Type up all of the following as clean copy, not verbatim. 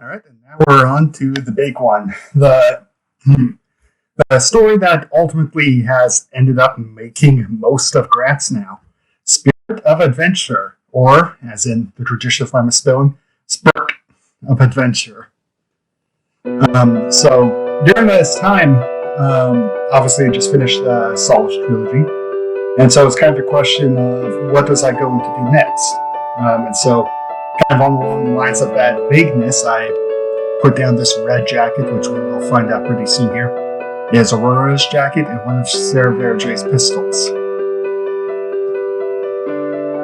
All right, and now we're on to the big one. The story that ultimately has ended up making most of Graz now. Spirit of Adventure, or, as in the traditional form of spelling, Spark of Adventure. So during this time, obviously I just finished the Solace trilogy, and so it's kind of a question of what was I going to do next? And so, kind of along the lines of that vagueness, I put down this red jacket, which we will find out pretty soon here, is Aurora's jacket and one of Sarah Verge's pistols.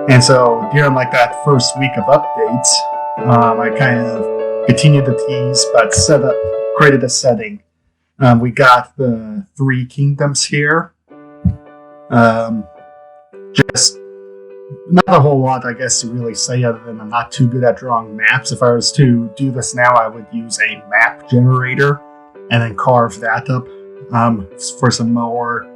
And so during like that first week of updates, I kind of continued the tease, but created a setting. We got the 3 kingdoms here. Just not a whole lot, I guess, to really say other than I'm not too good at drawing maps. If I was to do this now, I would use a map generator and then carve that up for some more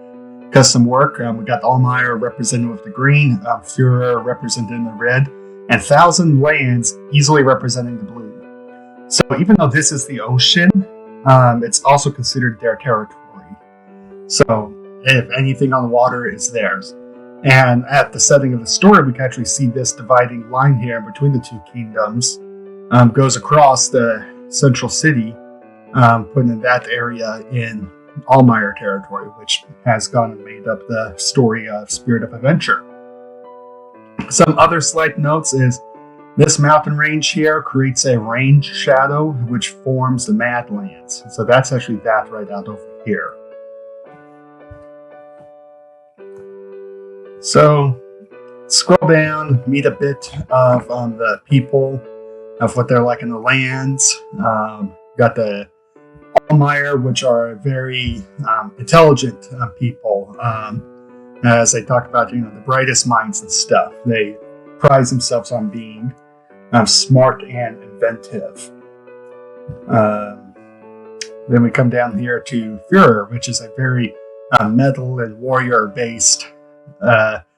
custom work. We got Almayer represented with the green, Führer represented in the red, and 1,000 lands easily representing the blue. So even though this is the ocean, it's also considered their territory. So if anything on the water is theirs. And at the setting of the story, we can actually see this dividing line here between the 2 kingdoms goes across the central city, putting that area in Almayer territory, which has gone and made up the story of Spirit of Adventure. Some other slight notes is this mountain range here creates a range shadow which forms the Madlands. So that's actually that right out over here. So scroll down, meet a bit of the people, of what they're like in the lands. Got the Almayer, which are very intelligent people. As they talk about, the brightest minds and stuff. They prize themselves on being smart and inventive. Then we come down here to Führer, which is a very metal and warrior-based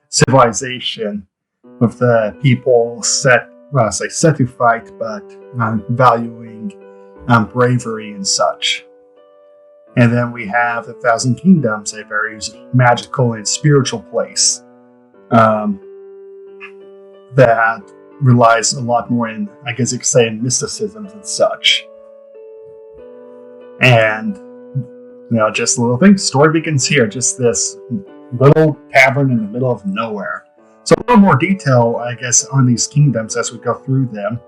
civilization, with the people set to fight, but valuing bravery and such. And then we have the 1,000 Kingdoms, a very magical and spiritual place that relies a lot more in, I guess you could say, in mysticism and such. And, just a little thing. Story begins here. Just this little tavern in the middle of nowhere. So a little more detail, I guess, on these kingdoms as we go through them.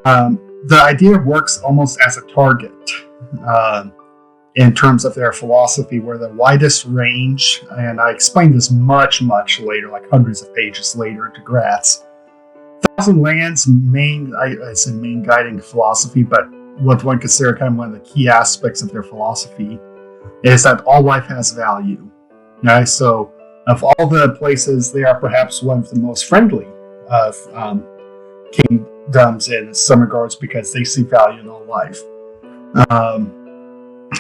The idea works almost as a target in terms of their philosophy, where the widest range, and I explained this much, much later, like hundreds of pages later to Graz. 1,000 Lands' main guiding philosophy, but what one consider kind of one of the key aspects of their philosophy is that all life has value. Okay? So of all the places, they are perhaps one of the most friendly of kingdoms in some regards, because they see value in all life.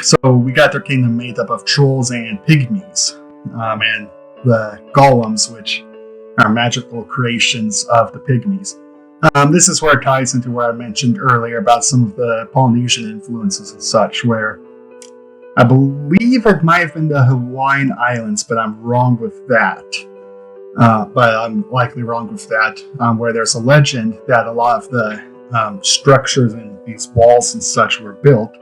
So we got their kingdom made up of trolls and pygmies, and the golems, which are magical creations of the pygmies. This is where it ties into what I mentioned earlier about some of the Polynesian influences and such, where I believe it might have been the Hawaiian Islands, but I'm wrong with that. But I'm likely wrong with that, where there's a legend that a lot of the structures and these walls and such were built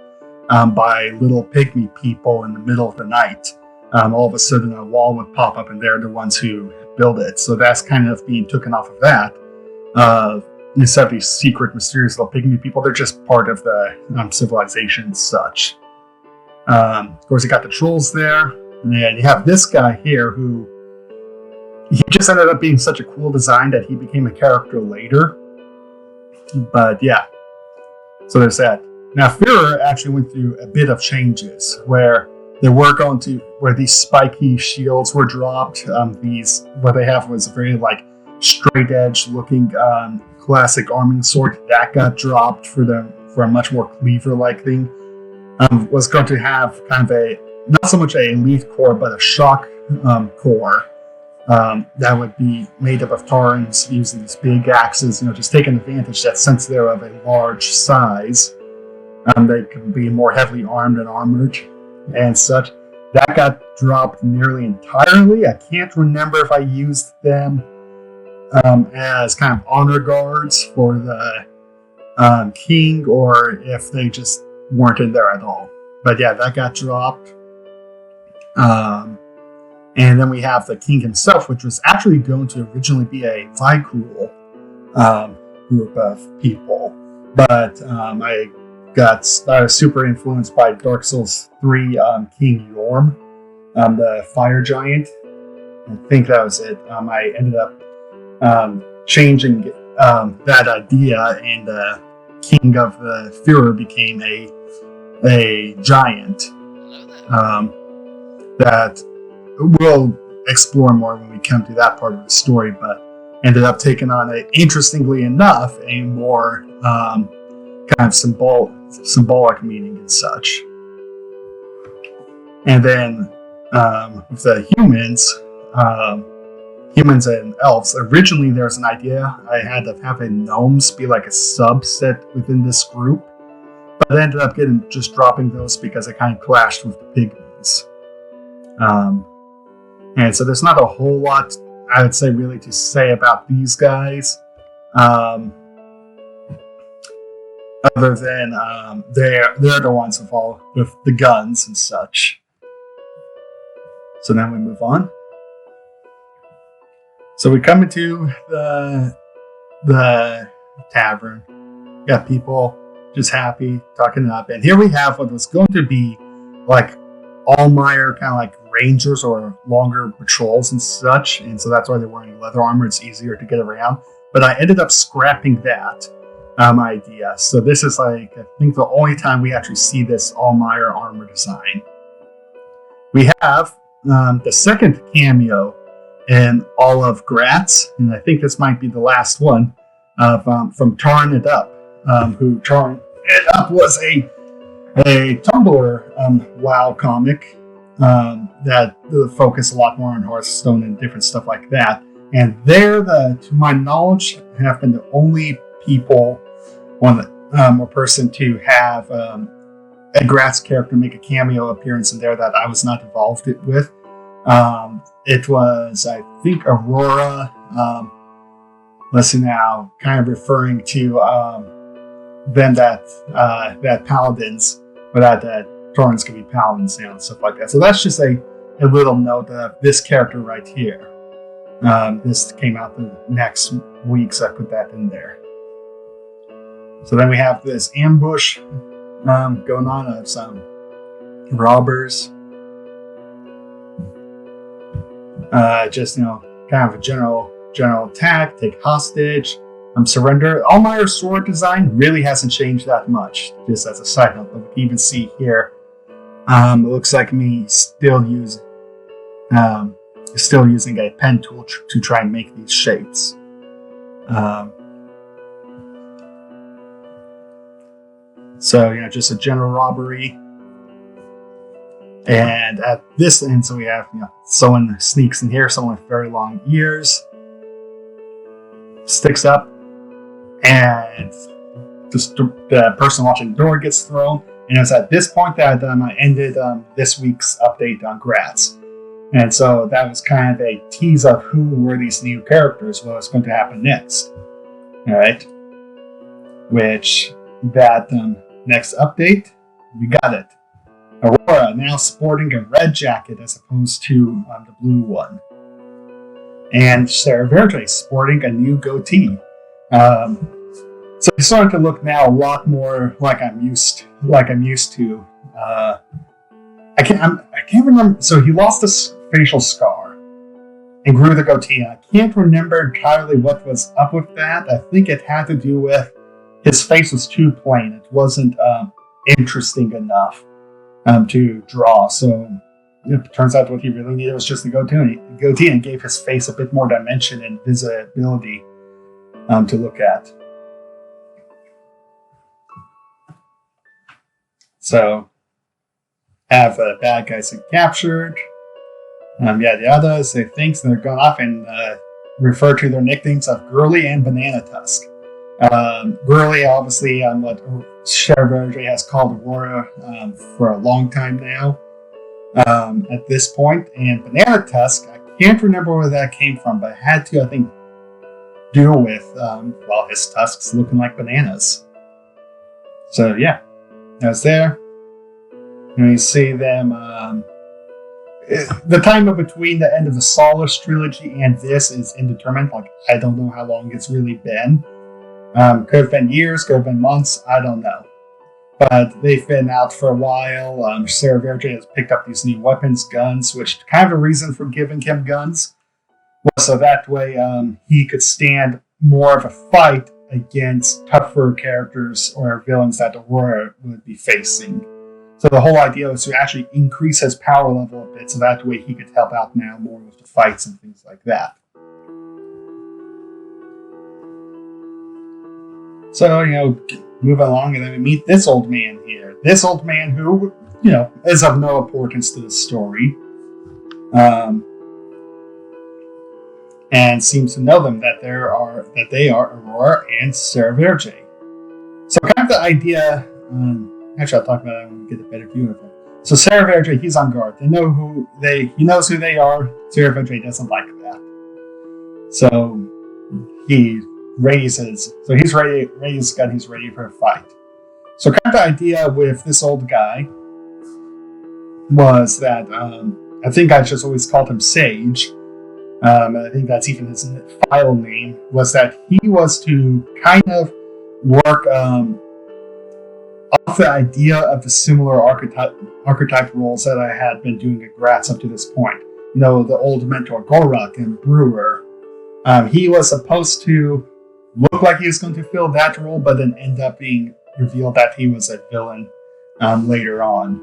by little pygmy people in the middle of the night. All of a sudden a wall would pop up and they're the ones who build it. So that's kind of being taken off of that. Instead of these secret, mysterious little pygmy people, they're just part of the civilization and such. Of course, you got the trolls there, and you have this guy here who he just ended up being such a cool design that he became a character later. But yeah, so there's that. Now, Führer actually went through a bit of changes where these spiky shields were dropped. What they have was a very straight edge looking classic arming sword that got dropped for a much more cleaver like thing. Was going to have kind of not so much a elite core, but a shock core that would be made up of Taurans using these big axes, just taking advantage that since they're of a large size, they can be more heavily armed and armored and such. That got dropped nearly entirely. I can't remember if I used them as kind of honor guards for the king or if they just weren't in there at all. But yeah, that got dropped. And then we have the king himself, which was actually going to originally be a Vicruel group of people. But I was super influenced by Dark Souls 3 King Yorm, the fire giant. I think that was it. I ended up changing that idea, and the king of the Führer became a giant that we'll explore more when we come to that part of the story, but ended up taking on interestingly enough, a more kind of symbolic meaning and such. And then with the humans and elves, originally there's an idea I had of having gnomes be like a subset within this group, but I ended up just dropping those because it kind of clashed with the pygmies. And so there's not a whole lot, I would say, really to say about these guys. Other than they're the ones with the guns and such. So now we move on. So we come into the tavern. Got people just happy, talking up. And here we have what was going to be like Allmeyer kind of like rangers or longer patrols and such. And so that's why they're wearing leather armor. It's easier to get around. But I ended up scrapping that idea. So this is like, I think the only time we actually see this Allmeyer armor design. We have the second cameo in all of Gratz, and I think this might be the last one, from Tarn It Up, who Tarn It Up was a Tumblr WoW comic that focused a lot more on Hearthstone and different stuff like that. And they're to my knowledge, have been the only people, or person to have a Gratz character make a cameo appearance in there that I was not involved with. It was, I think, Aurora. Let's see now, kind of referring to them that paladins, but that Taurans can be paladins now and stuff like that. So that's just a little note of this character right here. This came out the next week, so I put that in there. So then we have this ambush going on of some robbers. Just, kind of a general attack, take hostage, surrender. Allmeyer's sword design really hasn't changed that much, just as a side note. But we can even see here, it looks like me still using a pen tool to try and make these shapes. So, just a general robbery. And at this end, so we have, someone sneaks in here, someone with very long ears, sticks up, and just the person watching the door gets thrown. And it was at this point that I ended this week's update on Gratz. And so that was kind of a tease of who were these new characters, what was going to happen next. All right. Which, that next update, we got it. Aurora now sporting a red jacket as opposed to the blue one. And Sarah Verde sporting a new goatee. So he's starting to look now a lot more like I'm used to. I can't remember. So he lost this facial scar and grew the goatee. I can't remember entirely what was up with that. I think it had to do with his face was too plain. It wasn't interesting enough to draw. So it turns out what he really needed was just the goatee, and gave his face a bit more dimension and visibility to look at. So, have bad guys get captured. The others, they think they're going off and refer to their nicknames of Girly and Banana Tusk. Girly, obviously, what Sheriff Verdre has called Aurora for a long time now at this point. And Banana Tusk, I can't remember where that came from, but it had to, I think, do with, his tusks looking like bananas. So, yeah, that's there. And you see them, the time in between the end of the Solace trilogy and this is indeterminate. Like, I don't know how long it's really been. Could have been years, could have been months, I don't know. But they've been out for a while. Sarah Verdre has picked up these new weapons, guns, which kind of a reason for giving him guns was so that way he could stand more of a fight against tougher characters or villains that Aurora would be facing. So the whole idea was to actually increase his power level a bit so that way he could help out now more with the fights and things like that. So, moving along, and then we meet this old man here. This old man who, is of no importance to the story. And seems to know them, that they are Aurora and Sarah Verdre. So kind of the idea, actually I'll talk about that when we get a better view of it. So Sarah Verdre, he's on guard. He knows who they are. Sarah Verdre doesn't like that. So he's ready his gun, he's ready for a fight. So kind of the idea with this old guy was that, I think I just always called him Sage, I think that's even his file name, was that he was to kind of work off the idea of the similar archetype roles that I had been doing at Gratz up to this point. The old mentor Gorak and Brewer. He was supposed to look like he was going to fill that role, but then end up being revealed that he was a villain later on.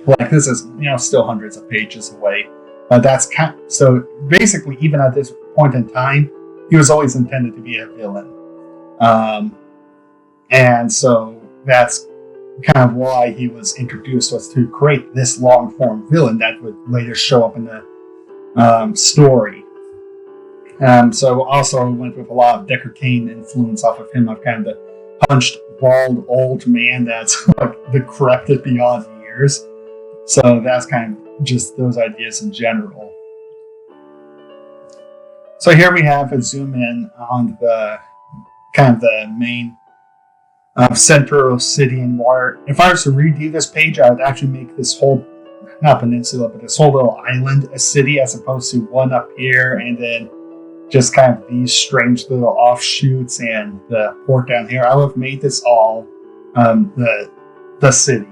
Like, this is, still hundreds of pages away. But that's so basically, even at this point in time, he was always intended to be a villain. And so that's kind of why he was introduced, was to create this long-form villain that would later show up in the story. So also went with a lot of Decker Kane influence off of him, of kind of the punched, bald, old man that's like decrepit beyond years. So that's kind of just those ideas in general. So here we have a zoom in on the kind of the main central city and more. If I was to redo this page, I would actually make this whole, not peninsula, but this whole little island a city, as opposed to one up here and then just kind of these strange little offshoots and the port down here. I would have made this all the city.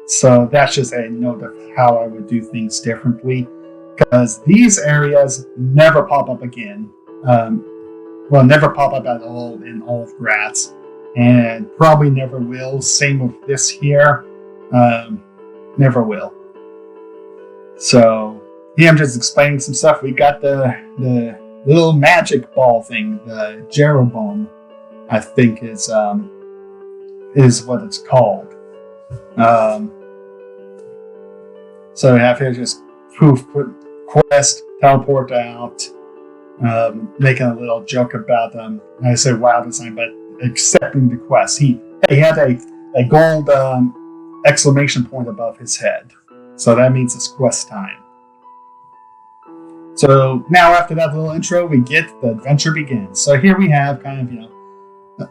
So that's just a note of how I would do things differently, because these areas never pop up again. Never pop up at all in all of Gratz, and probably never will. Same with this here. Never will. So yeah, I'm just explaining some stuff. We got the little magic ball thing, the Jeroboam, I think is what it's called. So we have here just poof, quest, teleport out, making a little joke about I say WoW design, but accepting the quest. He had a gold exclamation point above his head. So that means it's quest time. So now after that little intro, we get the adventure begins. So here we have kind of,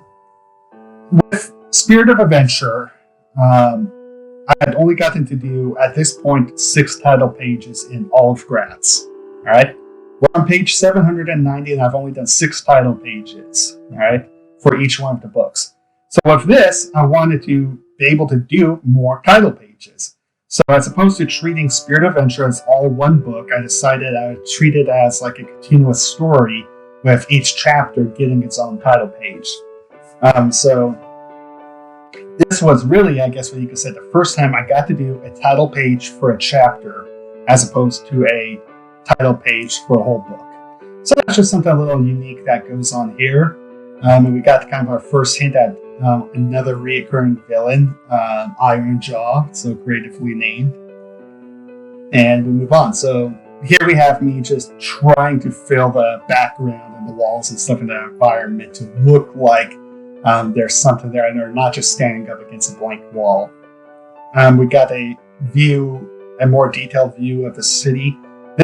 with Spirit of Adventure, I had only gotten to do, at this point, 6 title pages in all of Gratz. Alright? We're on page 790 and I've only done 6 title pages. Alright? For each one of the books. So with this, I wanted to be able to do more title pages. So as opposed to treating Spirit of Adventure as all one book, I decided I would treat it as like a continuous story with each chapter getting its own title page. So this was really, I guess what you could say, the first time I got to do a title page for a chapter as opposed to a title page for a whole book. So that's just something a little unique that goes on here. And we got kind of our first hint at another reoccurring villain, Iron Jaw, so creatively named. And we move on. So here we have me just trying to fill the background and the walls and stuff in the environment to look like there's something there and they're not just standing up against a blank wall. We got a more detailed view of the city.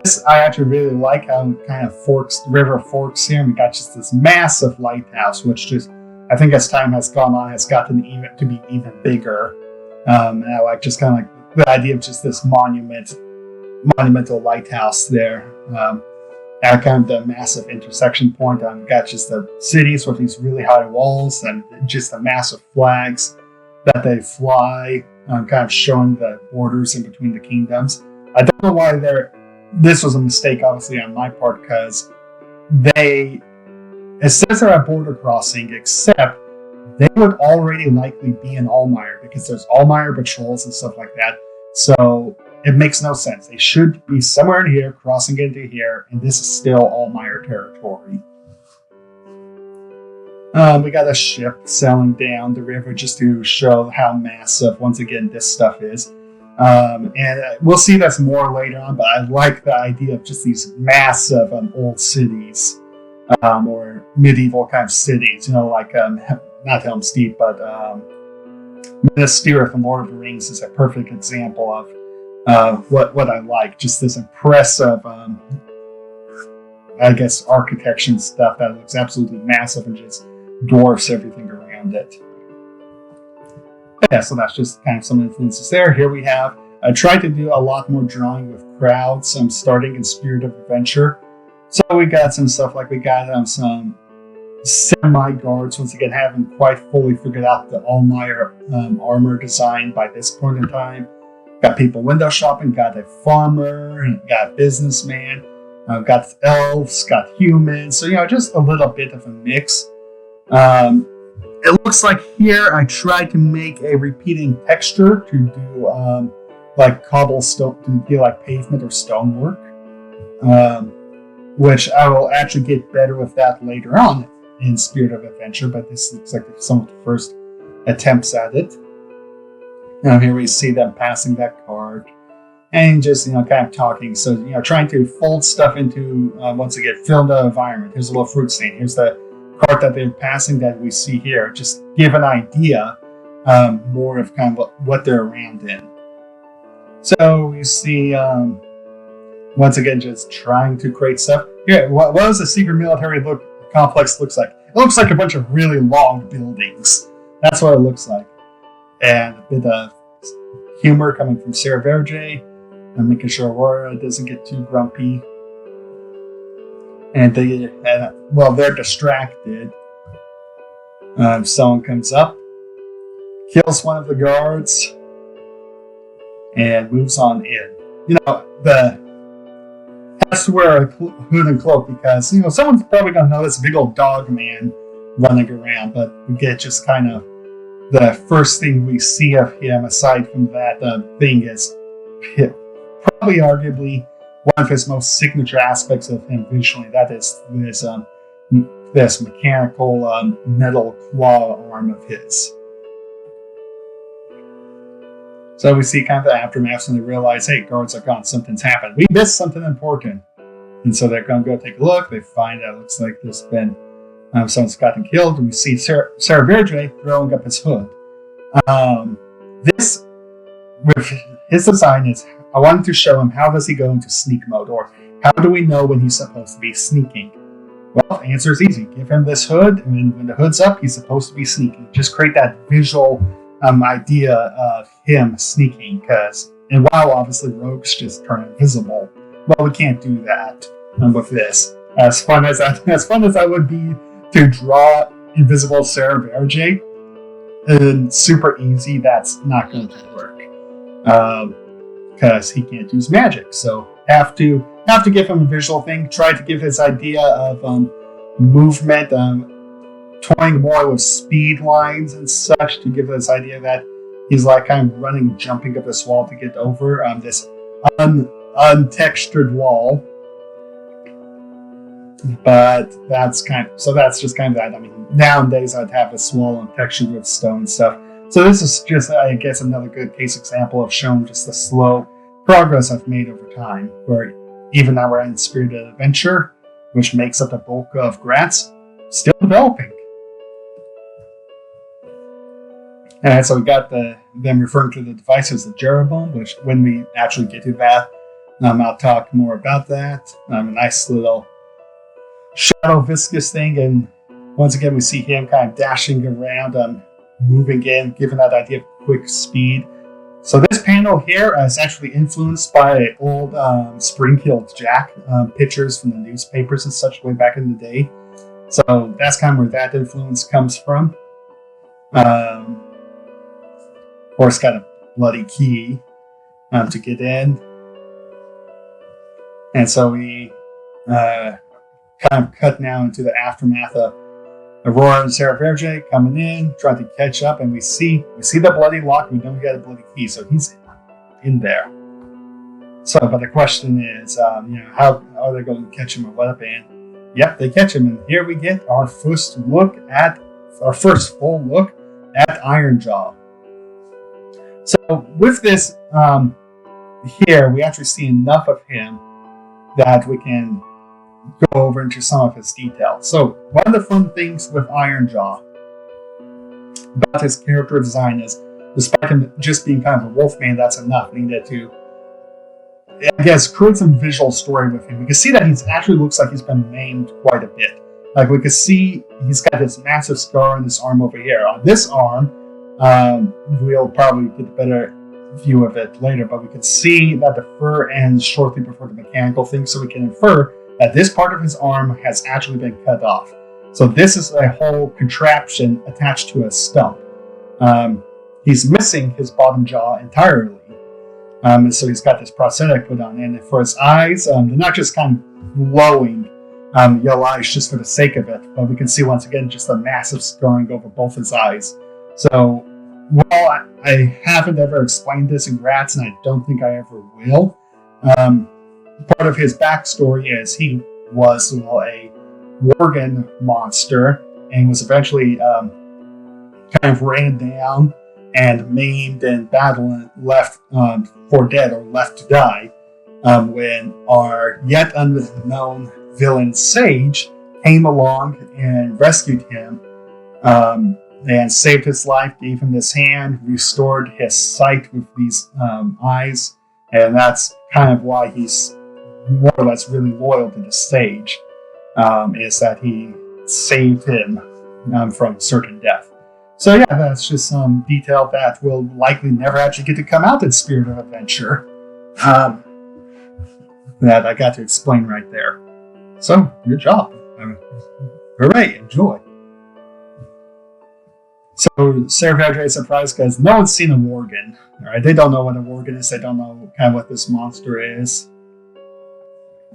This I actually really like how it kind of forks, the river forks here, and we got just this massive lighthouse, which just, I think as time has gone on, has gotten to be even bigger. And I like just kind of like the idea of just this monumental lighthouse there. At kind of the massive intersection point, we got just the cities with these really high walls and just the massive flags that they fly, kind of showing the borders in between the kingdoms. I don't know why this was a mistake, obviously, on my part, because it says they're at border crossing, except they would already likely be in Almire, because there's Almire patrols and stuff like that. So it makes no sense. They should be somewhere in here, crossing into here, and this is still Almire territory. We got a ship sailing down the river just to show how massive, once again, this stuff is. And we'll see this more later on, but I like the idea of just these massive old cities, or medieval kind of cities, like not Helm's Deep, but Minas Tirith from Lord of the Rings is a perfect example of what I like. Just this impressive, I guess, architecture and stuff that looks absolutely massive and just dwarfs everything around it. Yeah, so that's just kind of some influences there. Here we have, I tried to do a lot more drawing with crowds, starting in Spirit of Adventure. So we got some stuff like we got some semi-guards, once again, haven't quite fully figured out the Almire armor design by this point in time. Got people window shopping, got a farmer, got a businessman, got elves, got humans, so just a little bit of a mix. It looks like here I tried to make a repeating texture to do like cobblestone, to do like pavement or stonework, which I will actually get better with that later on in Spirit of Adventure, but this looks like some of the first attempts at it. Now here we see them passing that card and just, kind of talking. So, trying to fold stuff into, once again, fill the environment. Here's a little fruit stand. Here's the card that they're passing that we see here. Just give an idea more of kind of what they're around in. So we see, once again, just trying to create stuff. Here, what does the secret military complex looks like? It looks like a bunch of really long buildings. That's what it looks like. And a bit of humor coming from Sarah Verge, and making sure Aurora doesn't get too grumpy. And they're distracted. Someone comes up, kills one of the guards, and moves on in. Has to wear a hood and cloak because, someone's probably going to notice a big old dog man running around, but we get just kind of the first thing we see of him, aside from that thing, is probably arguably one of his most signature aspects of him visually. That is this mechanical metal claw arm of his. So we see kind of the aftermath, and they realize, hey, guards are gone, something's happened. We missed something important. And so they're going to go take a look. They find out it looks like there's been someone's gotten killed, and we see Sarah Verge throwing up his hood. This, with his design, is I wanted to show him how does he go into sneak mode, or how do we know when he's supposed to be sneaking? Well, the answer is easy. Give him this hood, and when the hood's up, he's supposed to be sneaking. Just create that visual idea of him sneaking, and while obviously rogues just turn invisible, well, we can't do that with this. As fun as that would be to draw invisible Sarah Verge, and super easy, that's not going to work because he can't use magic. So have to give him a visual thing. Try to give his idea of movement, toying more with speed lines and such to give this idea that he's like kind of running, jumping up this wall to get over this untextured wall. But that's just kind of that. I mean, nowadays I'd have this wall untextured with stone stuff. So this is just, I guess, another good case example of showing just the slow progress I've made over time, where even now we're in Spirited Adventure, which makes up the bulk of Gratz, still developing. And so we got them referring to the device as the Jeroboam, which when we actually get to that, I'll talk more about that. A nice little shadow viscous thing, and once again we see him kind of dashing around, moving in, giving that idea of quick speed. So this panel here is actually influenced by old Spring-Heeled Jack pictures from the newspapers and such way back in the day. So that's kind of where that influence comes from. Of course, got a bloody key to get in. And so we kind of cut now into the aftermath of Aurora and Sarah Verge coming in, trying to catch up, and we see the bloody lock. We know we got a bloody key, so he's in there. So, but the question is, how are they going to catch him or what? And yep, they catch him, and here we get our first full look at Ironjaw. So with this here, we actually see enough of him that we can go over into some of his details. So one of the fun things with Ironjaw about his character design is, despite him just being kind of a wolfman, that's enough. We needed to, I guess, create some visual story with him. We can see that he actually looks like he's been maimed quite a bit. Like we can see he's got this massive scar on this arm over here. On this arm, we'll probably get a better view of it later, but we can see that the fur ends shortly before the mechanical thing, so we can infer that this part of his arm has actually been cut off. So this is a whole contraption attached to a stump. He's missing his bottom jaw entirely. And so he's got this prosthetic put on. And for his eyes, they're not just kind of glowing yellow eyes just for the sake of it, but we can see once again just a massive scarring over both his eyes. So, well, I haven't ever explained this in Gratz, and I don't think I ever will. Part of his backstory is he was a Worgen monster and was eventually kind of ran down and maimed in battle and left for dead or left to die when our yet unknown villain Sage came along and rescued him and saved his life, gave him this hand, restored his sight with these eyes, and that's kind of why he's more or less really loyal to the Sage, is that he saved him from certain death. So yeah, that's just some detail that will likely never actually get to come out in Spirit of Adventure that I got to explain right there. So, good job. Hooray, enjoy. So, Sarah Padre is surprised because no one's seen a Worgen. All right, they don't know what a Worgen is. They don't know kind of what this monster is.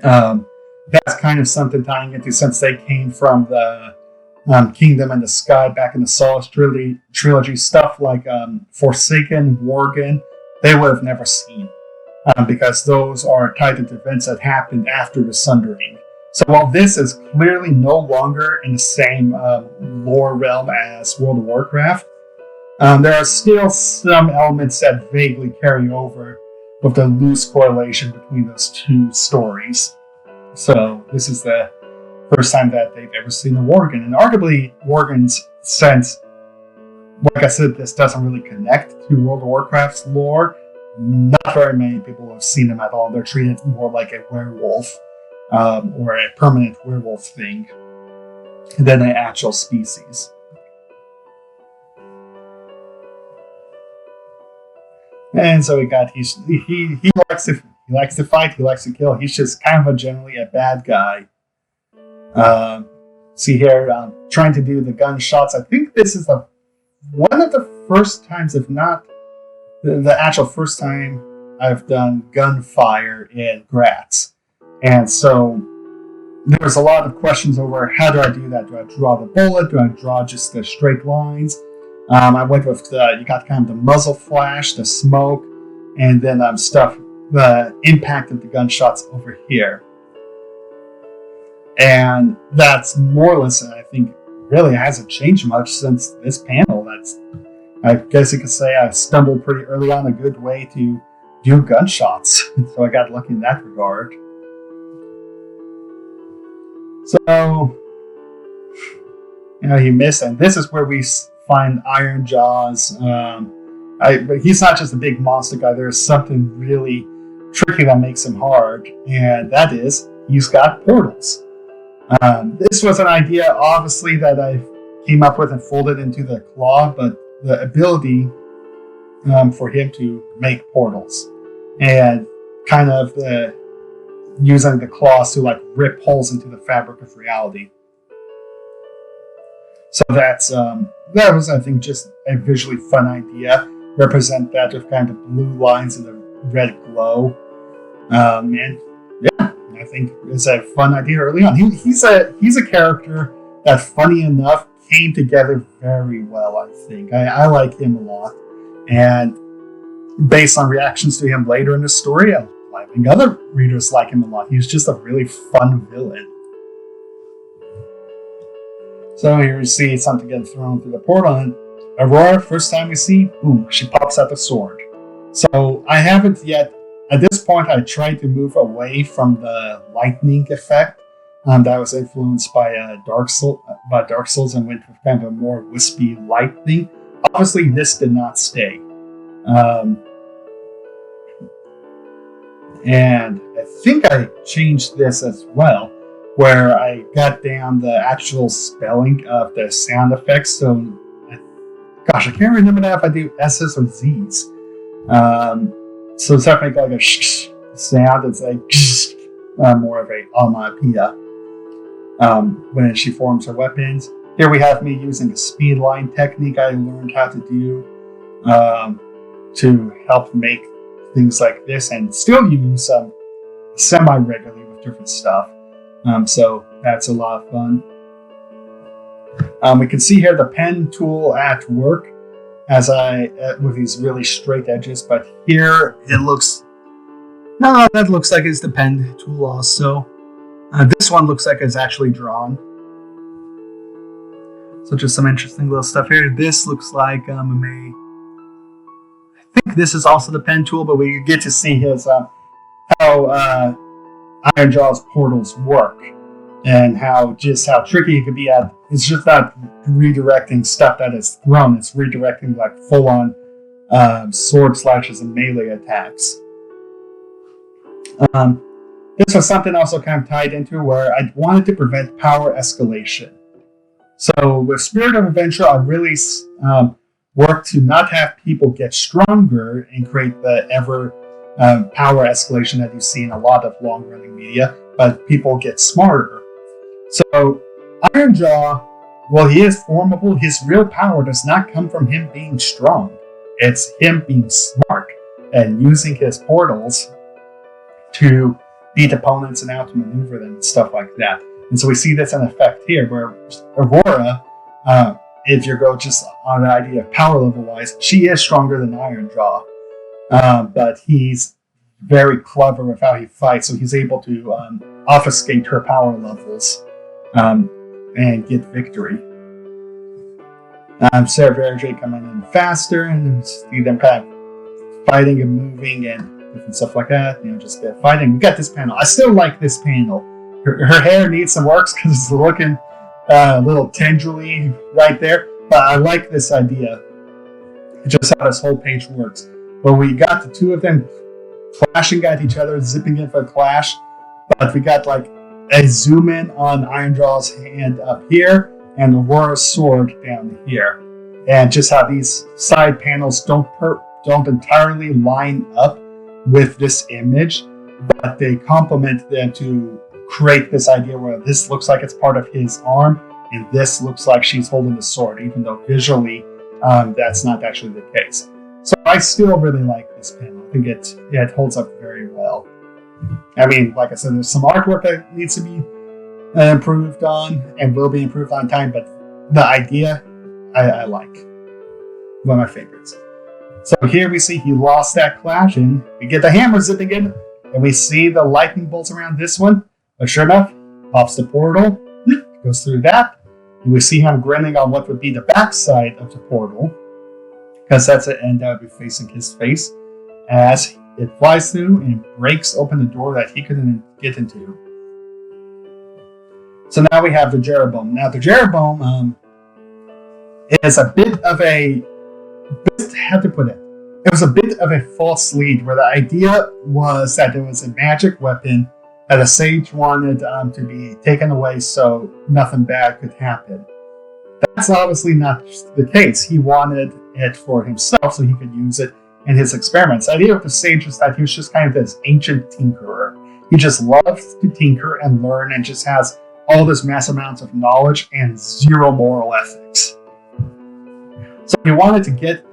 That's kind of something tying into, since they came from the Kingdom in the Sky back in the Solace trilogy, stuff like Forsaken, Worgen, they would have never seen because those are tied into events that happened after the Sundering. So while this is clearly no longer in the same lore realm as World of Warcraft, there are still some elements that vaguely carry over with the loose correlation between those two stories. So this is the first time that they've ever seen a Worgen. And arguably, Worgens, since, like I said, this doesn't really connect to World of Warcraft's lore, not very many people have seen them at all. They're treated more like a werewolf or a permanent werewolf thing than an actual species. And so he likes to fight, he likes to kill. He's just kind of generally a bad guy. See here, trying to do the gunshots. I think this is one of the first times, if not the actual first time, I've done gunfire in Gratz. And so there's a lot of questions over how do I do that? Do I draw the bullet? Do I draw just the straight lines? I went with you got kind of the muzzle flash, the smoke, and then the impact of the gunshots over here. And that's more or less, I think, really hasn't changed much since this panel. I guess you could say I stumbled pretty early on a good way to do gunshots. So I got lucky in that regard. So, he missed, and this is where we find Iron Jaws. But he's not just a big monster guy. There's something really tricky that makes him hard, and that is he's got portals. This was an idea, obviously, that I came up with and folded into the claw, but the ability for him to make portals and kind of using the claws to like rip holes into the fabric of reality. So that was, I think, just a visually fun idea. Represent that with kind of blue lines and a red glow. And yeah, I think it's a fun idea early on. He's a character that, funny enough, came together very well, I think. I like him a lot. And based on reactions to him later in the story, I think other readers like him a lot. He's just a really fun villain. So here we see something getting thrown through the portal, and Aurora, first time we see, boom, she pops out the sword. So I haven't yet, at this point, I tried to move away from the lightning effect that was influenced by Dark Souls and went with kind of a more wispy lightning. Obviously, this did not stay. And I think I changed this as well, where I got down the actual spelling of the sound effects. So, gosh, I can't remember now if I do S's or Z's. So instead of making like a sh sound, it's like more of a onomatopoeia when she forms her weapons. Here we have me using a speed line technique I learned how to do to help make things like this, and still use semi-regularly with different stuff. So that's a lot of fun. We can see here the pen tool at work with these really straight edges, but here it looks, no, that looks like it's the pen tool also. This one looks like it's actually drawn. So just some interesting little stuff here. This looks like I think this is also the pen tool, but we get to see his how Ironjaw's portals work and how tricky it could be at. It's just not redirecting stuff that is thrown. It's redirecting like full-on sword slashes and melee attacks. This was something also kind of tied into where I wanted to prevent power escalation. So with Spirit of Adventure, I really worked to not have people get stronger and create the ever power escalation that you see in a lot of long-running media, but people get smarter. So Ironjaw, while he is formidable, his real power does not come from him being strong. It's him being smart and using his portals to beat opponents and out to maneuver them and stuff like that. And so we see this in effect here, where Aurora, if you go just on the idea of power level wise, she is stronger than Ironjaw. But he's very clever with how he fights, so he's able to obfuscate her power levels and get victory. Sarah Verge coming in faster, and see them kind of fighting and moving and different stuff like that. Just fighting. We got this panel. I still like this panel. Her hair needs some work because it's looking a little tendrily right there, but I like this idea. Just how this whole page works. Where we got the two of them clashing at each other, zipping in for a clash, but we got like a zoom in on Ironjaw's hand up here and Aurora's sword down here, and just how these side panels don't entirely line up with this image, but they complement them to create this idea where this looks like it's part of his arm and this looks like she's holding the sword, even though visually that's not actually the case. So I still really like this panel. I think it holds up very well. I mean, like I said, there's some artwork that needs to be improved on and will be improved on time, but the idea I like. One of my favorites. So here we see he lost that clash, and we get the hammer zipping in, and we see the lightning bolts around this one. But sure enough, pops the portal, goes through that, and we see him grinning on what would be the backside of the portal, because that's the end that would be facing his face, as it flies through and breaks open the door that he couldn't get into. So now we have the Jeroboam. Now the Jeroboam is a bit of a, how to put it? It was a bit of a false lead, where the idea was that it was a magic weapon that a sage wanted to be taken away so nothing bad could happen. That's obviously not the case. He wanted it for himself so he could use it in his experiments. The idea of the sage was that he was just kind of this ancient tinkerer. He just loves to tinker and learn and just has all this mass amounts of knowledge and zero moral ethics. So he wanted to get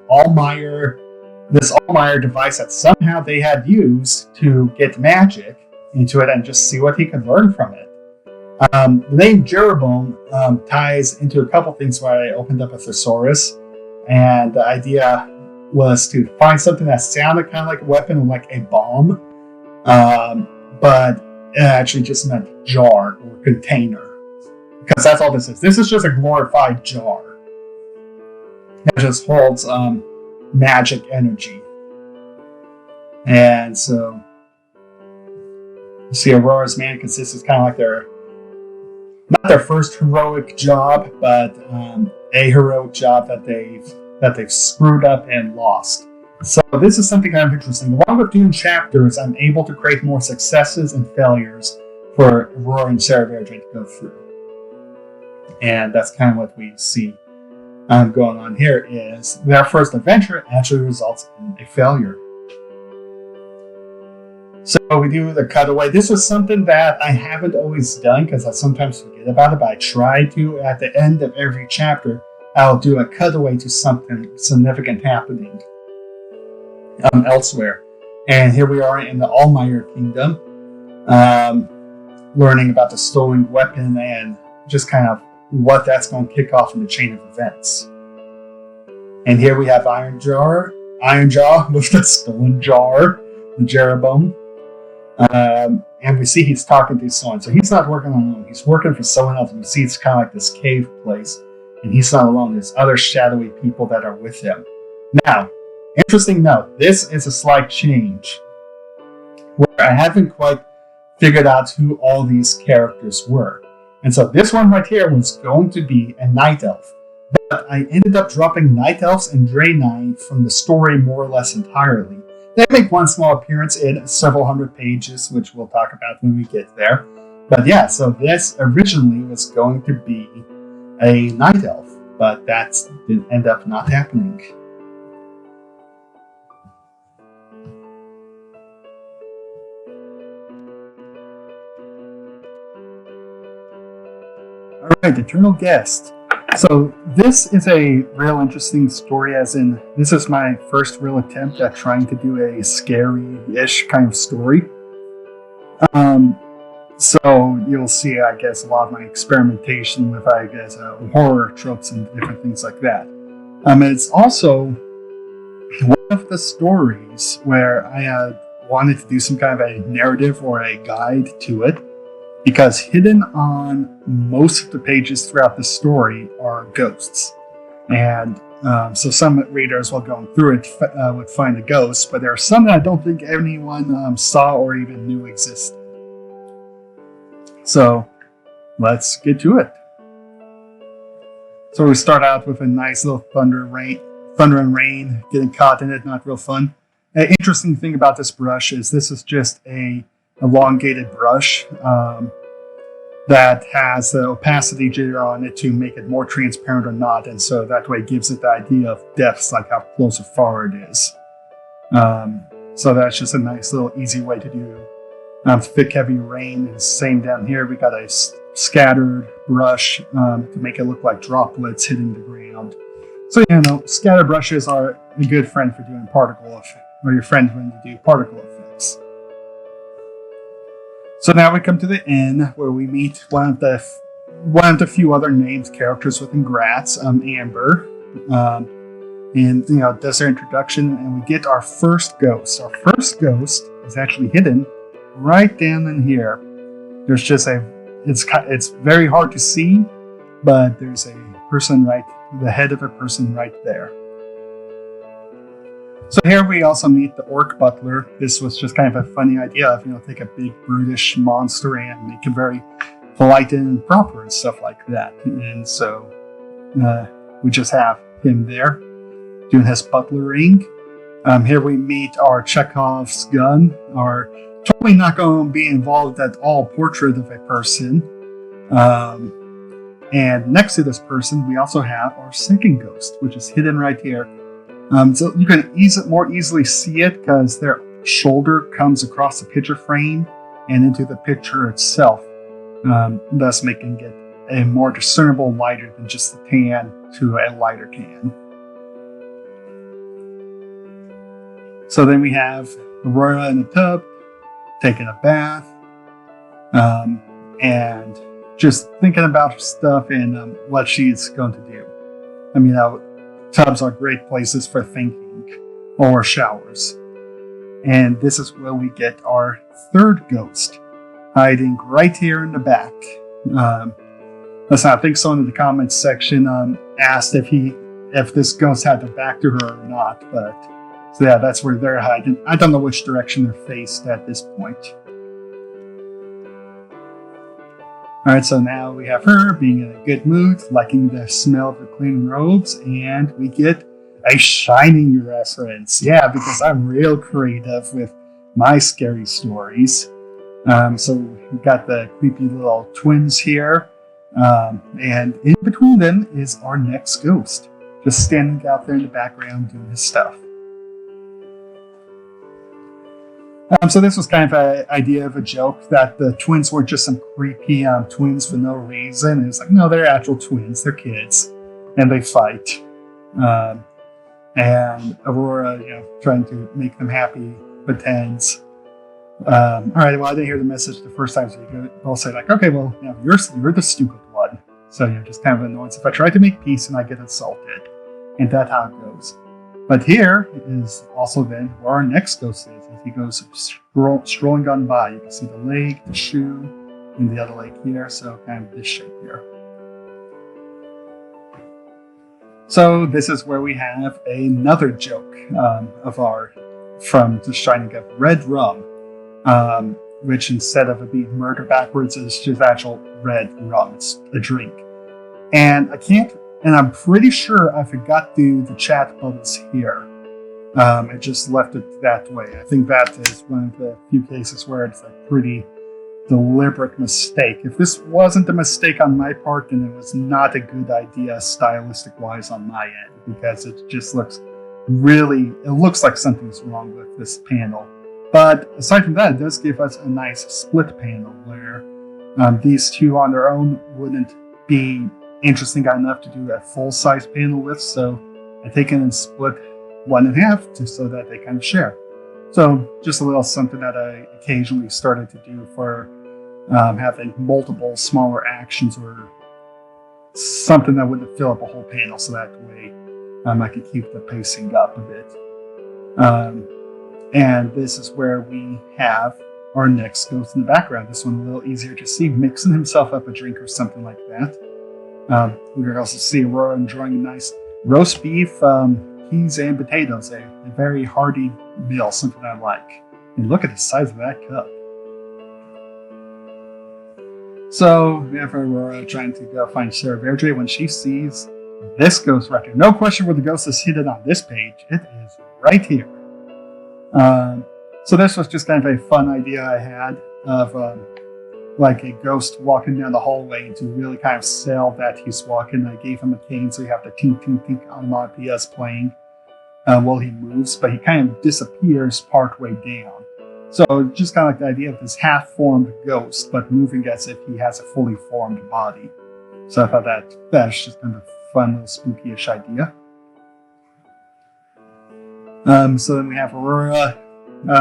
this Allmeyer device that somehow they had used to get magic into it and just see what he could learn from it. The name Jeroboam ties into a couple things where I opened up a thesaurus, and the idea was to find something that sounded kind of like a weapon, like a bomb, but it actually just meant jar or container, because that's all this is. This is just a glorified jar that just holds magic energy. And so you see Aurora's mannequins is kind of like not their first heroic job, but a heroic job that they've screwed up and lost. So this is something kind of interesting. Along with doing chapters, I'm able to create more successes and failures for Aurora and Sarah to go through. And that's kind of what we see going on here, is their first adventure actually results in a failure. So we do the cutaway. This was something that I haven't always done because I sometimes forget about it, but I try to. At the end of every chapter, I'll do a cutaway to something significant happening elsewhere. And here we are in the Allmeyer Kingdom, learning about the stolen weapon and just kind of what that's going to kick off in the chain of events. And here we have Ironjaw with the stolen jar, the Jeroboam. And we see he's talking to someone. So he's not working alone. He's working for someone else. We see it's kind of like this cave place. And he's not alone. There's other shadowy people that are with him. Now, interesting note, this is a slight change where I haven't quite figured out who all these characters were. And so this one right here was going to be a night elf. But I ended up dropping night elves and Draenei from the story more or less entirely. They make one small appearance in several hundred pages, which we'll talk about when we get there. But yeah, so this originally was going to be a night elf, but that didn't end up not happening. Alright, Eternal Guest. So this is a real interesting story, as in this is my first real attempt at trying to do a scary-ish kind of story. So you'll see, I guess, a lot of my experimentation with, I guess, horror tropes and different things like that. It's also one of the stories where I had wanted to do some kind of a narrative or a guide to it, because hidden on most of the pages throughout the story are ghosts. And so some readers, while going through it, would find the ghosts, but there are some that I don't think anyone saw or even knew existed. So let's get to it. So we start out with a nice little thunder and rain, getting caught in it, not real fun. An interesting thing about this brush is this is just a elongated brush that has the opacity jitter on it to make it more transparent or not, and so that way it gives it the idea of depths, like how close or far it is. So that's just a nice little easy way to do thick heavy rain. And same down here, we got a scattered brush to make it look like droplets hitting the ground. So scattered brushes are a good friend for doing particle effects, or your friend when you do particle effects. So now we come to the end, where we meet one of the few other named characters within Gratz, Amber, and does their introduction, and we get our first ghost. Our first ghost is actually hidden right down in here. There's just it's very hard to see, but there's a person the head of a person right there. So here we also meet the orc butler. This was just kind of a funny idea of, take a big brutish monster and make him very polite and proper and stuff like that. And so we just have him there doing his butlering. Here we meet our Chekhov's gun, our totally not going to be involved at all portrait of a person. And next to this person, we also have our second ghost, which is hidden right here. So you can more easily see it because their shoulder comes across the picture frame and into the picture itself, thus making it a more discernible lighter than just a tan to a lighter tan. So then we have Aurora in a tub, taking a bath, and just thinking about her stuff and what she's going to do. I mean, tubs are great places for thinking, or showers. And this is where we get our third ghost, hiding right here in the back. Listen, I think someone in the comments section asked if this ghost had their back to her or not, but so yeah, that's where they're hiding. I don't know which direction they're faced at this point. Alright, so now we have her being in a good mood, liking the smell of the clean robes, and we get a Shining reference. Yeah, because I'm real creative with my scary stories. So we've got the creepy little twins here, and in between them is our next ghost, just standing out there in the background doing his stuff. So this was kind of an idea of a joke that the twins were just some creepy twins for no reason. And it's like, no, they're actual twins. They're kids. And they fight. And Aurora, trying to make them happy, pretends. All right, well, I didn't hear the message the first time, so you both say, like, okay, well, you're the stupid one. So, just kind of annoyance if I try to make peace and I get insulted. And that's how it goes. But here is also then where our next ghost is. As he goes strolling on by, you can see the leg, the shoe, and the other leg here. So kind of this shape here. So this is where we have another joke from The Shining of red rum, which instead of it being murder backwards, is just actual red rum. It's a drink. And I'm pretty sure I forgot to the chat buttons here. I just left it that way. I think that is one of the few cases where it's a pretty deliberate mistake. If this wasn't a mistake on my part, then it was not a good idea stylistic-wise on my end, because it just looks like something's wrong with this panel. But aside from that, it does give us a nice split panel where these two on their own wouldn't be interesting enough to do a full-size panel with, so I take it and split one in half so that they kind of share. So just a little something that I occasionally started to do for having multiple smaller actions or something that wouldn't fill up a whole panel, so that way I could keep the pacing up a bit. And this is where we have our next ghost in the background. This one a little easier to see, mixing himself up a drink or something like that. We can also see Aurora enjoying a nice roast beef, peas, and potatoes. A very hearty meal, something I like. And look at the size of that cup. So we have Aurora trying to go find Sarah Verdre when she sees this ghost right here. No question where the ghost is hidden on this page. It is right here. So this was just kind of a fun idea I had of like a ghost walking down the hallway, and to really kind of sell that he's walking, I gave him a cane so you have the tink tink tink onomatopoeias playing while he moves, but he kind of disappears partway down. So just kind of like the idea of this half-formed ghost, but moving as if he has a fully formed body. So I thought that's just kind of a fun little spooky-ish idea. So then we have Aurora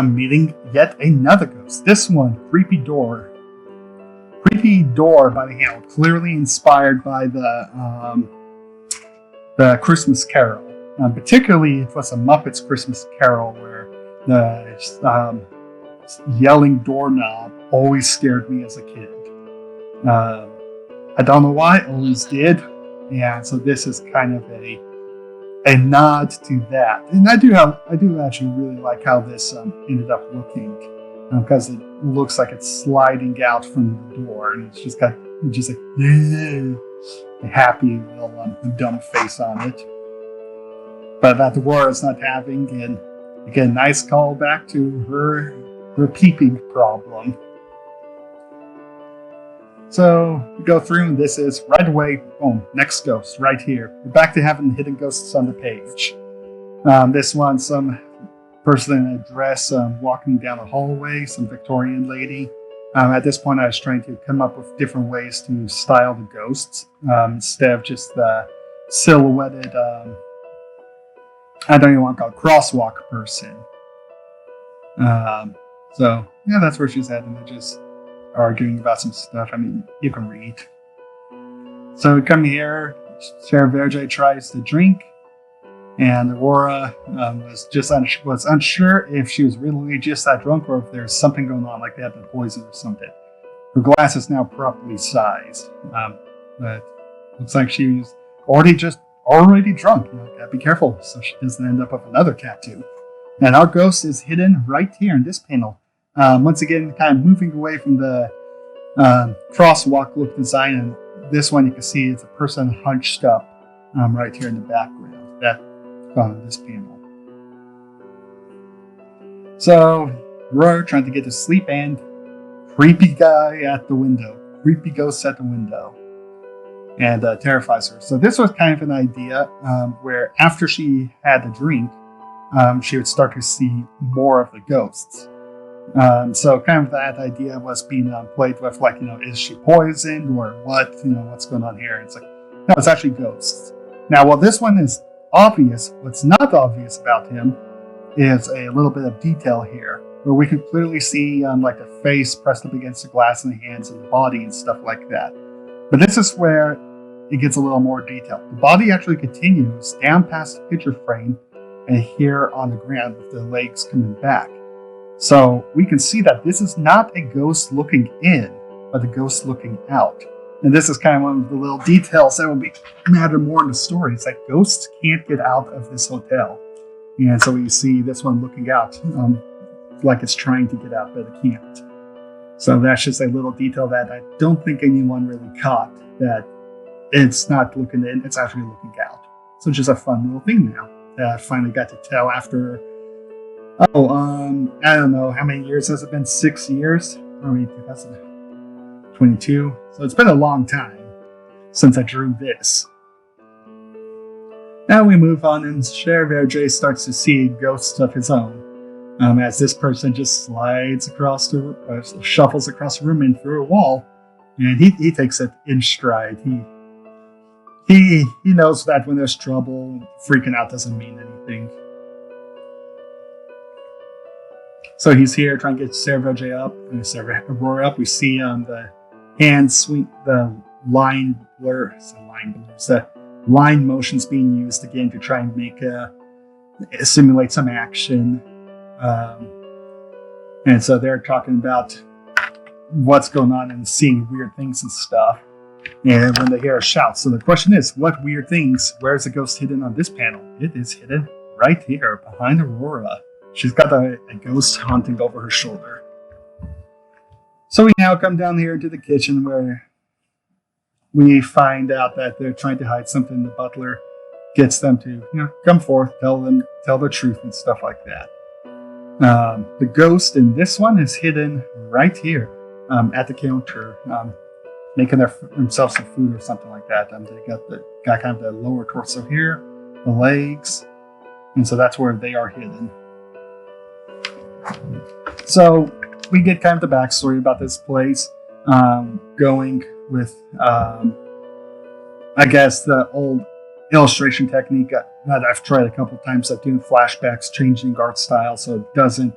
meeting yet another ghost. This one, Creepy Door by the handle, clearly inspired by the Christmas Carol. Particularly, it was a Muppets Christmas Carol where the yelling doorknob always scared me as a kid. I don't know why, it always did. And so this is kind of a nod to that. And I do actually really like how this ended up looking, because it looks like it's sliding out from the door, and it's just like yeah, a happy little dumb face on it. But that Aurora's not having, and again, nice callback to her peeping problem. So we go through, and this is right away. Boom, next ghost right here. We're back to having hidden ghosts on the page. This one, some person in a dress walking down a hallway, some Victorian lady. At this point, I was trying to come up with different ways to style the ghosts instead of just the silhouetted, I don't even want to call it crosswalk person. So yeah, that's where she's at, and they're just arguing about some stuff. I mean, you can read. So we come here. Sarah Verge tries to drink, and Aurora was unsure if she was really just that drunk or if there's something going on, like they had been poisoned or something. Her glass is now properly sized, but looks like she was already drunk. Gotta be careful so she doesn't end up with another tattoo. And our ghost is hidden right here in this panel. Once again, kind of moving away from the crosswalk look design, and this one you can see it's a person hunched up right here in the background. That's on this panel. So we're trying to get to sleep, and creepy guy at the window, creepy ghost at the window, and terrifies her. So this was kind of an idea where after she had a drink, she would start to see more of the ghosts. So kind of that idea was being played with, like, is she poisoned or what? What's going on here? It's like, no, it's actually ghosts. Now, while this one is obvious, what's not obvious about him is a little bit of detail here, where we can clearly see like the face pressed up against the glass and the hands and the body and stuff like that. But this is where it gets a little more detailed. The body actually continues down past the picture frame and here on the ground with the legs coming back. So we can see that this is not a ghost looking in, but a ghost looking out. And this is kind of one of the little details that will matter more in the story. It's like ghosts can't get out of this hotel. And so we see this one looking out like it's trying to get out, but it can't. So that's just a little detail that I don't think anyone really caught, that it's not looking in, it's actually looking out. So just a fun little thing now that I finally got to tell after, I don't know, how many years has it been? 6 years? Probably 2022. So it's been a long time since I drew this. Now we move on, and Cher Verge starts to see ghosts of his own. As this person just slides across shuffles across the room and through a wall, and he takes it in stride. He knows that when there's trouble, freaking out doesn't mean anything. So he's here trying to get Sarah Verge up, and Sarah Aurora up. We see the hand swing, the line motions being used again to try and make simulate some action. And so they're talking about what's going on and seeing weird things and stuff. And when they hear a shout, so the question is, what weird things? Where's the ghost hidden on this panel? It is hidden right here behind Aurora. She's got a ghost haunting over her shoulder. So we now come down here to the kitchen, where we find out that they're trying to hide something. The butler gets them to, come forth, tell the truth and stuff like that. The ghost in this one is hidden right here at the counter, making themselves some food or something like that. They got kind of the lower torso here, the legs, and so that's where they are hidden. So we get kind of the backstory about this place, going with, I guess, the old illustration technique that I've tried a couple times of doing flashbacks, changing art style so it doesn't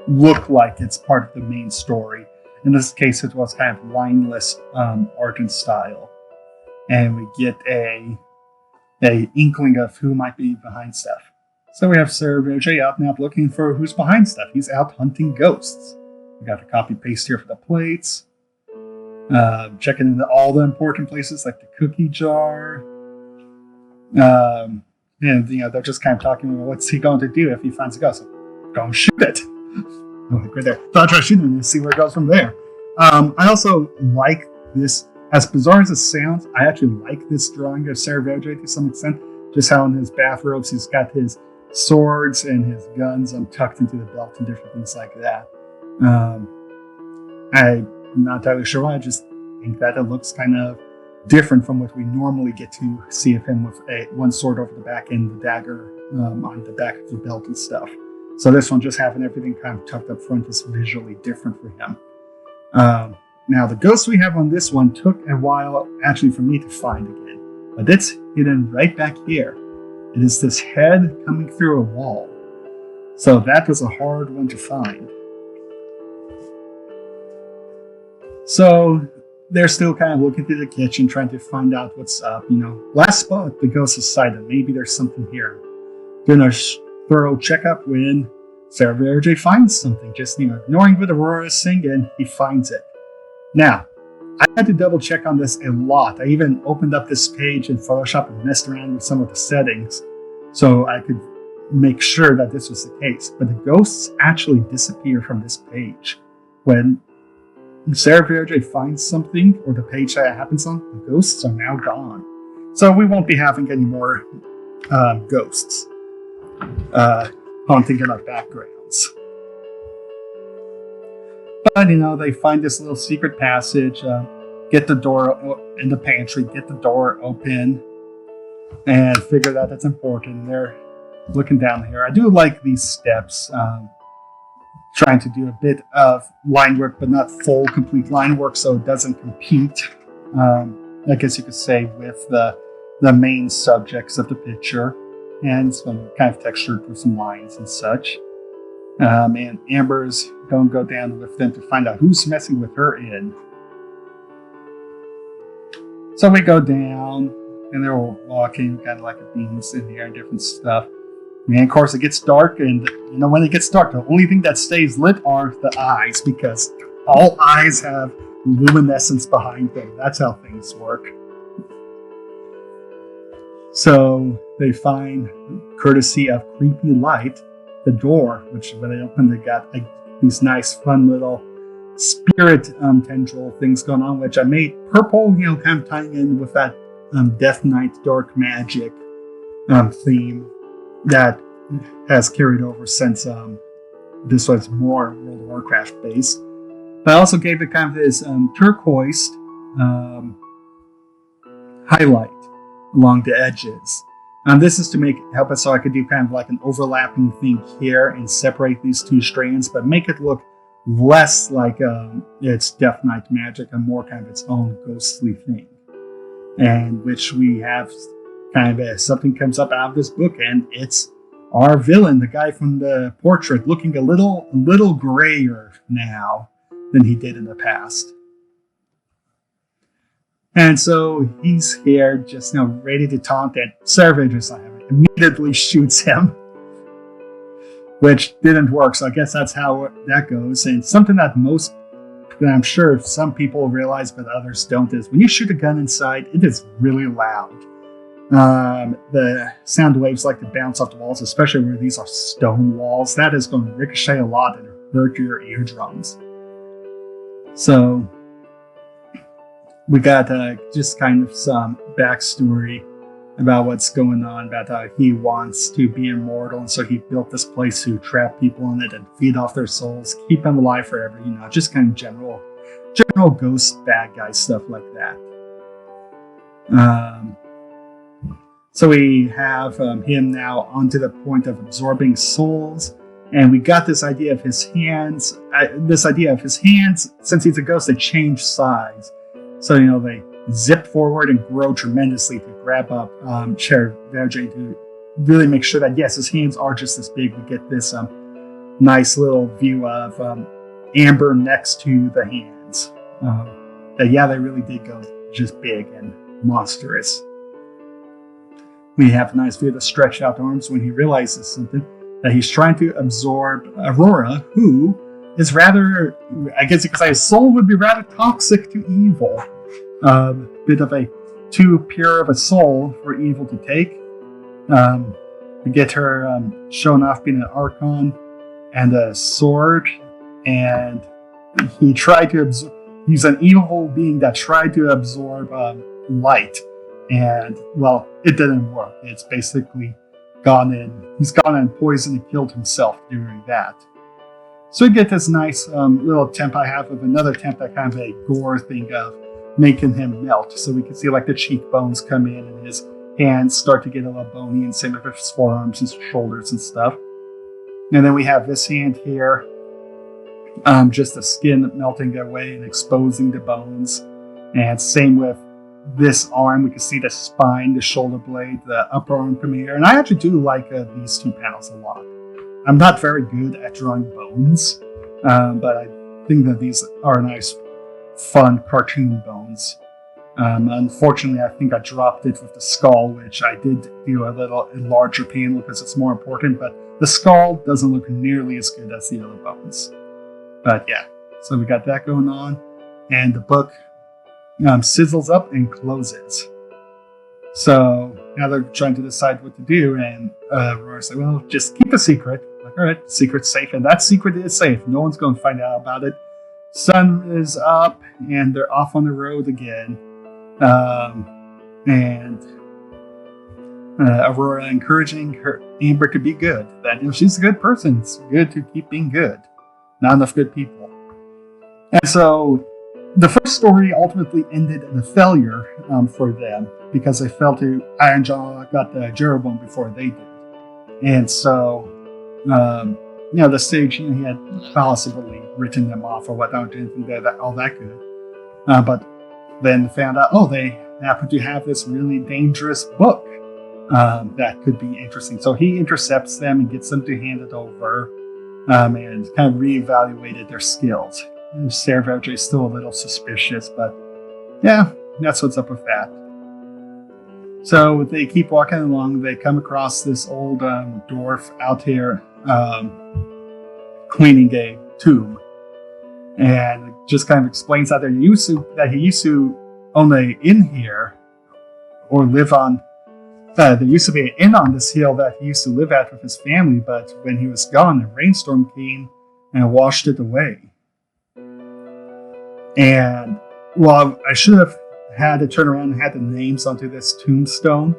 look like it's part of the main story. In this case, it was kind of lineless art and style, and we get a inkling of who might be behind stuff. So we have Sarah Verge out now looking for who's behind stuff. He's out hunting ghosts. We got the copy paste here for the plates. Checking into all the important places like the cookie jar. And they're just kind of talking about what's he going to do if he finds a ghost. Go and shoot it. Right there. So I'll try shooting it and see where it goes from there. I also like this, as bizarre as it sounds, I actually like this drawing of Sarah Verge to some extent. Just how in his bathrobes he's got his swords and his guns tucked into the belt and different things like that. I'm not entirely sure why, I just think that it looks kind of different from what we normally get to see of him with one sword over the back and the dagger on the back of the belt and stuff. So this one just having everything kind of tucked up front is visually different for him. Now the ghost we have on this one took a while actually for me to find again, but it's hidden right back here. It is this head coming through a wall. So that was a hard one to find. So they're still kind of looking through the kitchen, trying to find out what's up. Last spot, the ghost is sighted. Maybe there's something here. Doing a thorough checkup when Sarah Verge finds something. Just, ignoring what Aurora is singing, he finds it. Now, I had to double check on this a lot. I even opened up this page in Photoshop and messed around with some of the settings so I could make sure that this was the case. But the ghosts actually disappear from this page. When Sarah Verge finds something, or the page that it happens on, the ghosts are now gone. So we won't be having any more ghosts haunting in our backgrounds. But, they find this little secret passage, get the door in the pantry, get the door open, and figure that that's important. They're looking down here. I do like these steps. Trying to do a bit of line work, but not full, complete line work, so it doesn't compete, I guess you could say, with the main subjects of the picture, and some kind of textured with some lines and such. And Amber's going to go down with them to find out who's messing with her in. So we go down, and they're all walking, kind of like a beans in here and different stuff. And of course, it gets dark, and when it gets dark, the only thing that stays lit are the eyes, because all eyes have luminescence behind them. That's how things work. So they find, courtesy of creepy light, the door, which when they open, they got these nice, fun little spirit tendril things going on, which I made purple, kind of tying in with that Death Knight Dark Magic theme that has carried over since this was more World of Warcraft based. But I also gave it kind of this turquoise highlight along the edges. This is to help it so I could do kind of like an overlapping thing here and separate these two strands, but make it look less like it's Death Knight magic and more kind of its own ghostly thing. And which we have kind of as something comes up out of this book, and it's our villain, the guy from the portrait, looking a little grayer now than he did in the past. And so he's here, just ready to taunt, and Sarah Verge immediately shoots him, which didn't work. So I guess that's how that goes. And something that I'm sure some people realize, but others don't, is when you shoot a gun inside, it is really loud. The sound waves like to bounce off the walls, especially where these are stone walls. That is going to ricochet a lot and hurt your eardrums. So we got just kind of some backstory about what's going on, about how he wants to be immortal, and so he built this place to trap people in it and feed off their souls, keep them alive forever, just kind of general ghost bad guy stuff like that. So we have him now onto the point of absorbing souls, and we got this idea of his hands. Since he's a ghost, they change size. So, they zip forward and grow tremendously to grab up Sarah Verge to really make sure that, yes, his hands are just this big. We get this nice little view of Amber next to the hands. They really did go just big and monstrous. We have a nice view of the stretched out arms when he realizes something, that he's trying to absorb Aurora, who is rather, I guess you could say, his soul would be rather toxic to evil. Bit of a too pure of a soul for evil to take. We get her shown off being an archon and a sword, and he tried to absorb. He's an evil being that tried to absorb light, and well, it didn't work. It's basically gone in. He's gone and poisoned and killed himself doing that. So we get this nice little temp I have of another temp that kind of a gore thing of making him melt. So we can see like the cheekbones come in and his hands start to get a little bony, and same with his forearms and shoulders and stuff. And then we have this hand here, just the skin melting away and exposing the bones. And same with this arm, we can see the spine, the shoulder blade, the upper arm coming here. And I actually do like these two panels a lot. I'm not very good at drawing bones, but I think that these are nice, fun cartoon bones. Unfortunately, I think I dropped it with the skull, which I did do a larger panel because it's more important, but the skull doesn't look nearly as good as the other bones. But yeah, so we got that going on, and the book sizzles up and closes. So now they're trying to decide what to do, and Aurora's like, well, just keep a secret. Like, all right, secret's safe, and that secret is safe. No one's going to find out about it. Sun is up, and they're off on the road again. And Aurora encouraging her Amber to be good. That if she's a good person, it's good to keep being good. Not enough good people. And so the first story ultimately ended in a failure for them because they fell to Ironjaw got the Jeroboam before they did. And so, the stage, he had possibly written them off or whatnot, didn't think they're all that good. But then found out, they happen to have this really dangerous book that could be interesting. So he intercepts them and gets them to hand it over and kind of reevaluated their skills. And Sarah Verdre is still a little suspicious, but yeah, that's what's up with that. So they keep walking along. They come across this old dwarf out here cleaning a tomb, and just kind of explains that he used to own an inn here or live on. There used to be an inn on this hill that he used to live at with his family, but when he was gone, a rainstorm came and washed it away. And well, I should have had to turn around and had the names onto this tombstone,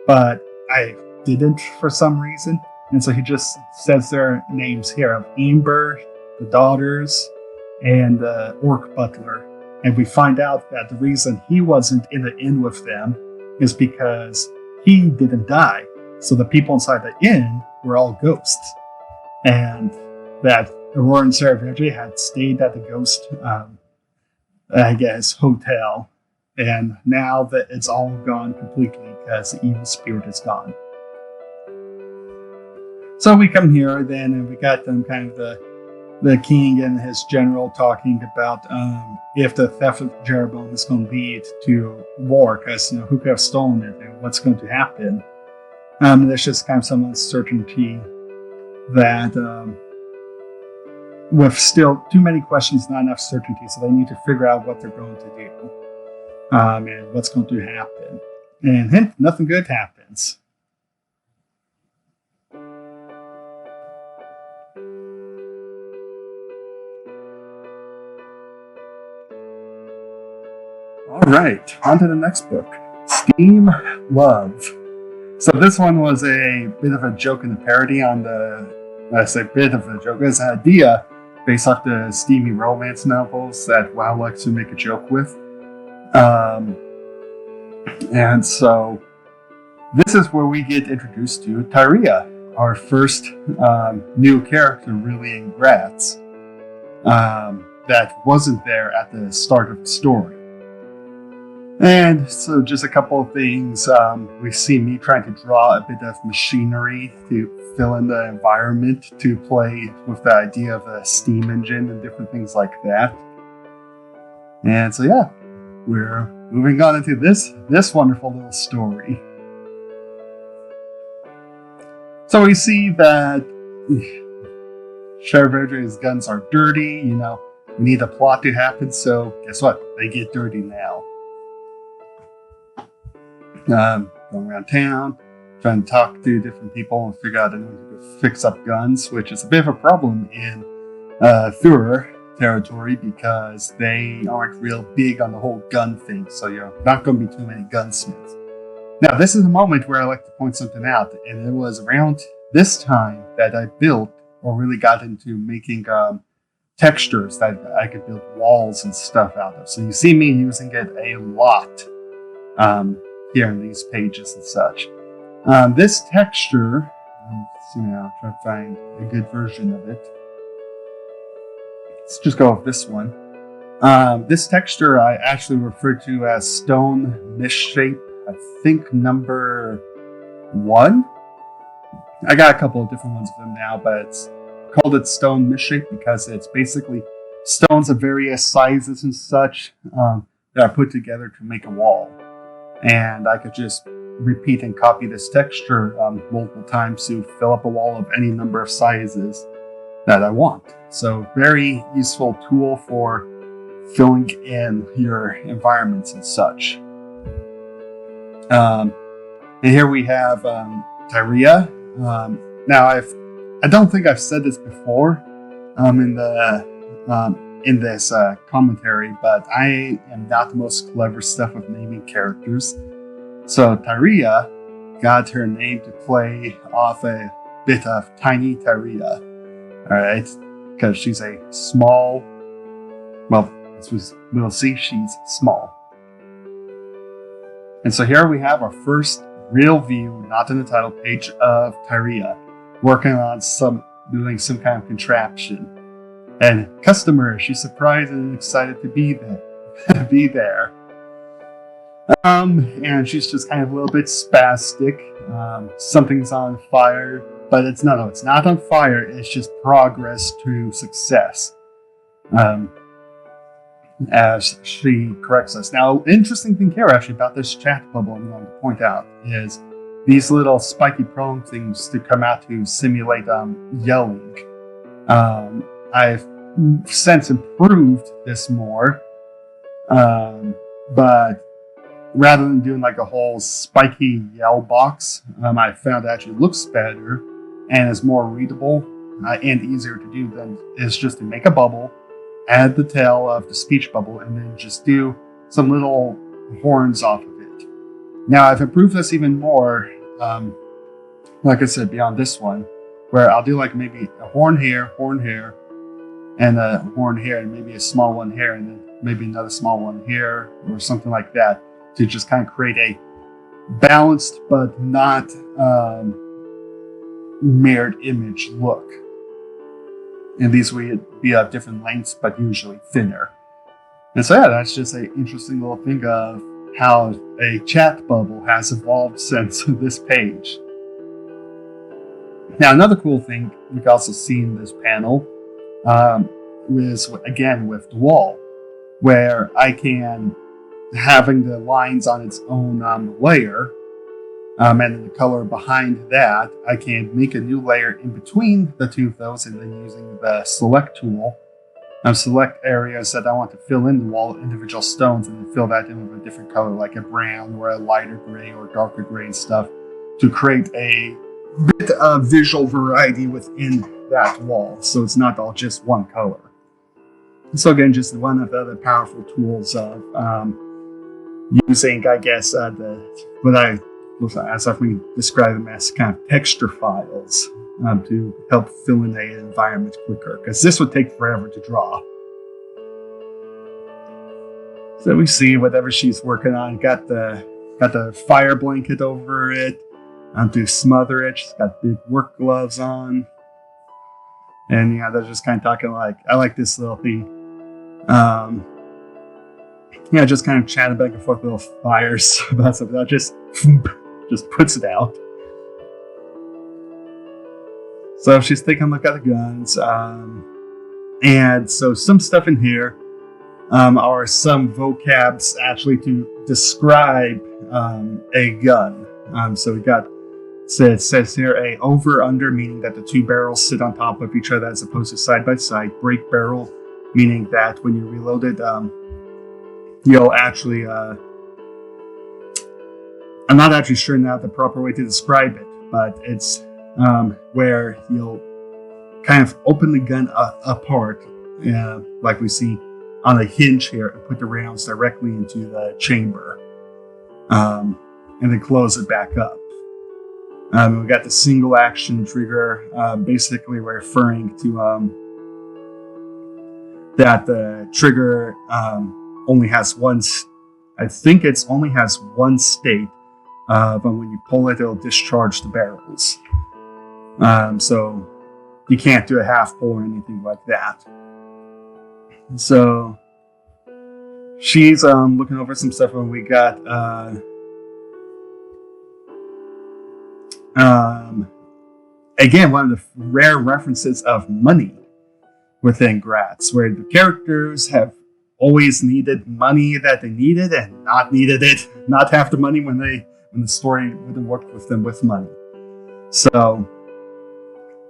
but I didn't for some reason. And so he just says their names here of Amber, the daughters, and the orc butler. And we find out that the reason he wasn't in the inn with them is because he didn't die. So the people inside the inn were all ghosts. And that Aurora and Sarah Verdre had stayed at the ghost, hotel. And now that it's all gone completely because the evil spirit is gone. So we come here then, and we got them kind of the king and his general talking about if the theft of Jeroboam is going to lead to war, because who could have stolen it and what's going to happen. There's just kind of some uncertainty that with still too many questions, not enough certainty, so they need to figure out what they're going to do and what's going to happen. And hint, nothing good happens. All right, on to the next book, Steam Love. So this one was a bit of a joke and a parody on I say bit of a joke, as an idea based off the steamy romance novels that WoW likes to make a joke with. And so this is where we get introduced to Tirea, our first new character really in Graz, that wasn't there at the start of the story. And so just a couple of things. We see me trying to draw a bit of machinery to fill in the environment to play with the idea of a steam engine and different things like that. And so yeah, we're moving on into this wonderful little story. So we see that Sheriff Verdre's guns are dirty, we need a plot to happen, so guess what? They get dirty now. Going around town, trying to talk to different people and figure out anyone who could fix up guns, which is a bit of a problem in Thur territory because they aren't real big on the whole gun thing, so you're not going to be too many gunsmiths. Now, this is a moment where I like to point something out, and it was around this time that I built or really got into making textures that I could build walls and stuff out of. So you see me using it a lot here in these pages and such. This texture, let's see now, try to find a good version of it. Let's just go with this one. This texture I actually refer to as stone misshape. I think number 1. I got a couple of different ones of them now, but it's called it stone misshape because it's basically stones of various sizes and such that are put together to make a wall. And I could just repeat and copy this texture multiple times to fill up a wall of any number of sizes that I want. So very useful tool for filling in your environments and such. And here we have Tirea. Now I don't think I've said this before in this commentary, but I am not the most clever stuff of naming characters. So Tirea got her name to play off a bit of Tiny Tirea. Alright, because she's a small, well, we'll see she's small. And so here we have our first real view, not in the title page, of Tirea, working on doing some kind of contraption. And customer, she's surprised and excited to be there. And she's just kind of a little bit spastic. Something's on fire, but it's not on fire. It's just progress to success. As she corrects us. Now, interesting thing here actually about this chat bubble I'm going to point out is these little spiky prong things to come out to simulate yelling. I've since improved this more, but rather than doing like a whole spiky yell box, I found it actually looks better and is more readable and easier to do than is just to make a bubble, add the tail of the speech bubble, and then just do some little horns off of it. Now, I've improved this even more, like I said, beyond this one, where I'll do like maybe a horn here, and a horn here, and maybe a small one here, and then maybe another small one here, or something like that, to just kind of create a balanced but not mirrored image look. And these would be of different lengths, but usually thinner. And so yeah, that's just an interesting little thing of how a chat bubble has evolved since this page. Now, another cool thing we can also see in this panel is, again, with the wall, where I can, having the lines on its own layer, and then the color behind that, I can make a new layer in between the two of those, and then using the select tool, select areas that I want to fill in the wall, individual stones, and then fill that in with a different color, like a brown or a lighter gray or darker gray and stuff, to create a bit of visual variety within that wall, so it's not all just one color. So again, just one of the other powerful tools of using, I guess, as we describe them as kind of texture files to help fill in an environment quicker, because this would take forever to draw. So we see whatever she's working on, got the fire blanket over it to smother it. She's got big work gloves on, and they're just kind of talking like, I like this little thing. Just kind of chatting back and forth, little fires about something. That just puts it out. So she's taking a look at the guns, and so some stuff in here are some vocabs actually to describe a gun. So we got, it says here, a over-under, meaning that the two barrels sit on top of each other as opposed to side by side. Break barrel, meaning that when you reload it, you'll actually I'm not actually sure now the proper way to describe it, but it's where you'll kind of open the gun apart, like we see on a hinge here, and put the rounds directly into the chamber, and then close it back up. We got the single action trigger, basically referring to that the trigger only has one. I think it only has one state, but when you pull it, it'll discharge the barrels. So you can't do a half pull or anything like that. So she's looking over some stuff, and we got again, one of the rare references of money within Gratz, where the characters have always needed money that they needed and not needed it, not have the money when the story wouldn't work with them with money. So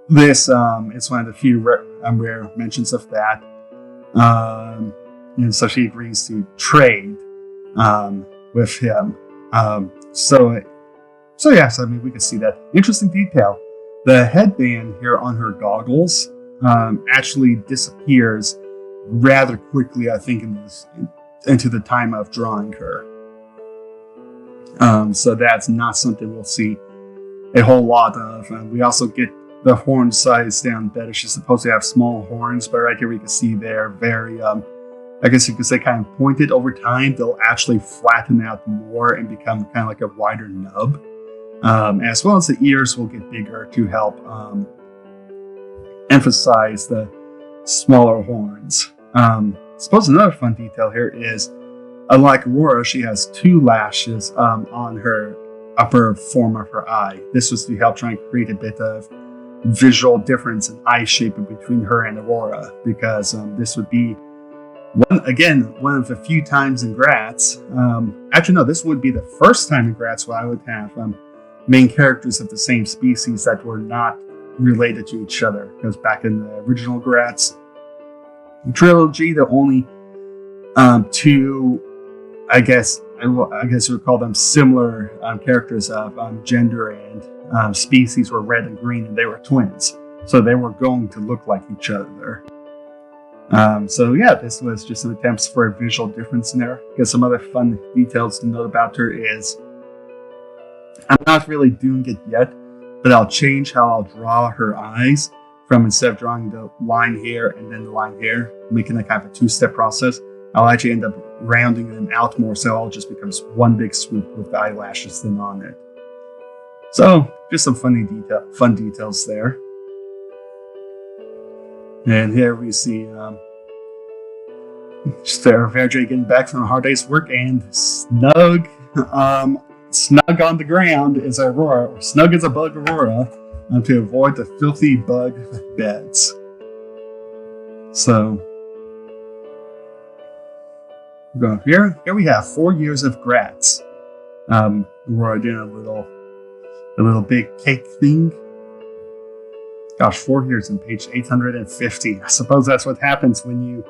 this is one of the few rare mentions of that. And so she agrees to trade with him. So yes, I mean, we can see that. Interesting detail. The headband here on her goggles actually disappears rather quickly, I think, into the time of drawing her. So that's not something we'll see a whole lot of. We also get the horn size down better. She's supposed to have small horns, but right here we can see they're very, I guess you could say, kind of pointed. Over time. They'll actually flatten out more and become kind of like a wider nub. As well as the ears will get bigger to help emphasize the smaller horns. I suppose another fun detail here is, unlike Aurora, she has two lashes on her upper form of her eye. This was to help try and create a bit of visual difference in eye shape between her and Aurora, because this would be one of the few times in Gratz. Actually, no, this would be the first time in Gratz where I would have main characters of the same species that were not related to each other. Because back in the original Gratz trilogy, the only two, I guess you would call them similar characters of gender and species were red and green, and they were twins, so they were going to look like each other. So yeah, this was just an attempt for a visual difference in there. I guess some other fun details to note about her is, I'm not really doing it yet, but I'll change how I'll draw her eyes, from instead of drawing the line here and then the line here, making it kind of a two-step process. I'll actually end up rounding them out more, so it all just becomes one big swoop with the eyelashes then on it. So just some fun details there. And here we see Sarah Verdre getting back from a hard day's work, and snug on the ground is Aurora, or snug as a bug Aurora, to avoid the filthy bug beds. So here we have 4 years of Gratz. Aurora doing a little big cake thing. Gosh, 4 years on page 850. I suppose that's what happens when you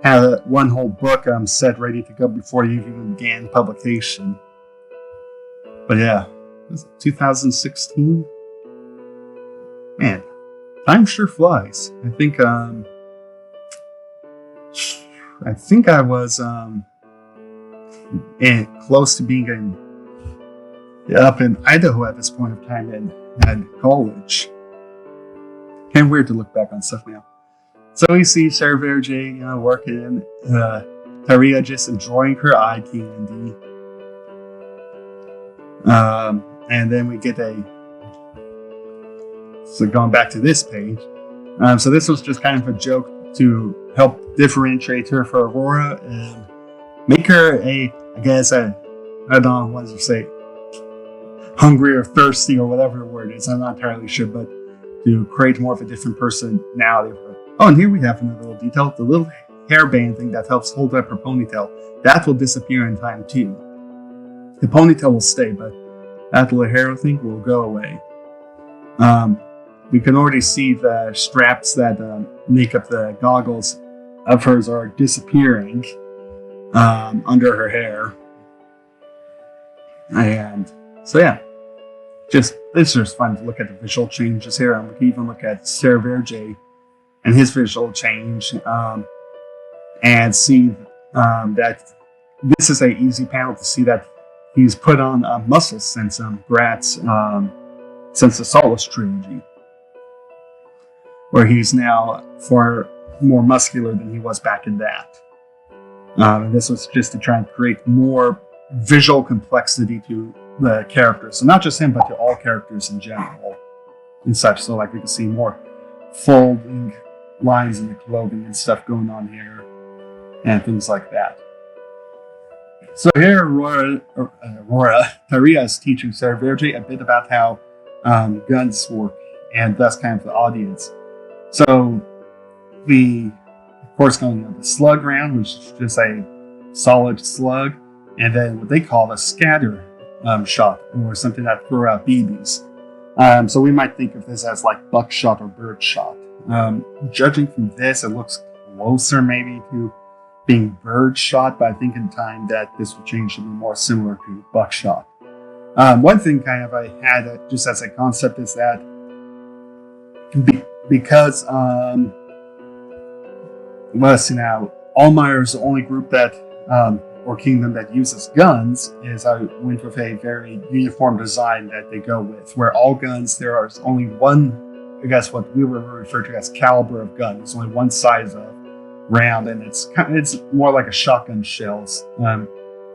have one whole book set ready to go before you even began publication. But yeah, was it 2016? Man, time sure flies. I think I was close to being up in Idaho at this point of time and at college. Kind of weird to look back on stuff now. So we see Sarah Verge, working, Tirea just enjoying her eye candy. And then we get so going back to this page. So this was just kind of a joke to help differentiate her for Aurora and make her I don't know what to say, hungry or thirsty or whatever the word is. I'm not entirely sure, but to create more of a different personality of her. Oh, and here we have another little detail. The little hairband thing that helps hold up her ponytail. That will disappear in time too. The ponytail will stay, but that little hair thing will go away. We can already see the straps that make up the goggles of hers are disappearing under her hair. And So yeah, it's just fun to look at the visual changes here, and we can even look at Serverj and his visual change, and see that this is an easy panel to see that he's put on muscle since Gratz, since the Solace trilogy, where he's now far more muscular than he was back in that. And this was just to try and create more visual complexity to the characters. So not just him, but to all characters in general and such. So like we can see more folding lines in the clothing and stuff going on here and things like that. So here Tirea is teaching Serverj a bit about how guns work, and that's kind of the audience. So of course, going on the slug round, which is just a solid slug, and then what they call a scatter shot, or something that throw out BBs. So we might think of this as like buckshot or birdshot. Judging from this, it looks closer maybe to being birdshot, but I think in time that this will change to be more similar to buckshot. One thing kind of I had just as a concept is that because let's see now, Allmeyer is the only group that or kingdom that uses guns, is I went with a very uniform design that they go with, where all guns, there is only one, I guess what we would refer to as caliber of gun. There's only one size of round, and it's more like a shotgun shells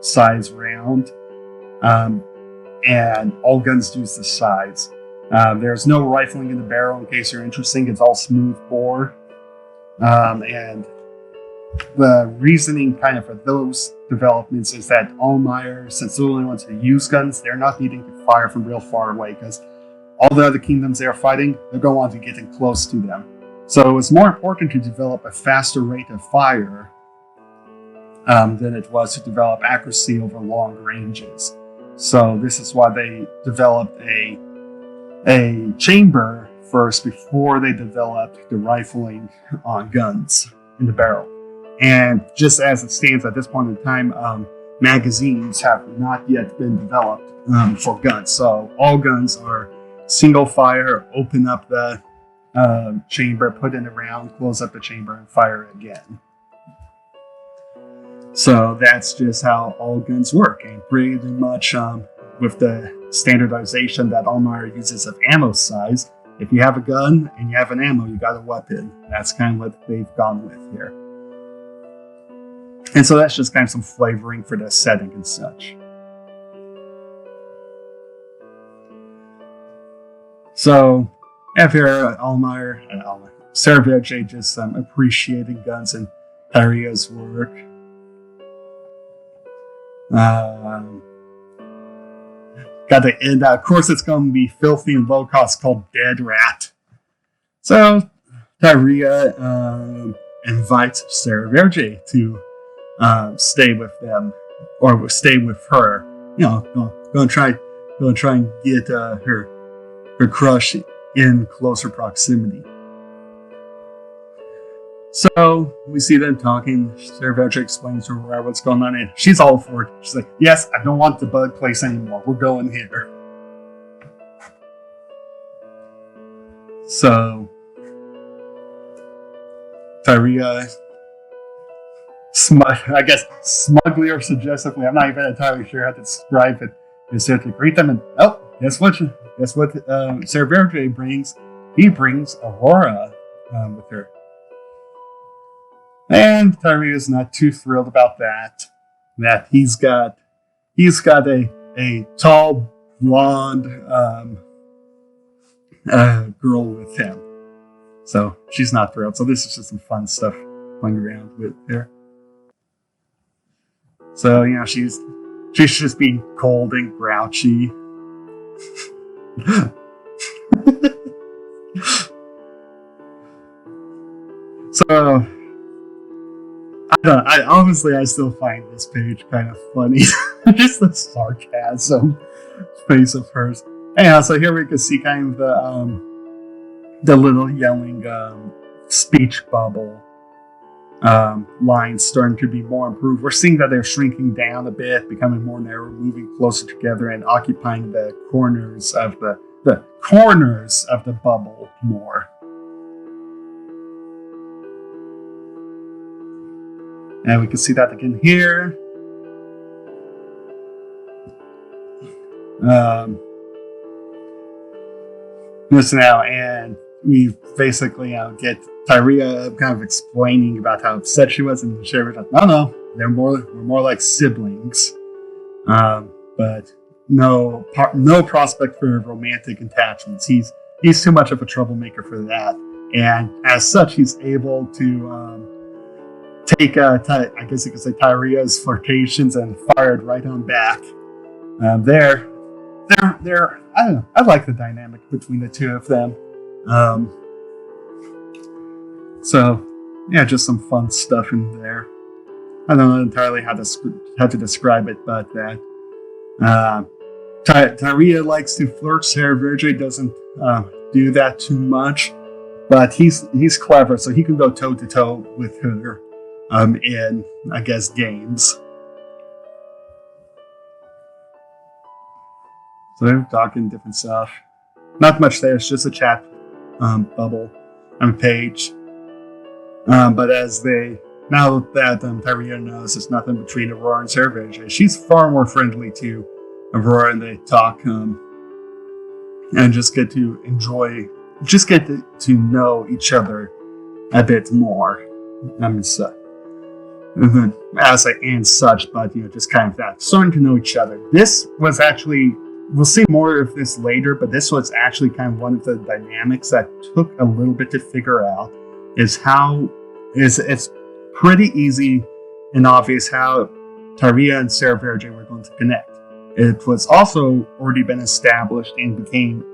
size round, and all guns use the size. There's no rifling in the barrel in case you're interested. It's all smooth bore, and the reasoning kind of for those developments is that Allmeyer, since they're the only ones who use guns, they're not needing to fire from real far away, because all the other kingdoms they're fighting, they're going on to getting close to them. So it's more important to develop a faster rate of fire than it was to develop accuracy over long ranges. So this is why they developed a chamber first before they developed the rifling on guns in the barrel. And just as it stands at this point in time, magazines have not yet been developed for guns. So all guns are single fire, open up the chamber, put in a round, close up the chamber, and fire again. So that's just how all guns work, and pretty much with the standardization that Allmeyer uses of ammo size, if you have a gun and you have an ammo, you got a weapon. That's kind of what they've gone with here. And so that's just kind of some flavoring for the setting and such. So, after Serverj just appreciating guns and Tirea's work. Got the end. Of course, it's going to be filthy and low cost, called Dead Rat. So, Tirea invites Serverj to stay with them, or stay with her. You know, go and try and get her crush in closer proximity. So we see them talking. Serverj explains to her what's going on, and she's all for it. She's like, "Yes, I don't want the bug place anymore. We're going here." So Tirea, I guess smugly or suggestively, I'm not even entirely sure how to describe it, is there to greet them, and guess what Serverj brings? He brings Aurora with her. And Tirea is not too thrilled about that. That he's got a tall, blonde girl with him. So she's not thrilled. So this is just some fun stuff playing around with her. So, you know, she's just being cold and grouchy. So I still find this page kind of funny. Just the sarcasm face of hers. Anyhow, so here we can see kind of the little yelling speech bubble lines starting to be more improved. We're seeing that they're shrinking down a bit, becoming more narrow, moving closer together, and occupying the corners of the bubble more. And we can see that again here. This now, and we basically get Tirea kind of explaining about how upset she was, and she was like, "No, we're more like siblings," but no prospect for romantic attachments. He's too much of a troublemaker for that, and as such, he's able to take I guess you could say Tirea's flirtations and fire it right on back. They're I don't know. I like the dynamic between the two of them. So yeah, just some fun stuff in there. I don't know entirely how to describe it, but that Tirea likes to flirt. Sarah Verge doesn't do that too much, but he's clever, so he can go toe to toe with her in, I guess, games. So they're talking different stuff. Not much there. It's just a chat bubble on page. But now that Tirea knows there's nothing between Aurora and Sarah Verge, she's far more friendly to Aurora, and they talk and just get to know each other a bit more. And such, but just kind of that, starting to know each other. This was actually, we'll see more of this later, but this was actually kind of one of the dynamics that took a little bit to figure out. It's pretty easy and obvious how Tirea and Sarah Verge were going to connect. It was also already been established and became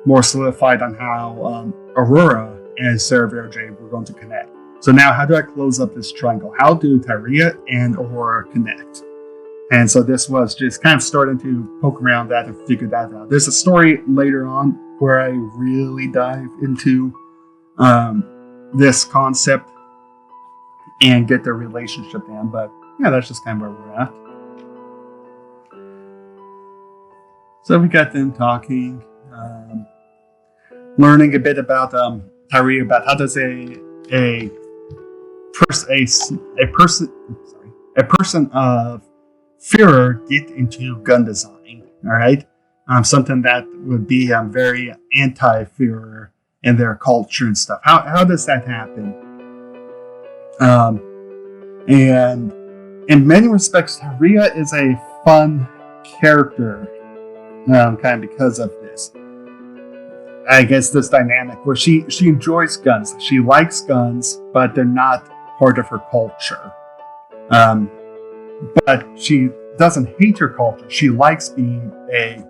more solidified on how Aurora and Sarah Verge were going to connect. So now, how do I close up this triangle? How do Tirea and Aurora connect? And so this was just kind of starting to poke around that and figure that out. There's a story later on where I really dive into this concept and get their relationship down. But yeah, that's just kind of where we're at. So we got them talking, learning a bit about Tirea, about how does a person of Führer get into gun design. All right, something that would be very anti-Führer in their culture and stuff. How does that happen? And in many respects, Tirea is a fun character, kind of because of this. I guess this dynamic where she enjoys guns. She likes guns, but they're not part of her culture. But she doesn't hate her culture. She likes being a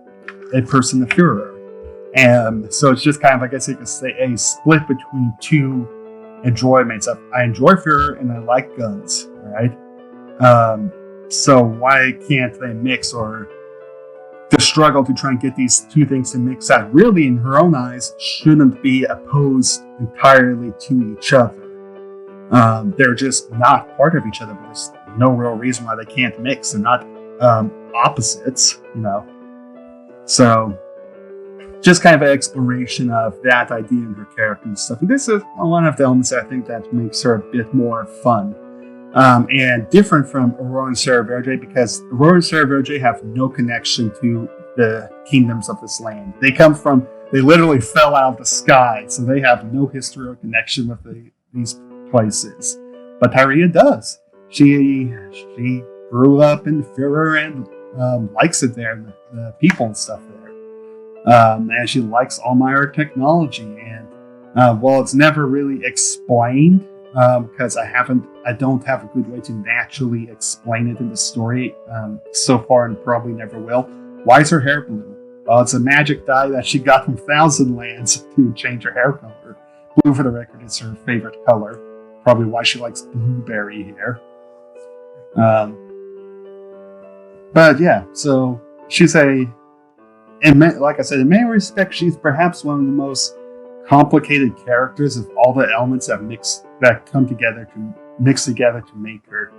person of Führer. And so it's just kind of, I guess you could say, a split between two enjoyments of, I enjoy Führer and I like guns, right? So why can't they mix, or the struggle to try and get these two things to mix that really, in her own eyes, shouldn't be opposed entirely to each other. They're just not part of each other, but there's no real reason why they can't mix. They're not opposites, So just kind of an exploration of that idea in her character and stuff. And this is one of the elements I think that makes her a bit more fun. And different from Aurora and Sarah Verge, because Aurora and Sarah Verge have no connection to the kingdoms of this land. They literally fell out of the sky, so they have no history or connection with these places. But Tirea does. She grew up in Führer and likes it there, the people and stuff there. And she likes Almayer technology. And while it's never really explained, because I don't have a good way to naturally explain it in the story so far, and probably never will. Why is her hair blue? Well, it's a magic dye that she got from Thousand Lands to change her hair color. Blue, for the record, is her favorite color. Probably why she likes blueberry hair. But yeah, so she's like I said, in many respects, she's perhaps one of the most complicated characters of all the elements that come together to mix together to make her.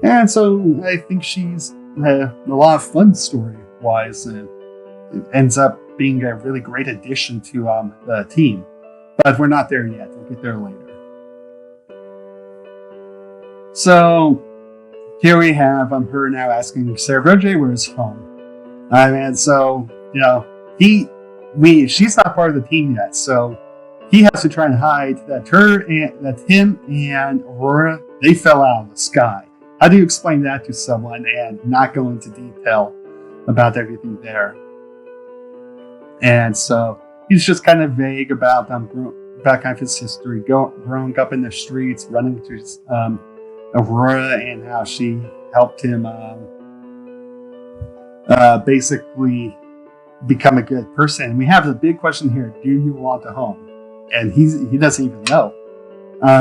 And so I think she's a lot of fun story-wise, and it ends up being a really great addition to the team. But we're not there yet. We'll get there later. So here we have her now asking Sarah Verge where's home. And so, she's not part of the team yet, so he has to try and hide that him and Aurora, they fell out of the sky. How do you explain that to someone and not go into detail about everything there? And so he's just kind of vague about kind of his history, growing up in the streets, running to Aurora, and how she helped him basically become a good person. And we have the big question here: do you want a home? And he doesn't even know.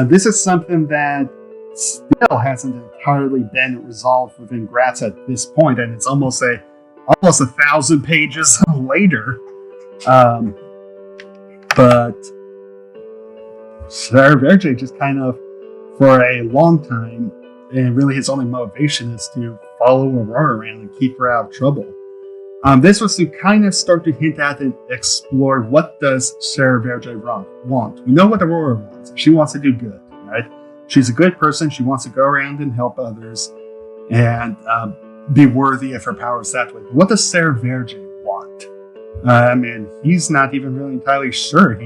This is something that still hasn't entirely been resolved within Gratz at this point, and it's almost 1,000 pages later. But Sarah Verge just kind of, for a long time, and really his only motivation is to follow Aurora around and keep her out of trouble. This was to kind of start to hint at and explore what does Sarah Verge want. We know what Aurora wants. She wants to do good, right? She's a good person. She wants to go around and help others and be worthy of her powers that way. What does Sarah Verge want? And he's not even really entirely sure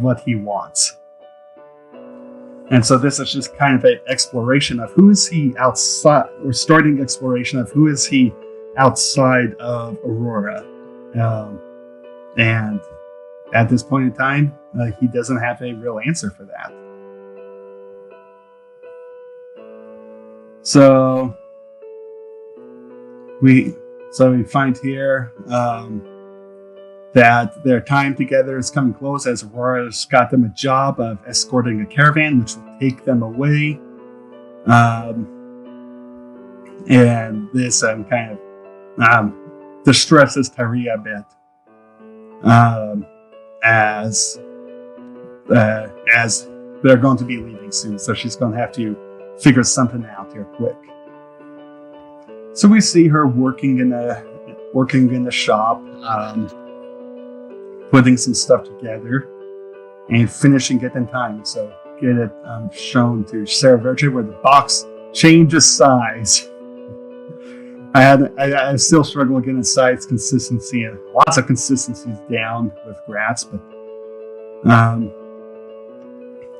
what he wants. And so this is just kind of an exploration of who is he outside, or starting exploration of who is he outside of Aurora. And at this point in time, he doesn't have a real answer for that. So we find here that their time together is coming close, as Aurora's got them a job of escorting a caravan which will take them away. And this kind of distresses Tirea a bit, as they're going to be leaving soon, so she's going to have to figure something out here quick. So we see her working in the shop, putting some stuff together and finishing it in time. So get it shown to Sarah Verge where the box changes size. I still struggle getting size consistency, and lots of consistencies down with Gratz, but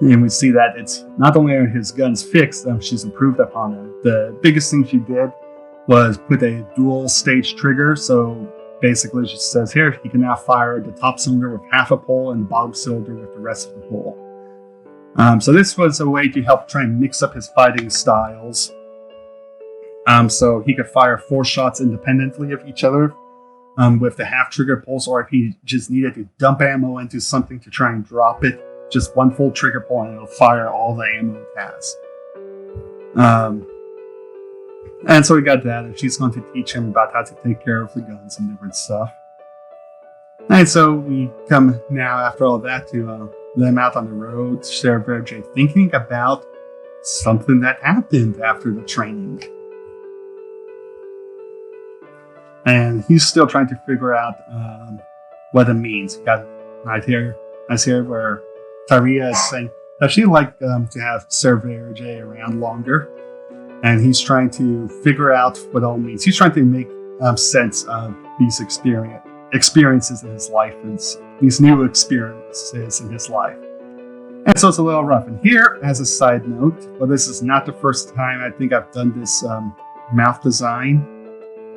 and we see that it's not only are his guns fixed, she's improved upon them. The biggest thing she did was put a dual stage trigger, so basically she says here he can now fire the top cylinder with half a pole and the bottom cylinder with the rest of the pole. So this was a way to help try and mix up his fighting styles. So he could fire 4 shots independently of each other with the half trigger pulse, or if he just needed to dump ammo into something to try and drop it, just one full trigger pull and it'll fire all the ammo it has. And so we got that, and she's going to teach him about how to take care of the guns and different stuff. And so we come now, after all that, to them out on the road, Sarah Verge thinking about something that happened after the training. And he's still trying to figure out what it means. Got right here, I see where Tirea is saying that she'd like to have Sarah Verge around longer. And he's trying to figure out what it all means. He's trying to make sense of these experiences in his life, and these new experiences in his life. And so it's a little rough. And here, as a side note, well, this is not the first time I think I've done this mouth design.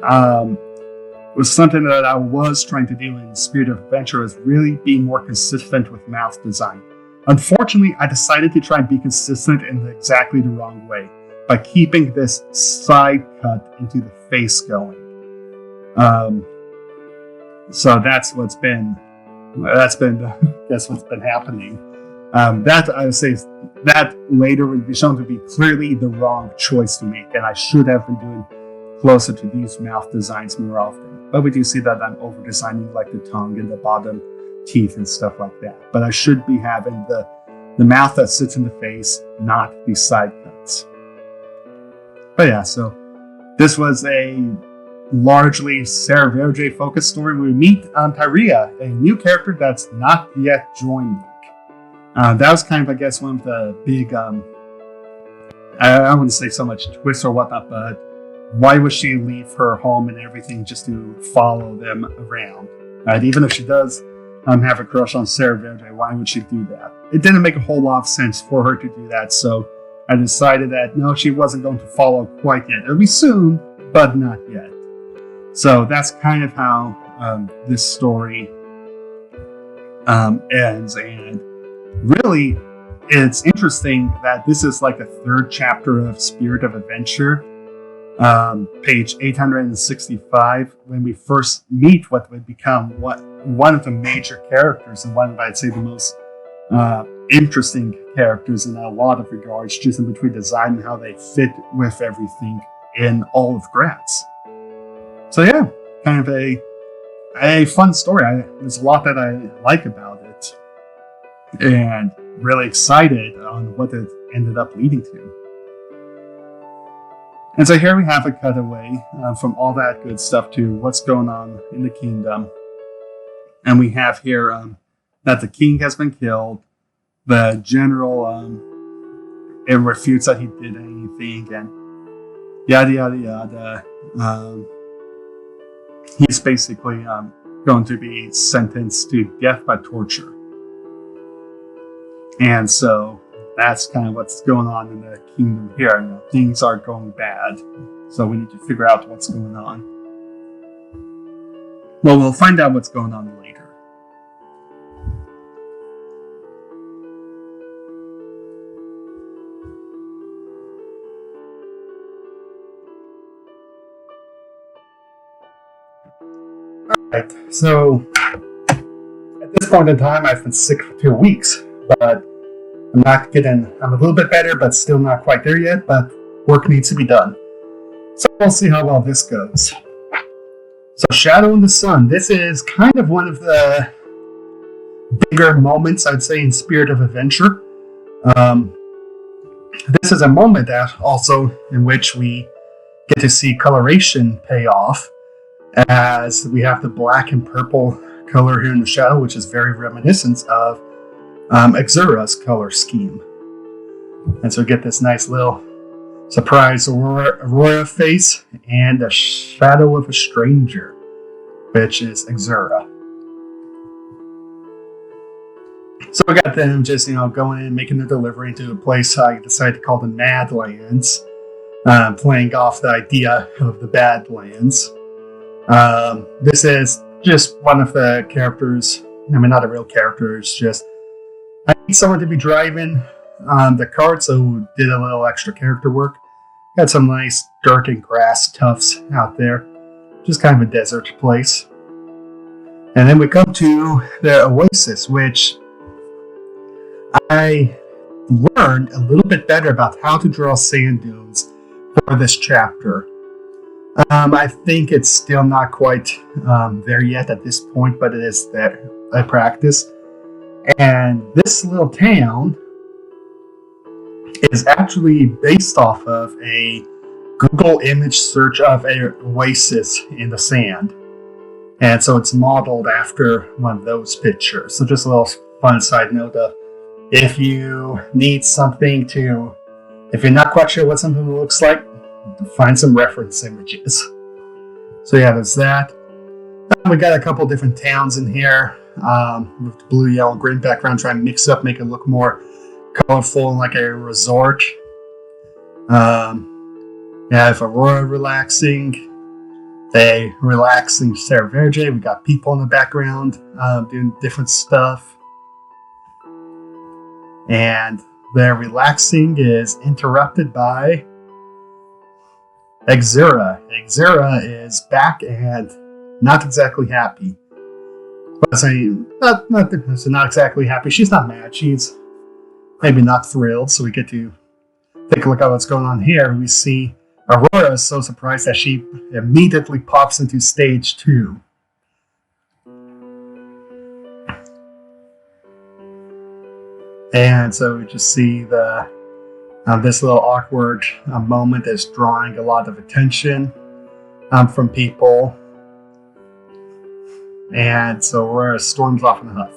It was something that I was trying to do in Spirit of Adventure, is really being more consistent with mouth design. Unfortunately, I decided to try and be consistent in exactly the wrong way, by keeping this side cut into the face going. So that's what's been happening. That I would say that later would be shown to be clearly the wrong choice to make, and I should have been doing closer to these mouth designs more often. But we do see that I'm over designing like the tongue and the bottom teeth and stuff like that. But I should be having the mouth that sits in the face, not the side cuts. But yeah, so this was a largely Sarah Verge focused story. We meet Tirea, a new character that's not yet joined. That was kind of, I guess, one of the big, I wouldn't say so much twists or whatnot, but why would she leave her home and everything just to follow them around? Even if she does have a crush on Sarah Verge, why would she do that? It didn't make a whole lot of sense for her to do that, so I decided that no, she wasn't going to follow quite yet. It'll be soon, but not yet. So that's kind of how this story ends, and really, it's interesting that this is like the third chapter of Spirit of Adventure, page 865, when we first meet what would become one of the major characters, and one of, I'd say, the most interesting characters in a lot of regards, just in between design and how they fit with everything in all of Gratz. So yeah, kind of a fun story. There's a lot that I like about it, and really excited on what it ended up leading to. And so here we have a cutaway from all that good stuff to what's going on in the kingdom. And we have here that the king has been killed. The general it refutes that he did anything, and yada yada yada. He's basically going to be sentenced to death by torture. And so that's kind of what's going on in the kingdom here. You know, things are going bad, so we need to figure out what's going on. Well, we'll find out what's going on later. Alright, so at this point in time, I've been sick for 2 weeks, but I'm a little bit better, but still not quite there yet, but work needs to be done. So we'll see how well this goes. So Shadow in the Sun, this is kind of one of the bigger moments, I'd say, in Spirit of Adventure. This is a moment that also in which we get to see coloration pay off, as we have the black and purple color here in the shadow, which is very reminiscent of Exura's color scheme. And so we get this nice little surprise Aurora face and a shadow of a stranger, which is Exura. So we got them just, going in, making the delivery into a place I decided to call the Madlands, playing off the idea of the Badlands. This is just one of the characters. I mean, not a real character. It's just I need someone to be driving the cart, so did a little extra character work. Got some nice dirt and grass tufts out there. Just kind of a desert place. And then we come to the Oasis, which I learned a little bit better about how to draw sand dunes for this chapter. I think it's still not quite there yet at this point, but it is there. I practice. And this little town is actually based off of a Google image search of an oasis in the sand. And so it's modeled after one of those pictures. So just a little fun side note of if you need something to, if you're not quite sure what something looks like, find some reference images. So yeah, there's that. We got a couple different towns in here with the blue, yellow, green background, trying to mix up, make it look more colorful, like a resort. Have Aurora relaxing, a relaxing Sarah Verge. We got people in the background doing different stuff. And their relaxing is interrupted by Exura. Exura is back and not exactly happy. But not exactly happy. She's not mad. She's maybe not thrilled. So we get to take a look at what's going on here. We see Aurora is so surprised that she immediately pops into stage 2. And so we just see this little awkward moment is drawing a lot of attention from people. And so Aurora storms off in a huff.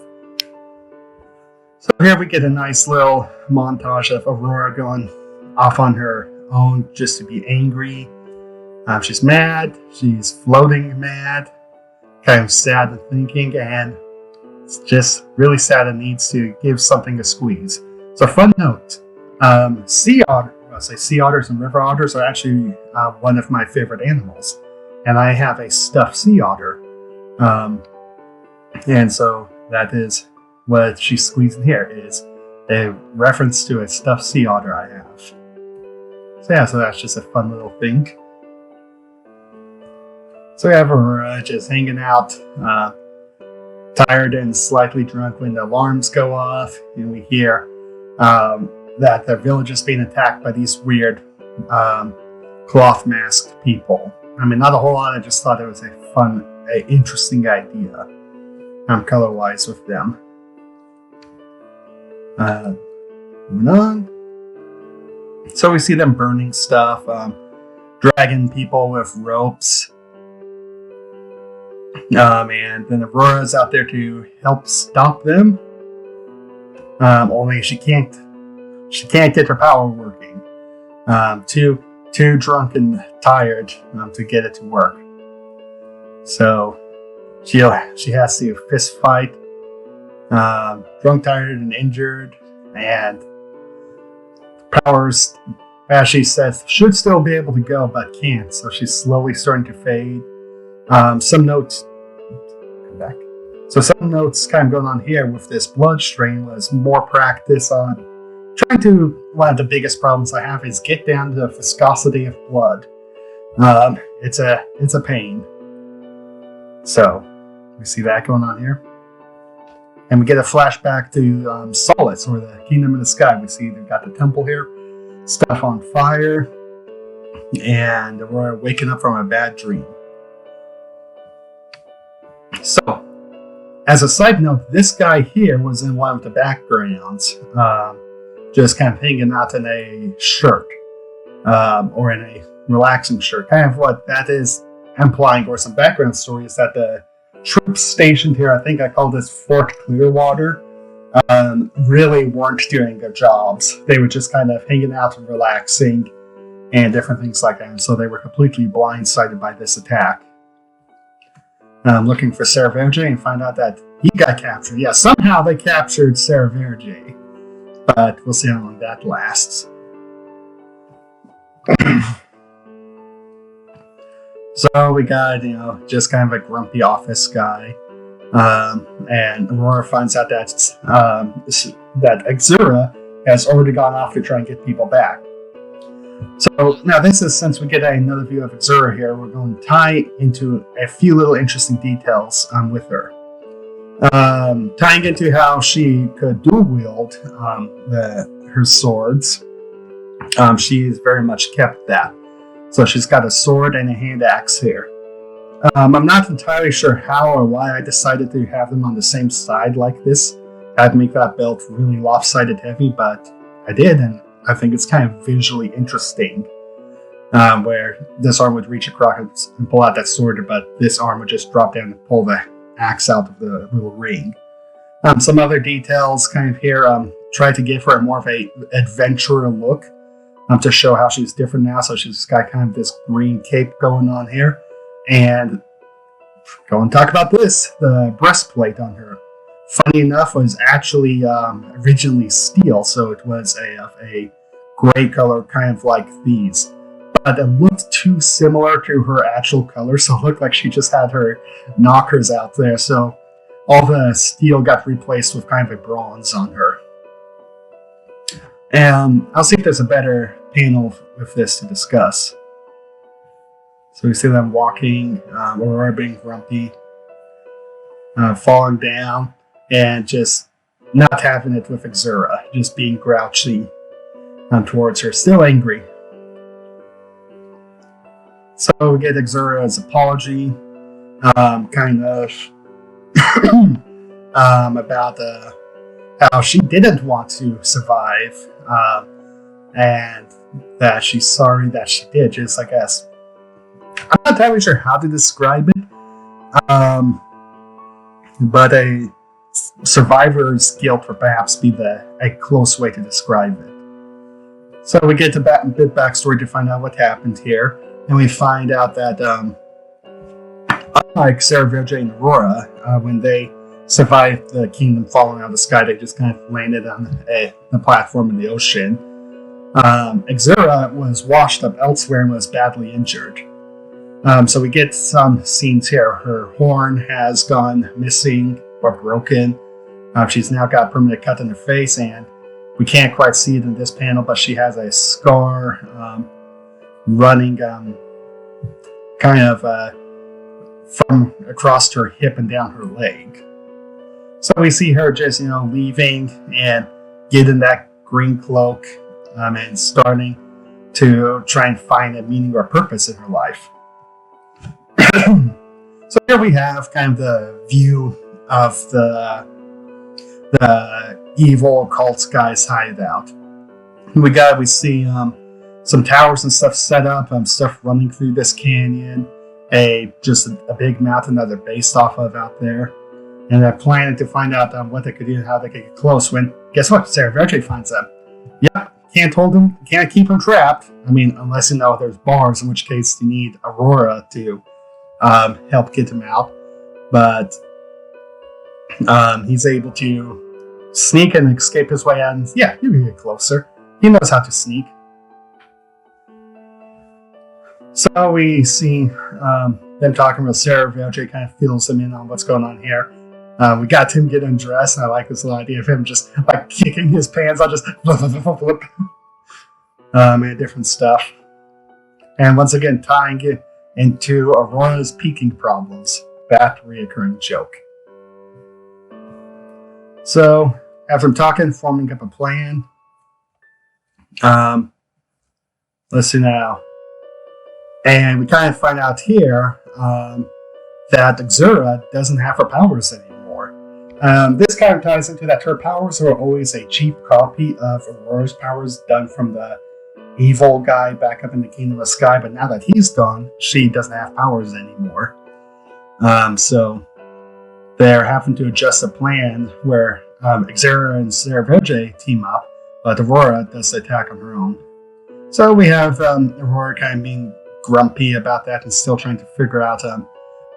So here we get a nice little montage of Aurora going off on her own just to be angry. She's mad. She's floating mad. Kind of sad and thinking. And it's just really sad and needs to give something a squeeze. So fun note. Sea otters and river otters are actually one of my favorite animals. And I have a stuffed sea otter. And so that is what she's squeezing here, is a reference to a stuffed sea otter I have. So yeah, so that's just a fun little thing. So we have Aurora just hanging out, tired and slightly drunk when the alarms go off, and we hear that the village is being attacked by these weird cloth masked people. I mean, not a whole lot, I just thought it was a interesting idea, color-wise with them. Moving on. So we see them burning stuff, dragging people with ropes. And then Aurora's out there to help stop them. Only she can't get her power working. Too drunk and tired to get it to work. So she has to fist fight. Drunk, tired, and injured, and powers, as she says, should still be able to go, but can't. So she's slowly starting to fade. Some notes kind of going on here with this blood strain was more practice on trying to. One of the biggest problems I have is get down to the viscosity of blood. It's a pain. So we see that going on here. And we get a flashback to Solace, or the Kingdom of the Sky. We see they've got the temple here, stuff on fire, and Aurora waking up from a bad dream. So, as a side note, this guy here was in one of the backgrounds, just kind of hanging out in a shirt, or in a relaxing shirt. Kind of what that is implying, or some background story, is that the troops stationed here, I think I call this Fort Clearwater, really weren't doing their jobs. They were just kind of hanging out and relaxing and different things like that. And so they were completely blindsided by this attack. Looking for Sarah Verge and find out that he got captured. Yeah, somehow they captured Sarah Verge, but we'll see how long that lasts. So we got, just kind of a grumpy office guy. And Aurora finds out that Exura has already gone off to try and get people back. So now this is, since we get another view of Exura here, we're going to tie into a few little interesting details with her. Tying into how she could dual wield her swords. She's very much kept that. So she's got a sword and a hand axe here. I'm not entirely sure how or why I decided to have them on the same side like this. I'd make that belt really lopsided heavy, but I did, and I think it's kind of visually interesting. Where this arm would reach across and pull out that sword, but this arm would just drop down and pull the axe out of the little ring. Some other details kind of here, try to give her more of a adventurer look. To show how she's different now. So she's got kind of this green cape going on here. And go and talk about this. The breastplate on her, funny enough, was actually originally steel. So it was a gray color, kind of like these. But it looked too similar to her actual color. So it looked like she just had her knockers out there. So all the steel got replaced with kind of a bronze on her. And I'll see if there's a better panel with this to discuss. So we see them walking, Aurora being grumpy, falling down, and just not having it with Exura, just being grouchy towards her, still angry. So we get Exura's apology, kind of about how she didn't want to survive, and that she's sorry that she did. Just, I guess, I'm not entirely sure how to describe it, but a survivor's guilt would perhaps be a close way to describe it. So we get to a bit backstory to find out what happened here, and we find out that unlike Sarah, Virgil, and Aurora, when they survived the kingdom falling out of the sky, they just kind of landed on the platform in the ocean. Xura was washed up elsewhere and was badly injured. So we get some scenes here. Her horn has gone missing or broken. She's now got a permanent cut in her face, and we can't quite see it in this panel, but she has a scar running kind of from across her hip and down her leg. So we see her just, leaving and getting that green cloak and starting to try and find a meaning or purpose in her life. So here we have kind of the view of the evil cult guy's hideout. We see some towers and stuff set up, stuff running through this canyon, just a big mountain that they're based off of out there. And they're planning to find out what they could do and how they could get close. When, guess what? Sarah Verde finds them. Yep, can't hold them, can't keep them trapped. I mean, unless there's bars, in which case you need Aurora to help get him out. But he's able to sneak and escape his way out. And yeah, you can get closer. He knows how to sneak. So we see them talking with Sarah. Verde kind of fills them in on what's going on here. We got Tim get undressed, and I like this little idea of him just like kicking his pants on, just flip, and different stuff. And once again, tying it into Aurora's peaking problems. That reoccurring joke. So, after I'm talking, forming up a plan. Let's see now. And we kind of find out here that Xura doesn't have her powers anymore. This kind of ties into that her powers are always a cheap copy of Aurora's powers done from the evil guy back up in the Kingdom of Sky, but now that he's gone, she doesn't have powers anymore. So they're having to adjust a plan where Xura and Sarah Verde team up, but Aurora does the attack on her own. So we have Aurora kind of being grumpy about that and still trying to figure out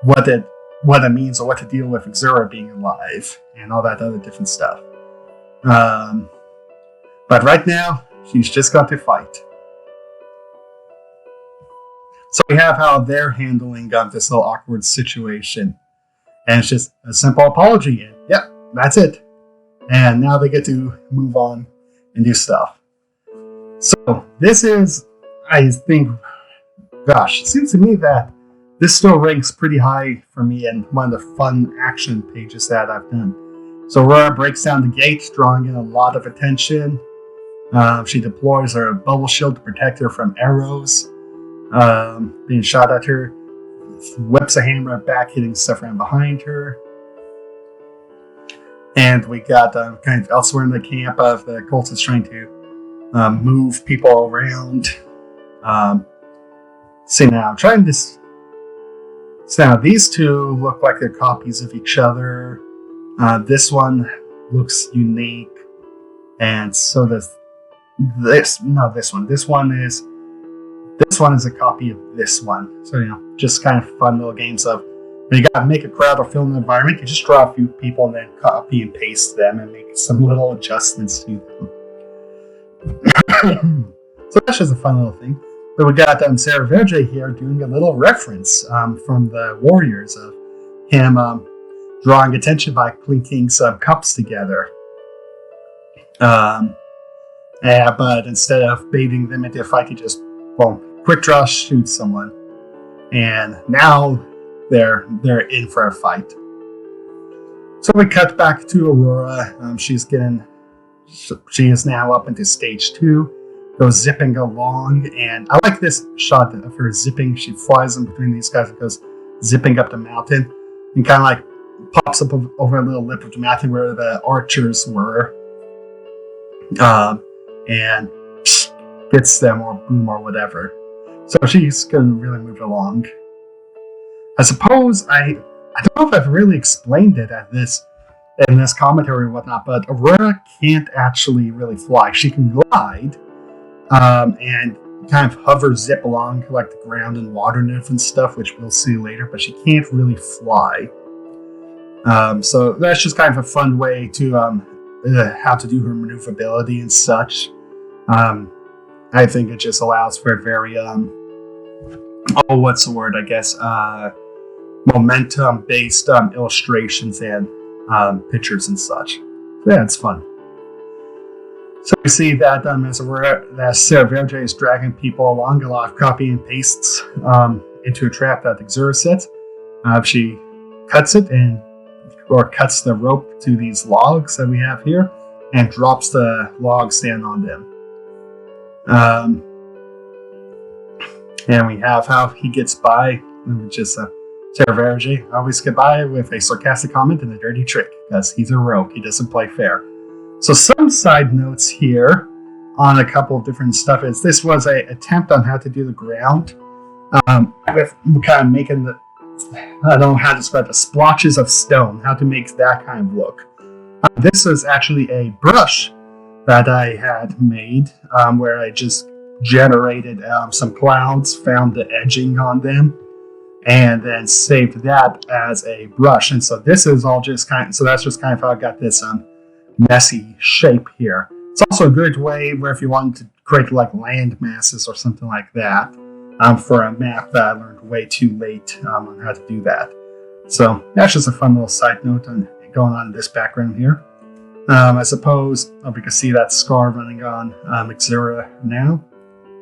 what it means or what to deal with Xura being alive and all that other different stuff. But right now, she's just got to fight. So we have how they're handling this little awkward situation. And it's just a simple apology. And yep, that's it. And now they get to move on and do stuff. So this is, I think, gosh, it seems to me that this still ranks pretty high for me and one of the fun action pages that I've done. So Aurora breaks down the gate, drawing in a lot of attention. She deploys her bubble shield to protect her from arrows being shot at her. Whips a hammer back, hitting stuff around behind her. And we got kind of elsewhere in the camp of the cultists trying to move people around. See now, trying this. So now these two look like they're copies of each other. This one looks unique, and so does this. No, this one. This one is a copy of this one. So just kind of fun little games of when you gotta make a crowd or film an environment. You just draw a few people and then copy and paste them and make some little adjustments to them. So that's just a fun little thing. But we got Sarah Verde here doing a little reference from the Warriors of him drawing attention by clinking some cups together. But instead of baiting them into a fight, he just, quick draw, shoots someone. And now they're in for a fight. So we cut back to Aurora. She is now up into stage 2. Goes zipping along, and I like this shot of her zipping. She flies in between these guys and goes zipping up the mountain and kind of like pops up over a little lip of the map where the archers were, and gets them or boom or whatever. So she's gonna really move along. I suppose I don't know if I've really explained it in this commentary or whatnot, but Aurora can't actually really fly. She can glide, and kind of hover, zip along like the ground and water nymph and stuff, which we'll see later, but she can't really fly. So that's just kind of a fun way to how to do her maneuverability and such. I think it just allows for very what's the word? I guess momentum based illustrations and pictures and such. So yeah, it's fun. So we see that as Sarah Verge is dragging people along, a lot of copy and pastes into a trap that Xura sets. She cuts it or cuts the rope to these logs that we have here and drops the logs down on them. And we have how he gets by, which is Sarah Verge always get by with a sarcastic comment and a dirty trick because he's a rogue. He doesn't play fair. So some side notes here on a couple of different stuff is this was an attempt on how to do the ground with kind of making the, I don't know how to describe the splotches of stone, how to make that kind of look. This was actually a brush that I had made where I just generated some clouds, found the edging on them, and then saved that as a brush. And so this is all just that's just kind of how I got this messy shape here. It's also a good way where if you want to create like land masses or something like that for a map that I learned way too late on how to do that. So that's just a fun little side note going on in this background here. I suppose we can see that scar running on Xura now.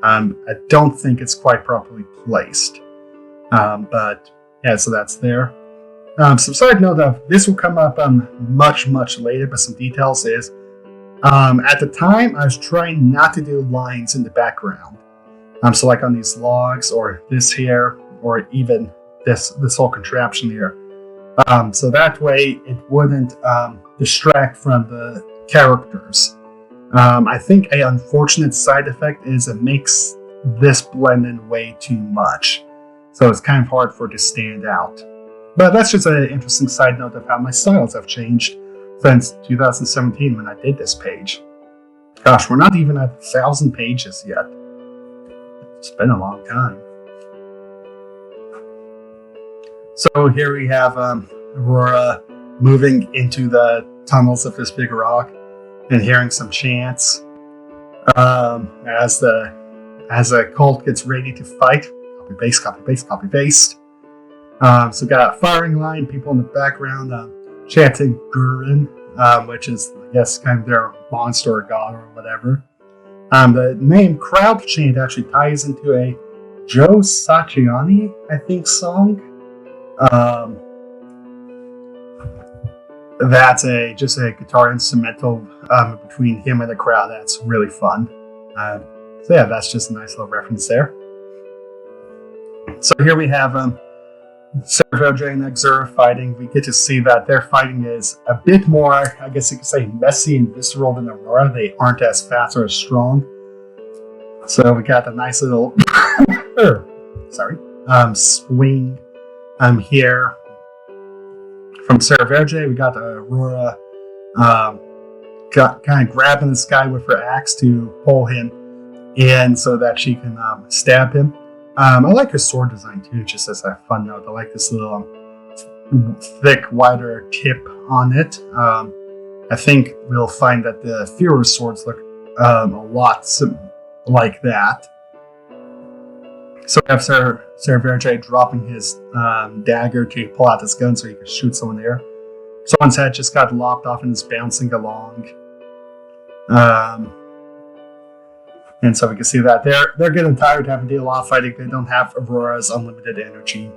I don't think it's quite properly placed. But yeah, so that's there. Some side note of this will come up much later, but some details is at the time I was trying not to do lines in the background. So like on these logs or this here or even this whole contraption here. So that way it wouldn't distract from the characters. I think an unfortunate side effect is it makes this blend in way too much. So it's kind of hard for it to stand out. But that's just an interesting side note of how my styles have changed since 2017 when I did this page. Gosh, we're not even at 1,000 pages yet. It's been a long time. So here we have Aurora moving into the tunnels of this big rock and hearing some chants as the cult gets ready to fight. Copy paste, copy paste, copy paste. So got a firing line, people in the background chanting Gurin, which is, I guess, kind of their monster or god or whatever. The name crowd chant actually ties into a Joe Satriani, I think, song. That's just a guitar instrumental between him and the crowd. That's really fun. So yeah, that's just a nice little reference there. So here we have Sarah Verge and Xura fighting. We get to see that their fighting is a bit more, I guess you could say, messy and visceral than Aurora. They aren't as fast or as strong. So we got a nice little swing here from Sarah Verge. We got Aurora kind of grabbing this guy with her axe to pull him in so that she can stab him. I like her sword design too, just as a fun note. I like this little thick, wider tip on it. I think we'll find that the Führer swords look a lot like that. So we have Sarah Verge dropping his dagger to pull out his gun so he can shoot someone there. Someone's head just got lopped off and is bouncing along. And so we can see that they're getting tired of having to do a lot of fighting. They don't have Aurora's unlimited energy.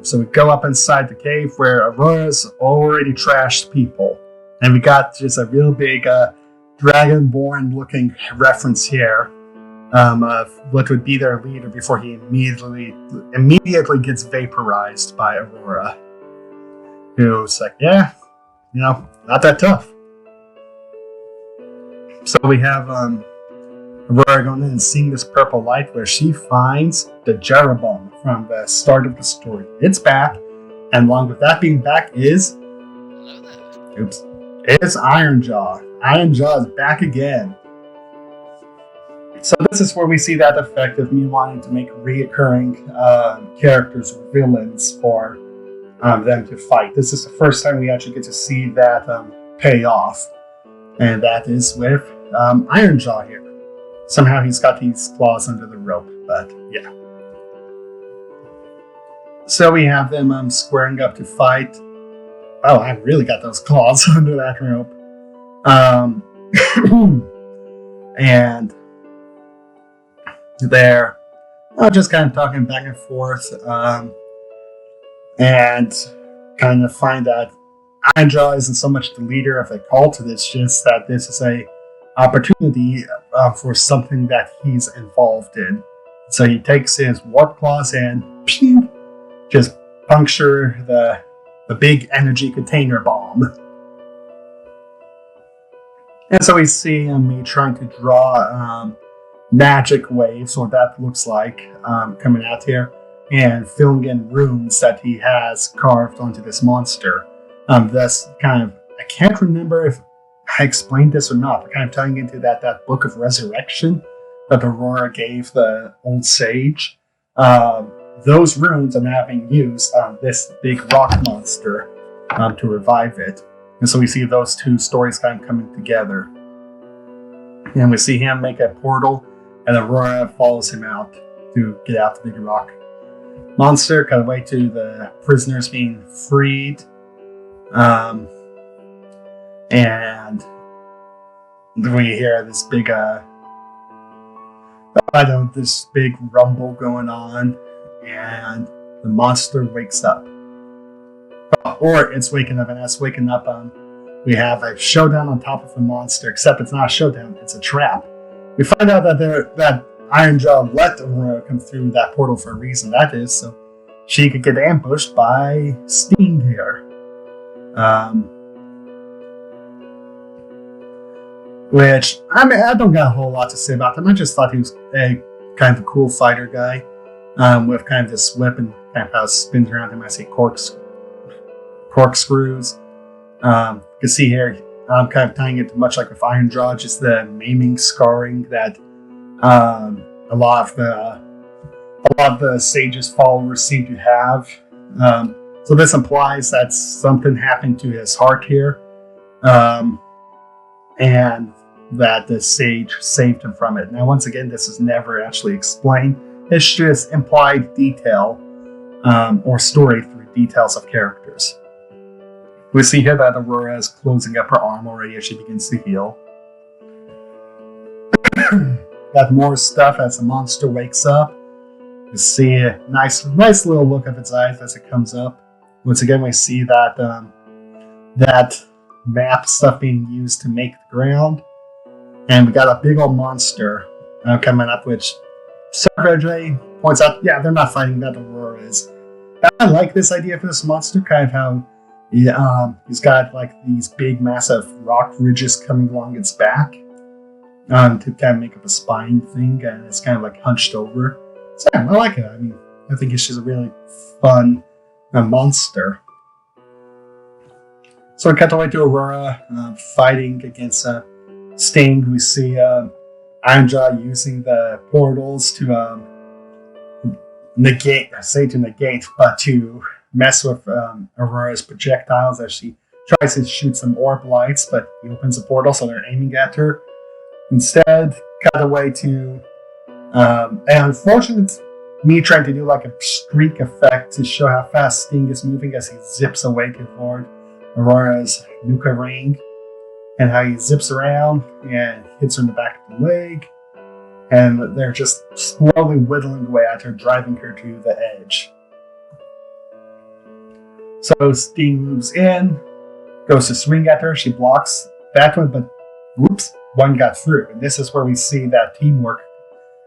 So we go up inside the cave where Aurora's already trashed people. And we got just a real big Dragonborn looking reference here. of what would be their leader before he immediately gets vaporized by Aurora, who's like, yeah, not that tough. So we have Aurora going in and seeing this purple light where she finds the Jeroboam from the start of the story. It's back, and along with that being back is it's Ironjaw. Ironjaw is back again. So this is where we see that effect of me wanting to make reoccurring characters or villains for them to fight. This is the first time we actually get to see that pay off, and that is with Ironjaw here. Somehow he's got these claws under the rope, but yeah. So we have them squaring up to fight. Oh, I really got those claws under that rope. And they're just kind of talking back and forth, and kind of find that Ironjaw isn't so much the leader of the cult, it's just that this is a opportunity for something that he's involved in. So he takes his warp claws and pew, just puncture the big energy container bomb. And so we see me trying to draw magic waves, or that looks like, coming out here, and filling in runes that he has carved onto this monster. That's kind of, I can't remember if I explained this or not, but kind of tying into that book of resurrection that Aurora gave the old sage. Those runes are now being used on this big rock monster to revive it. And so we see those two stories kind of coming together. And we see him make a portal, and Aurora follows him out to get out the big rock monster. Cut away to the prisoners being freed. And we hear this big, this big rumble going on, and the monster wakes up. Or it's waking up, and as waking up, we have a showdown on top of the monster, except it's not a showdown, it's a trap. We find out that Ironjaw let Aurora come through that portal for a reason. That is, so she could get ambushed by Sting here. Which, I mean, I don't got a whole lot to say about him. I just thought he was a kind of a cool fighter guy, with kind of this whip and kind of how it spins around him. I see corkscrews. You can see here, I'm kind of tying it much like with Ironjaw, just the maiming, scarring that a lot of the sage's followers seem to have. So this implies that something happened to his heart here, and that the sage saved him from it. Now, once again, this is never actually explained. It's just implied detail, or story through details of characters. We see here that Aurora is closing up her arm already as she begins to heal. Got more stuff as the monster wakes up. You see a nice little look of its eyes as it comes up. Once again, we see that that map stuff being used to make the ground. And we got a big old monster coming up, which Sergej points out, yeah, they're not fighting that Aurora is. I like this idea for this monster, kind of how he's got like these big, massive rock ridges coming along its back to kind of make up a spine thing, and it's kind of like hunched over. So yeah, I like it. I mean, I think it's just a really fun monster. So we cut away to Aurora fighting against Sting. We see Ironjaw using the portals to negate, but to mess with Aurora's projectiles as she tries to shoot some orb lights, but he opens a portal, so they're aiming at her. Instead, cut away to an unfortunate me trying to do like a streak effect to show how fast Sting is moving as he zips away toward Aurora's Nuka ring, and how he zips around and hits her in the back of the leg, and they're just slowly whittling away at her, driving her to the edge. So Sting moves in, goes to swing at her, she blocks that one, but whoops, one got through. And this is where we see that teamwork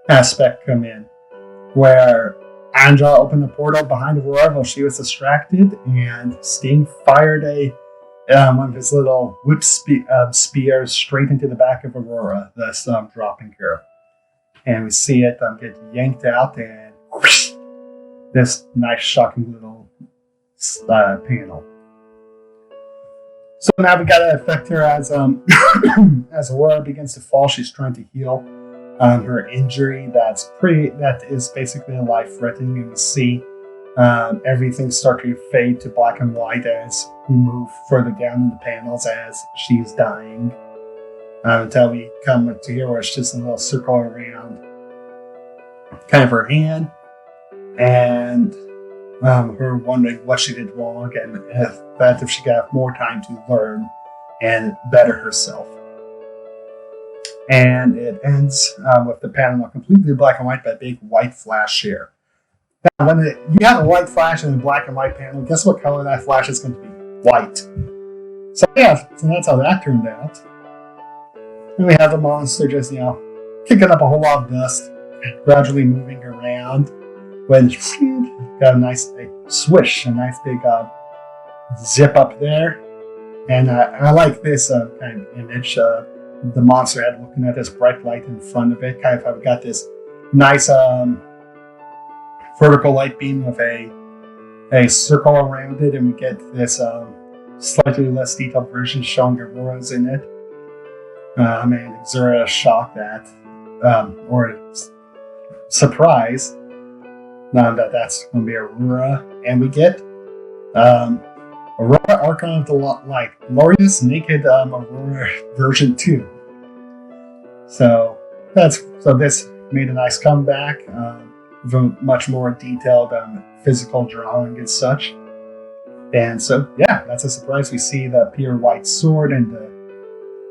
aspect come in, where Anja opened the portal behind Aurora while she was distracted, and Sting fired one of his little spears straight into the back of Aurora, thus dropping her. And we see it get yanked out, and whoosh, this nice, shocking little panel. So now we gotta affect her as as Aurora begins to fall. She's trying to heal her injury that is basically life-threatening, and we see everything start to fade to black and white as we move further down in the panels as she's dying, until we come to here where it's just a little circle around kind of her hand, and her wondering what she did wrong, and if she could have more time to learn and better herself. And it ends with the panel completely black and white, but a big white flash here. Now, when you have a white flash and a black and white panel, guess what color that flash is going to be? White. So yeah, so that's how that turned out. And we have the monster just, kicking up a whole lot of dust, gradually moving around. When got a nice big swish, a nice big zip up there. And I like this kind of image. The monster head looking at this bright light in front of it. Kind of how we got this nice vertical light beam with a circle around it, and we get this slightly less detailed version showing Aurora's in it. And Xura is shocked at, or surprised that that's going to be Aurora. And we get Aurora Archon of the Light, glorious naked Aurora version 2. So this made a nice comeback with a much more detailed physical drawing and such. And so yeah, that's a surprise. We see the pure white sword and the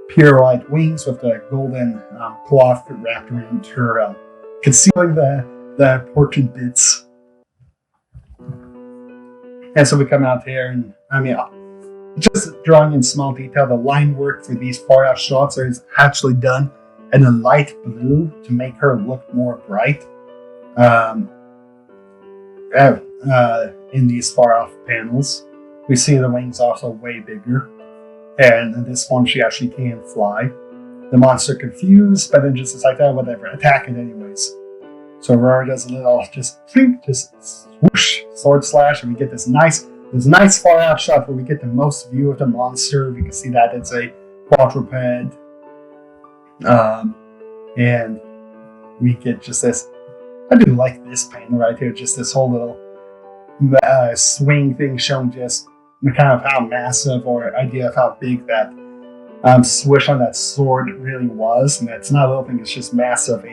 pure white wings with the golden cloth wrapped around her, concealing the portrait bits. And so we come out here, and just drawing in small detail, the line work for these far out shots is actually done in a light blue to make her look more bright in these far off panels. We see the wings also way bigger, and in this one she actually can fly. The monster confused, but then just like that, whatever, attack it anyways. So Aurora does a little just swoosh, sword slash, and we get this nice far out shot where we get the most view of the monster. We can see that it's a quadruped, and we get just this. I do like this panel right here, just this whole little swing thing showing just kind of how massive, or idea of how big that swish on that sword really was. And it's not a little thing; it's just massive,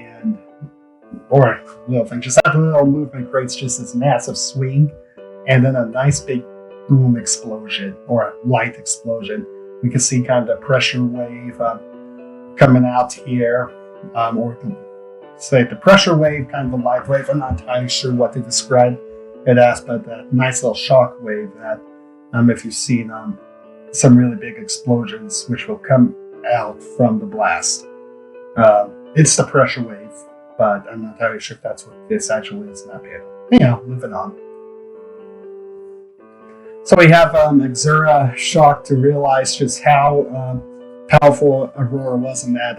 or a little thing. Just that little movement creates just this massive swing, and then a nice big boom explosion, or a light explosion. We can see kind of the pressure wave coming out here, or say the pressure wave, kind of a light wave. I'm not entirely sure what to describe it as, but that nice little shock wave that, if you've seen some really big explosions, which will come out from the blast. It's the pressure wave, but I'm not entirely sure if that's what this actually is in that panel. Anyhow, moving on. So we have Xura shocked to realize just how powerful Aurora was, and that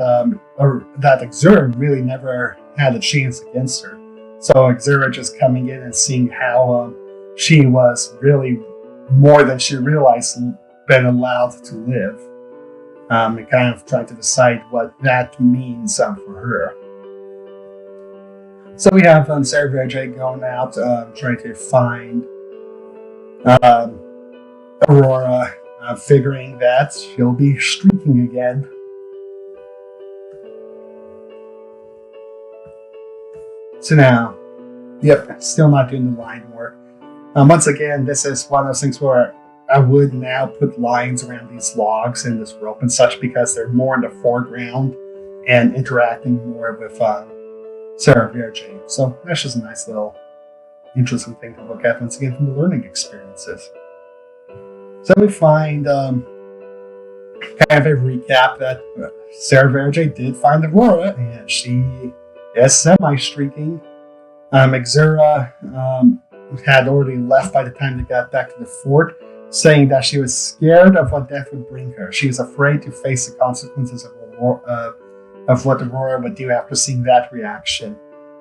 Xura really never had a chance against her. So Xura just coming in and seeing how she was really more than she realized been allowed to live, and kind of trying to decide what that means for her. So we have Sarah Verge going out, trying to find Aurora, figuring that she'll be streaking again. So now, yep, still not doing the line work. Once again, this is one of those things where I would now put lines around these logs and this rope and such, because they're more in the foreground and interacting more with Sarah Verge. So that's just a nice little interesting thing to look at once again from the learning experiences. So we find kind of a recap that Sarah Verge did find Aurora, and she is semi-streaking. Xura had already left by the time they got back to the fort, saying that she was scared of what death would bring her. She was afraid to face the consequences of what Aurora would do after seeing that reaction.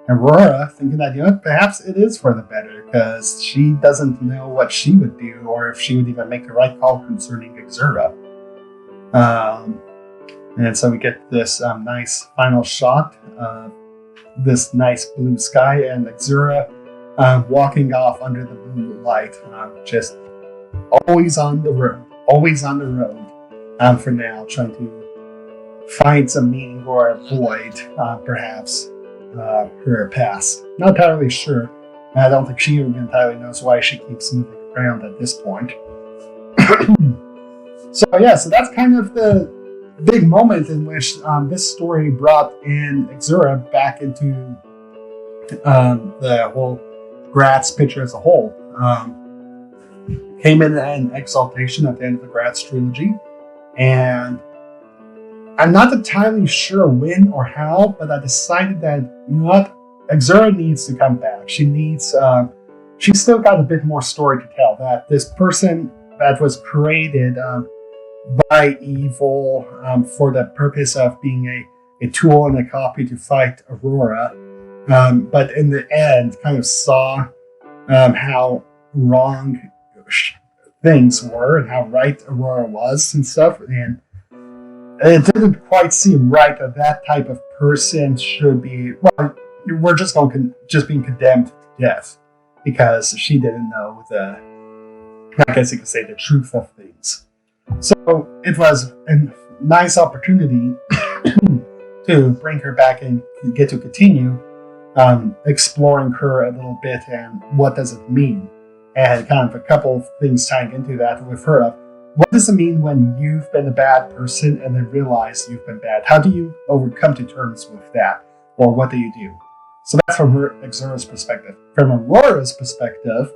Aurora, thinking that, perhaps it is for the better, because she doesn't know what she would do or if she would even make the right call concerning Xura. And so we get this nice final shot of this nice blue sky and Xura walking off under the moonlight, just always on the road for now, trying to find some meaning or avoid perhaps her past. Not entirely sure. I don't think she even entirely knows why she keeps moving around at this point. So that's kind of the big moment in which this story brought in Xura back into the whole Gratz picture as a whole. Came in an exaltation at the end of the Gratz trilogy, and I'm not entirely sure when or how, but I decided that, Xura needs to come back. She needs, she's still got a bit more story to tell. That this person that was created by evil for the purpose of being a tool and a copy to fight Aurora, but in the end kind of saw how wrong things were and how right Aurora was and stuff, and it didn't quite seem right that type of person should be, we're just being condemned to death because she didn't know I guess you could say, the truth of things. So it was a nice opportunity to bring her back and get to continue exploring her a little bit and what does it mean, and kind of a couple of things tying into that with her of what does it mean when you've been a bad person and then realize you've been bad? How do you overcome to terms with that, or what do you do? So that's from Xura's perspective. From Aurora's perspective,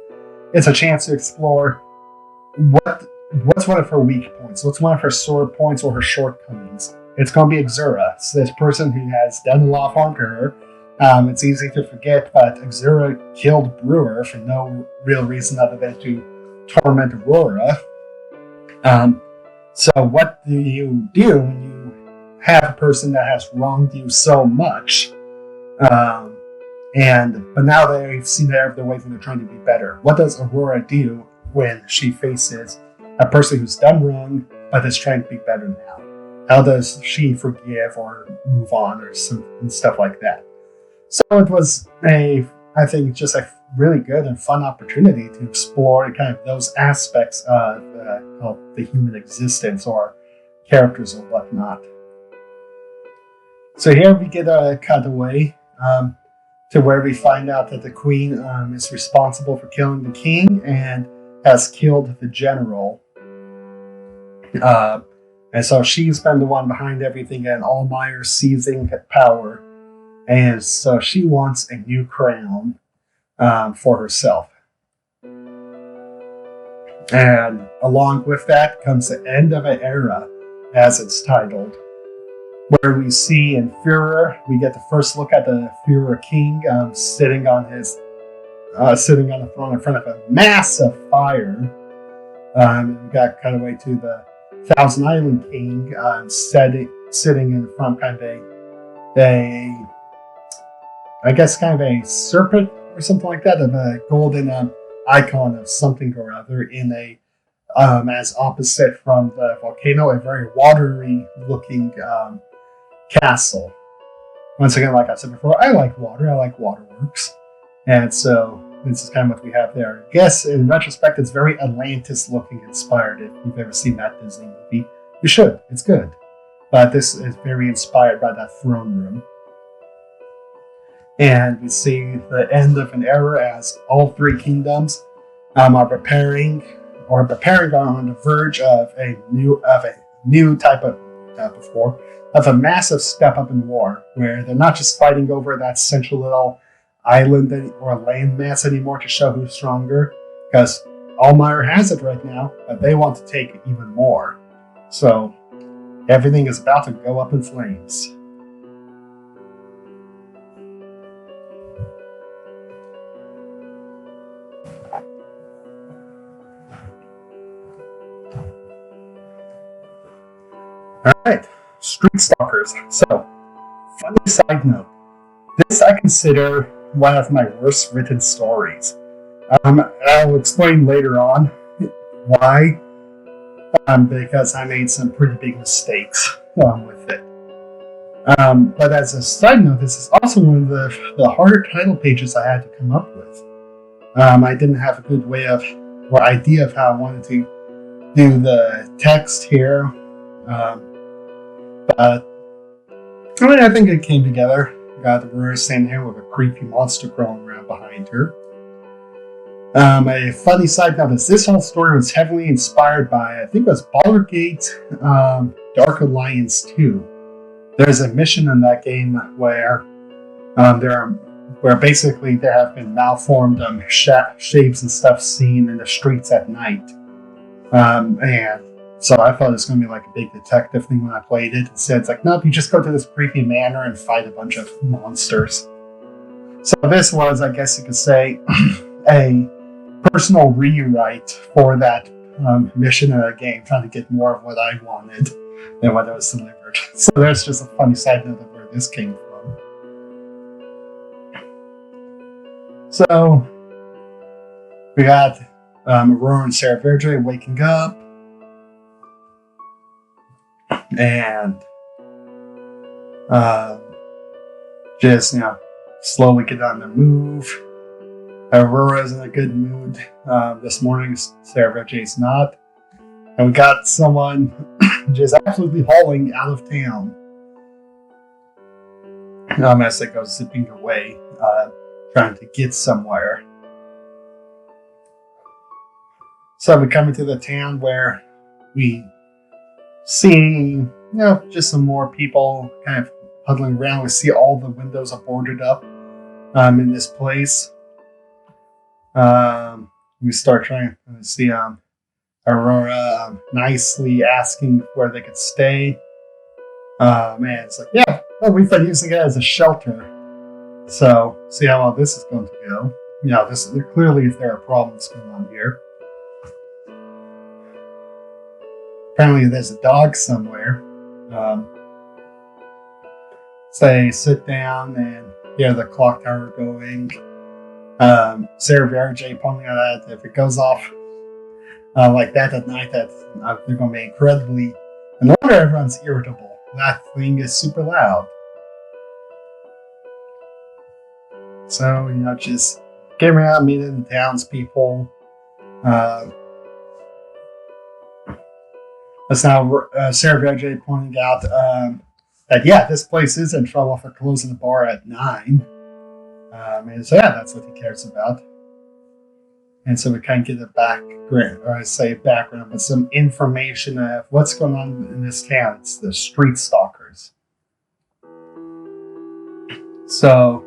it's a chance to explore what's one of her weak points, what's one of her sore points or her shortcomings. It's going to be Xura. It's this person who has done a lot of harm to her. It's easy to forget, but Xura killed Brewer for no real reason other than to torment Aurora. So what do you do when you have a person that has wronged you so much, but now they've seen every way they're trying to be better? What does Aurora do when she faces a person who's done wrong but is trying to be better now? How does she forgive or move on or stuff like that? So it was I think just a really good and fun opportunity to explore kind of those aspects of the human existence or characters or whatnot. So here we get a cutaway to where we find out that the queen is responsible for killing the king and has killed the general. And so she's been the one behind everything, and Allmeyer seizing power. And so she wants a new crown for herself. And along with that comes the end of an era, as it's titled, where we see in Führer, we get the first look at the Führer king sitting on the throne in front of a massive fire. We got kind of way to the Thousand Island king sitting in front kind of a serpent or something like that, of a golden icon of something or other in as opposite from the volcano, a very watery looking castle. Once again, like I said before, I like water. I like waterworks. And so this is kind of what we have there. I guess in retrospect, it's very Atlantis looking inspired. If you've ever seen that Disney movie, you should. It's good. But this is very inspired by that throne room. And we see the end of an era as all three kingdoms are preparing on the verge of a new type of a massive step up in war, where they're not just fighting over that central little island or landmass anymore to show who's stronger, because Allmeyer has it right now, but they want to take even more. So everything is about to go up in flames. Alright, Street Stalkers. So, funny side note. This I consider one of my worst written stories. I'll explain later on why, because I made some pretty big mistakes with it. But as a side note, this is also one of the harder title pages I had to come up with. I didn't have a good way of, or idea of how I wanted to do the text here. But I think it came together. Got Aurora standing here with a creepy monster crawling around behind her. A funny side note is this whole story was heavily inspired by, I think it was Baldur's Gate Dark Alliance 2. There's a mission in that game where where basically there have been malformed shapes and stuff seen in the streets at night. And so I thought it was going to be like a big detective thing when I played it. Instead, it's like, nope, you just go to this creepy manor and fight a bunch of monsters. So this was, I guess you could say, a personal rewrite for that mission in the game, trying to get more of what I wanted than what was delivered. So there's just a funny side note of where this came from. So we got Aurora and Sarah Verdre waking up, and just slowly get on the move. Aurora's in a good mood this morning. Sarah Verdre's not, and we got someone just absolutely hauling out of town as they go zipping away, trying to get somewhere. So we come into the town where we see, just some more people kind of huddling around. We see all the windows are boarded up in this place. We start trying to see Aurora nicely asking where they could stay. It's like, yeah, well, we've been using it as a shelter. So, see how well this is going to go. Clearly there are problems going on here. Apparently there's a dog somewhere. So they sit down and hear the clock tower going. Sarah Verge pointing out that if it goes off like that at night, that they're going to be incredibly... And no wonder everyone's irritable. That thing is super loud. So, just get around, meeting the townspeople. That's now Sarah Verge pointing out that, this place is in trouble for closing the bar at 9. And so, that's what he cares about. And so we kind of get a background, but some information of what's going on in this town. It's the Street Stalkers. So,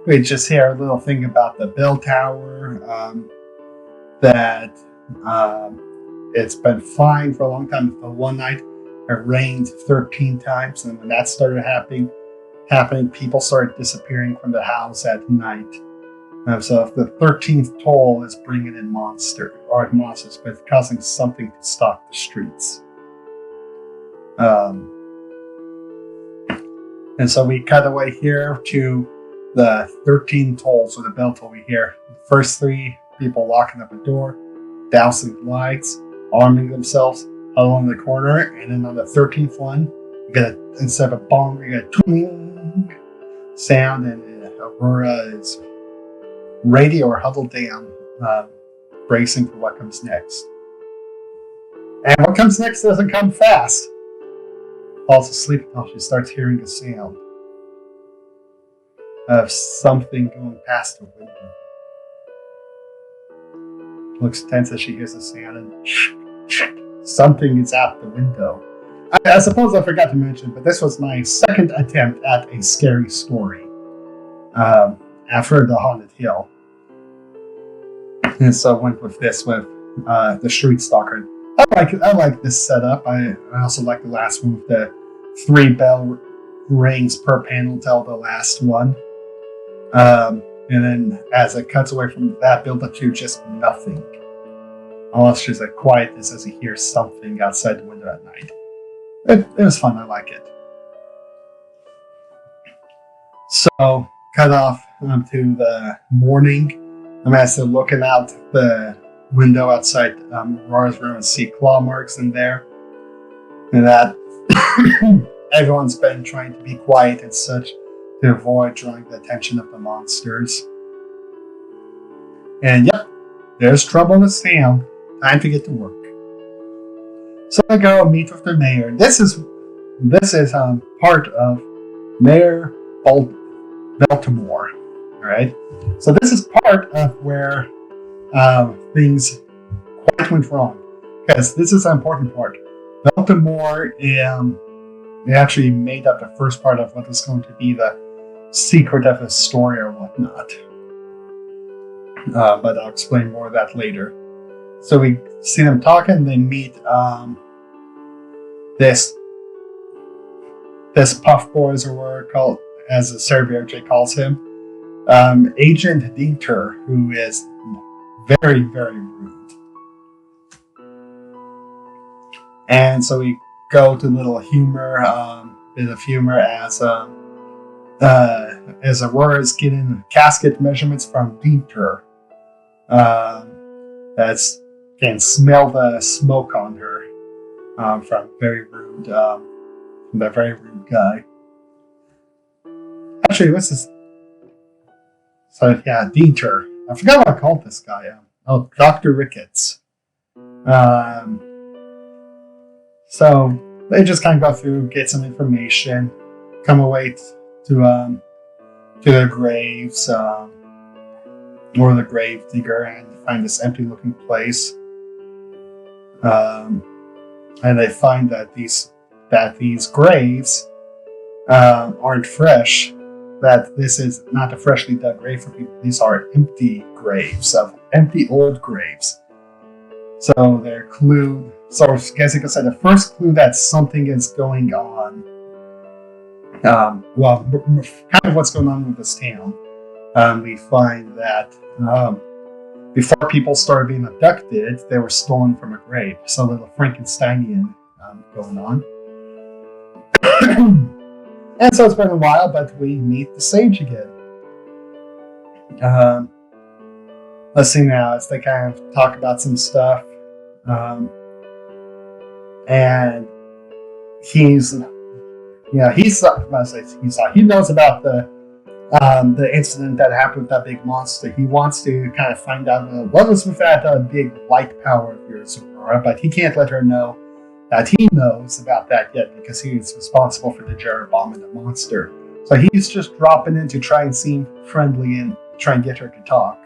we just hear a little thing about the bell tower, that it's been fine for a long time. But one night it rained 13 times, and when that started happening, people started disappearing from the house at night. So if the 13th toll is bringing in monsters, but it's causing something to stalk the streets. And so we cut away here to the 13 tolls, or the bell toll we hear. The first 3 people locking up a door, dousing lights, arming themselves, huddling in the corner, and then on the 13th one, you get instead of a bong, you get a twing sound, and Aurora is ready or huddled down, bracing for what comes next. And what comes next doesn't come fast. Falls asleep until she starts hearing a sound of something going past her window. Looks tense as she hears the sound, and something is out the window. I suppose I forgot to mention, but this was my second attempt at a scary story after The Haunted Hill. And so I went with this, with the Street Stalker. I like this setup. I also like the last one with the 3 bell rings per panel till the last one. And then as it cuts away from that, build up to just nothing. Unless she's like quietness as he hears something outside the window at night. It was fun, I like it. So, cut off to the morning. I'm as they're looking out the window outside Aurora's room and see claw marks in there. And that everyone's been trying to be quiet and such to avoid drawing the attention of the monsters. And yep, there's trouble in this town. Time to get to work. So I go meet with the mayor. This is part of Mayor Baltimore. All right. So this is part of where things quite went wrong, because this is an important part. Baltimore they actually made up the first part of what was going to be the secret of the story or whatnot. But I'll explain more of that later. So we see them talking. They meet this puff boy, as we're called, as the Surveyor J calls him, Agent Dinter, who is very, very rude. And so we go to little humor, bit of humor as Aurora is getting casket measurements from Dinter. That's can smell the smoke on her from that very rude guy. Actually, what's this? So yeah, Dinter. I forgot what I called this guy. Dr. Ricketts. So they just kind of go through, get some information, come away to their graves, or the grave digger, and find this empty-looking place. And they find that these graves aren't fresh. That this is not a freshly dug grave for people. These are empty graves of empty old graves. So their clue. So I guess you could say the first clue that something is going on. Well, kind of what's going on with this town. We find that before people started being abducted, they were stolen from a grave. So a little Frankensteinian going on. And so it's been a while, but we meet the sage again. Let's see now, as they kind of talk about some stuff. And he knows about the incident that happened with that big monster. He wants to kind of find out what was with that big light power of yours, Aurora, but he can't let her know that he knows about that yet because he's responsible for the Jared bomb and the monster. So he's just dropping in to try and seem friendly and try and get her to talk.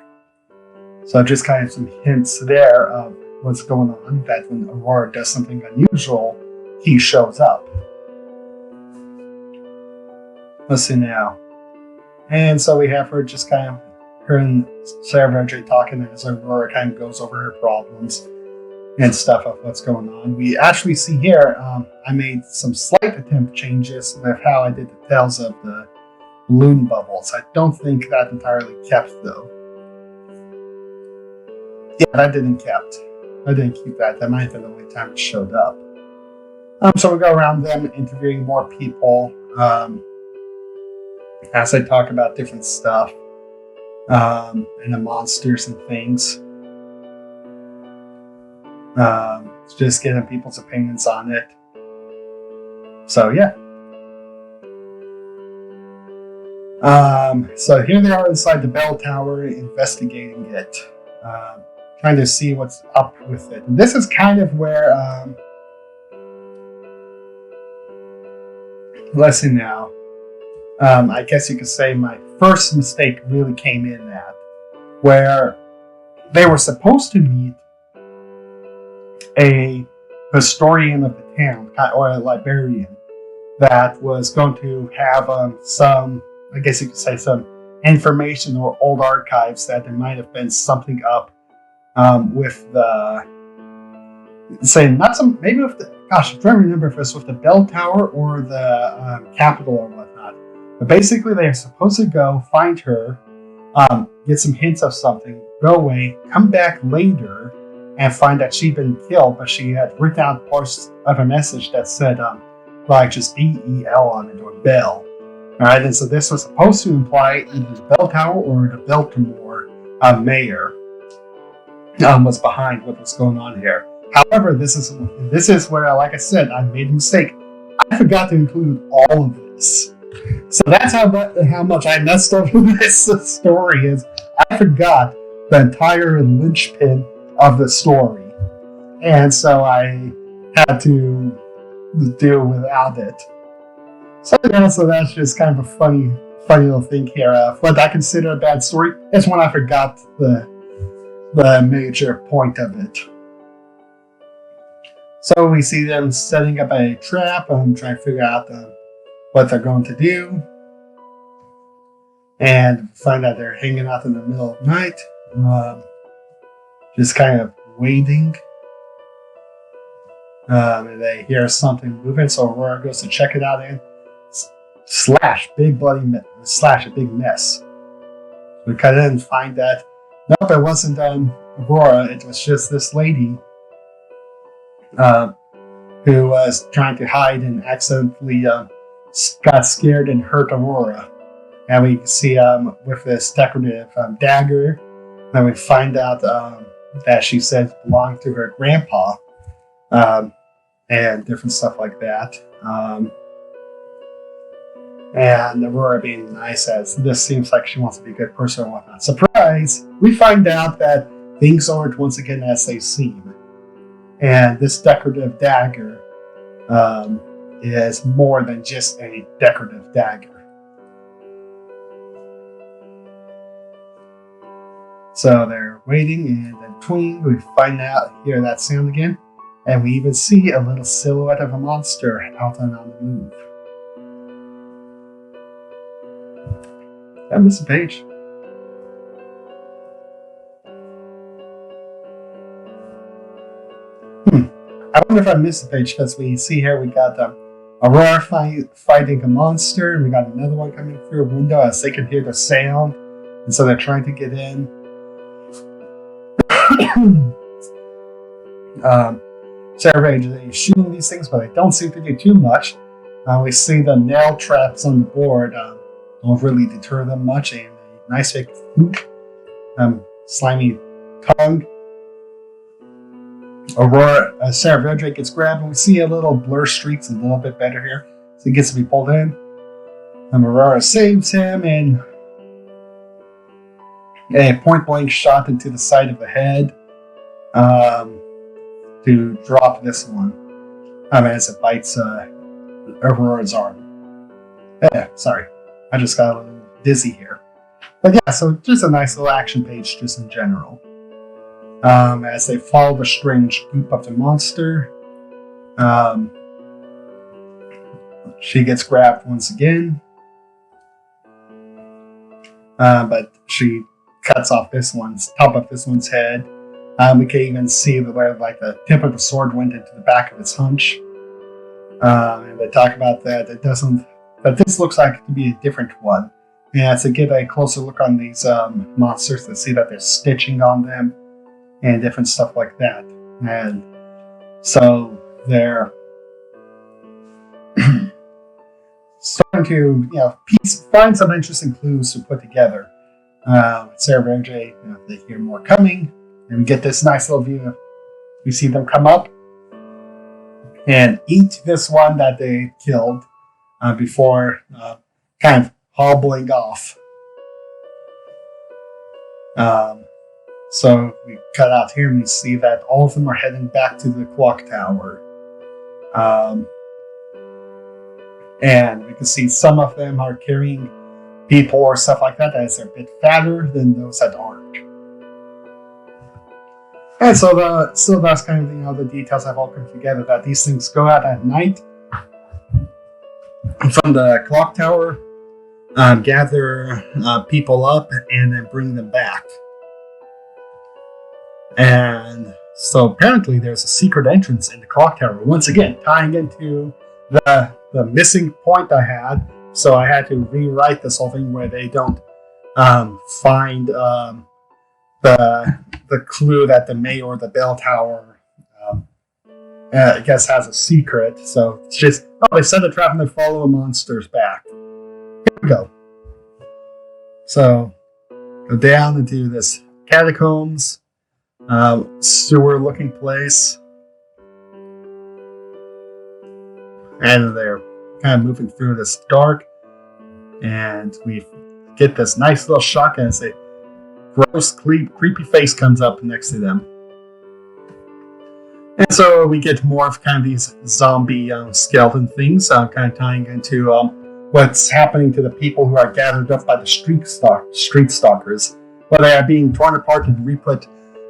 So just kind of some hints there of what's going on, that when Aurora does something unusual, he shows up. Let's see now. And so we have her just kind of, her and Sarah Verdre talking as Aurora kind of goes over her problems and stuff of what's going on. We actually see here, I made some slight attempt changes with how I did the tails of the balloon bubbles. I don't think that entirely kept though. Yeah, that didn't kept. I didn't keep that. That might have been the only time it showed up. So we go around them interviewing more people as I talk about different stuff and the monsters and things. Just getting people's opinions on it. So yeah. So here they are inside the bell tower investigating it. Trying to see what's up with it. And this is kind of where let's see now. I guess you could say my first mistake really came in at, where they were supposed to meet a historian of the town, or a librarian, that was going to have some, I guess you could say, some information or old archives that there might have been something up with the, say, not some, maybe with the, gosh, I'm trying to remember if it's with the bell tower or the Capitol or whatnot. But basically, they're supposed to go find her, get some hints of something, go away, come back later, and find that she'd been killed, but she had written out parts of a message that said, like just BEL on it, or Bell. Alright, and so this was supposed to imply either the bell tower or the Baltimore mayor was behind what was going on here. However, this is where, like I said, I made a mistake. I forgot to include all of this. So that's how much I messed up with this story is. I forgot the entire linchpin of the story. And so I had to deal without it. So yeah, so that's just kind of a funny little thing here. What I consider a bad story is when I forgot the major point of it. So we see them setting up a trap and trying to figure out what they're going to do. And find out they're hanging out in the middle of the night. Just kind of waiting. And they hear something moving, so Aurora goes to check it out and slash a big mess. We cut in and find that nope, it wasn't Aurora, it was just this lady who was trying to hide and accidentally got scared and hurt Aurora. And we see with this decorative dagger, then we find out that she said belonged to her grandpa, and different stuff like that. And Aurora being nice, as this seems like she wants to be a good person and whatnot. Surprise! We find out that things aren't once again as they seem. And this decorative dagger is more than just a decorative dagger. So they're waiting, and then twing, we hear that sound again, and we even see a little silhouette of a monster out and on the move. Did I miss a page? I wonder if I missed a page, because we see here we got Aurora fighting a monster, and we got another one coming through a window as they can hear the sound, and so they're trying to get in. Sarah is shooting these things, but they don't seem to do too much. We see the nail traps on the board don't really deter them much, and a nice big slimy tongue. Sarah Verdre gets grabbed, and we see a little blur streaks a little bit better here, so he gets to be pulled in. And Aurora saves him, and a point-blank shot into the side of the head to drop this one. As it bites Aurora's arm. Sorry. I just got a little dizzy here. But yeah, so just a nice little action page just in general. As they follow the strange goop of the monster. She gets grabbed once again. But she cuts off top of this one's head. We can even see where like the tip of the sword went into the back of its hunch. And they talk about that this looks like to be a different one. And to get a closer look on these monsters, to see that there's stitching on them and different stuff like that. And so they're starting to find some interesting clues to put together. Sarah and Jay, they hear more coming, and we get this nice little view. We see them come up and eat this one that they killed before kind of hobbling off. So we cut out here and we see that all of them are heading back to the clock tower. And we can see some of them are carrying people or stuff like that, as they're a bit fatter than those that aren't. And so that's kind of the details have all come together, that these things go out at night from the clock tower, gather people up, and then bring them back. And so apparently there's a secret entrance in the clock tower, once again tying into the missing point I had. So I had to rewrite this whole thing where they don't find the clue that the mayor, the bell tower, I guess has a secret. So it's just, oh, they set a trap and they follow monsters back. Here we go. So go down into this catacombs, sewer-looking place, and they're kind of moving through this dark, and we get this nice little shock as a gross, creepy face comes up next to them. And so we get more of kind of these zombie skeleton things, kind of tying into what's happening to the people who are gathered up by the street stalkers, where they are being torn apart and re-put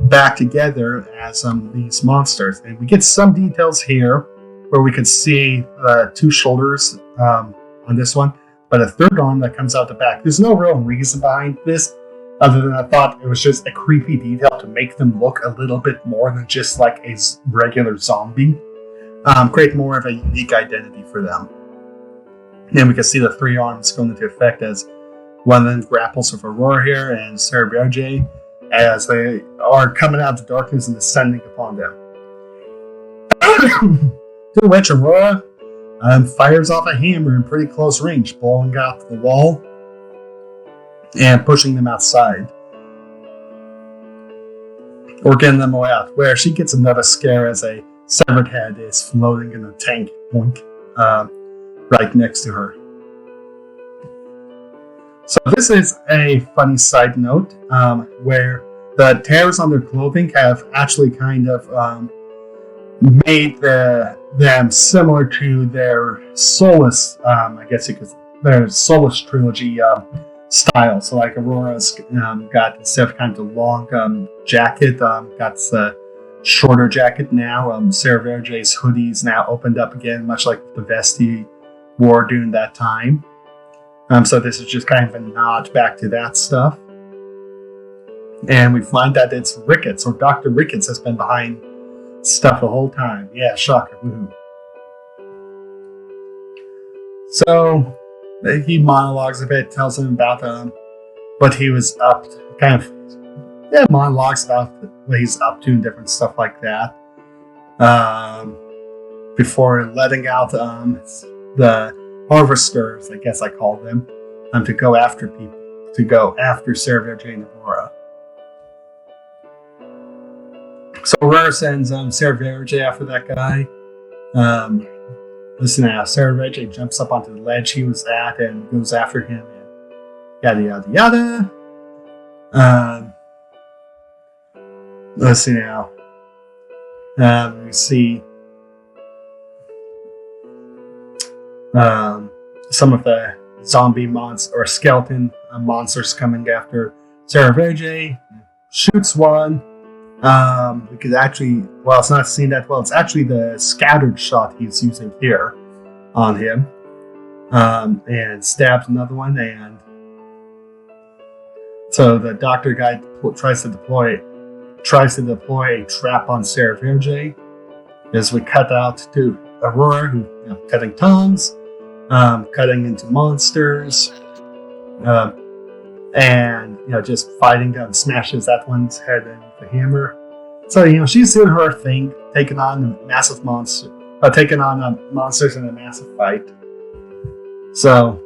back together as these monsters. And we get some details here where we can see the two shoulders on this one, but a third arm that comes out the back. There's no real reason behind this, other than I thought it was just a creepy detail to make them look a little bit more than just like a regular zombie. Create more of a unique identity for them. And we can see the three arms going into effect as one of them grapples with Aurora here and Sarah Berger as they are coming out of the darkness and descending upon them. To which Aurora fires off a hammer in pretty close range, blowing out the wall and pushing them outside. Or getting them away out, where she gets another scare as a severed head is floating in a tank right next to her. So this is a funny side note where the tears on their clothing have actually kind of made them similar to their Solus, I guess you could, their Solus trilogy style. So like Aurora's got, instead of kind of the long jacket, got the shorter jacket now. Sarah Verger's hoodie's now opened up again, much like the vest he wore during that time. So this is just kind of a nod back to that stuff. And we find that it's Ricketts, or Dr. Ricketts has been behind stuff the whole time. Yeah, shocker. Woohoo. So he monologues a bit, tells him about what he was up to, kind of, monologues about what he's up to and different stuff like that. Before letting out the harvesters, I guess I call them, to go after people, to go after Sarah Verger and Aurora. So Aurora sends Sarah Verger after that guy. Listen now, Sarah Verger jumps up onto the ledge he was at and goes after him, and yada yada yada. Let's see now. We see some of the zombie or skeleton monsters coming after Sarah Verger. Shoots one. We could actually, well, it's not seen that well. It's actually the scattered shot he's using here on him. And stabs another one. And so the doctor guy tries to deploy a trap on Sarah Verger. As we cut out to Aurora, who cutting tongues, cutting into monsters, and just fighting down, smashes that one's head in with a hammer. So she's doing her thing, taking on massive monsters in a massive fight. So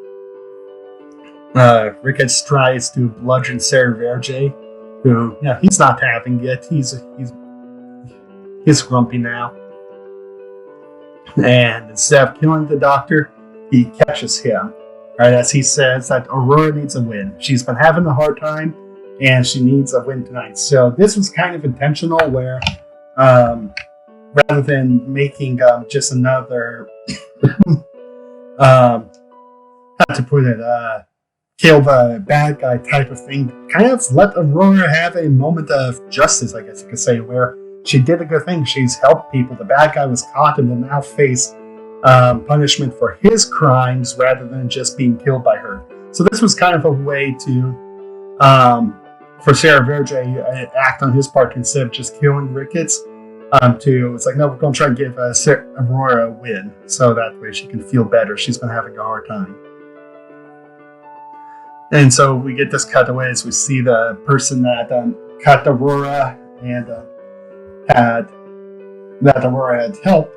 Ricketts tries to bludgeon Sarah Verger, who he's not having it. He's grumpy now. And instead of killing the doctor, he catches him, right, as he says that Aurora needs a win. She's been having a hard time, and she needs a win tonight. So this was kind of intentional, where rather than making just another, how to put it, kill the bad guy type of thing, kind of let Aurora have a moment of justice, I guess you could say, where she did a good thing. She's helped people. The bad guy was caught and will now face punishment for his crimes rather than just being killed by her. So this was kind of a way to, for Sarah Verger, act on his part instead of just killing Ricketts. It's like, no, we're going to try and give Aurora a win, so that way she can feel better. She's been having a hard time. And so we get this cutaway as we see the person that cut Aurora and had that Aurora had helped,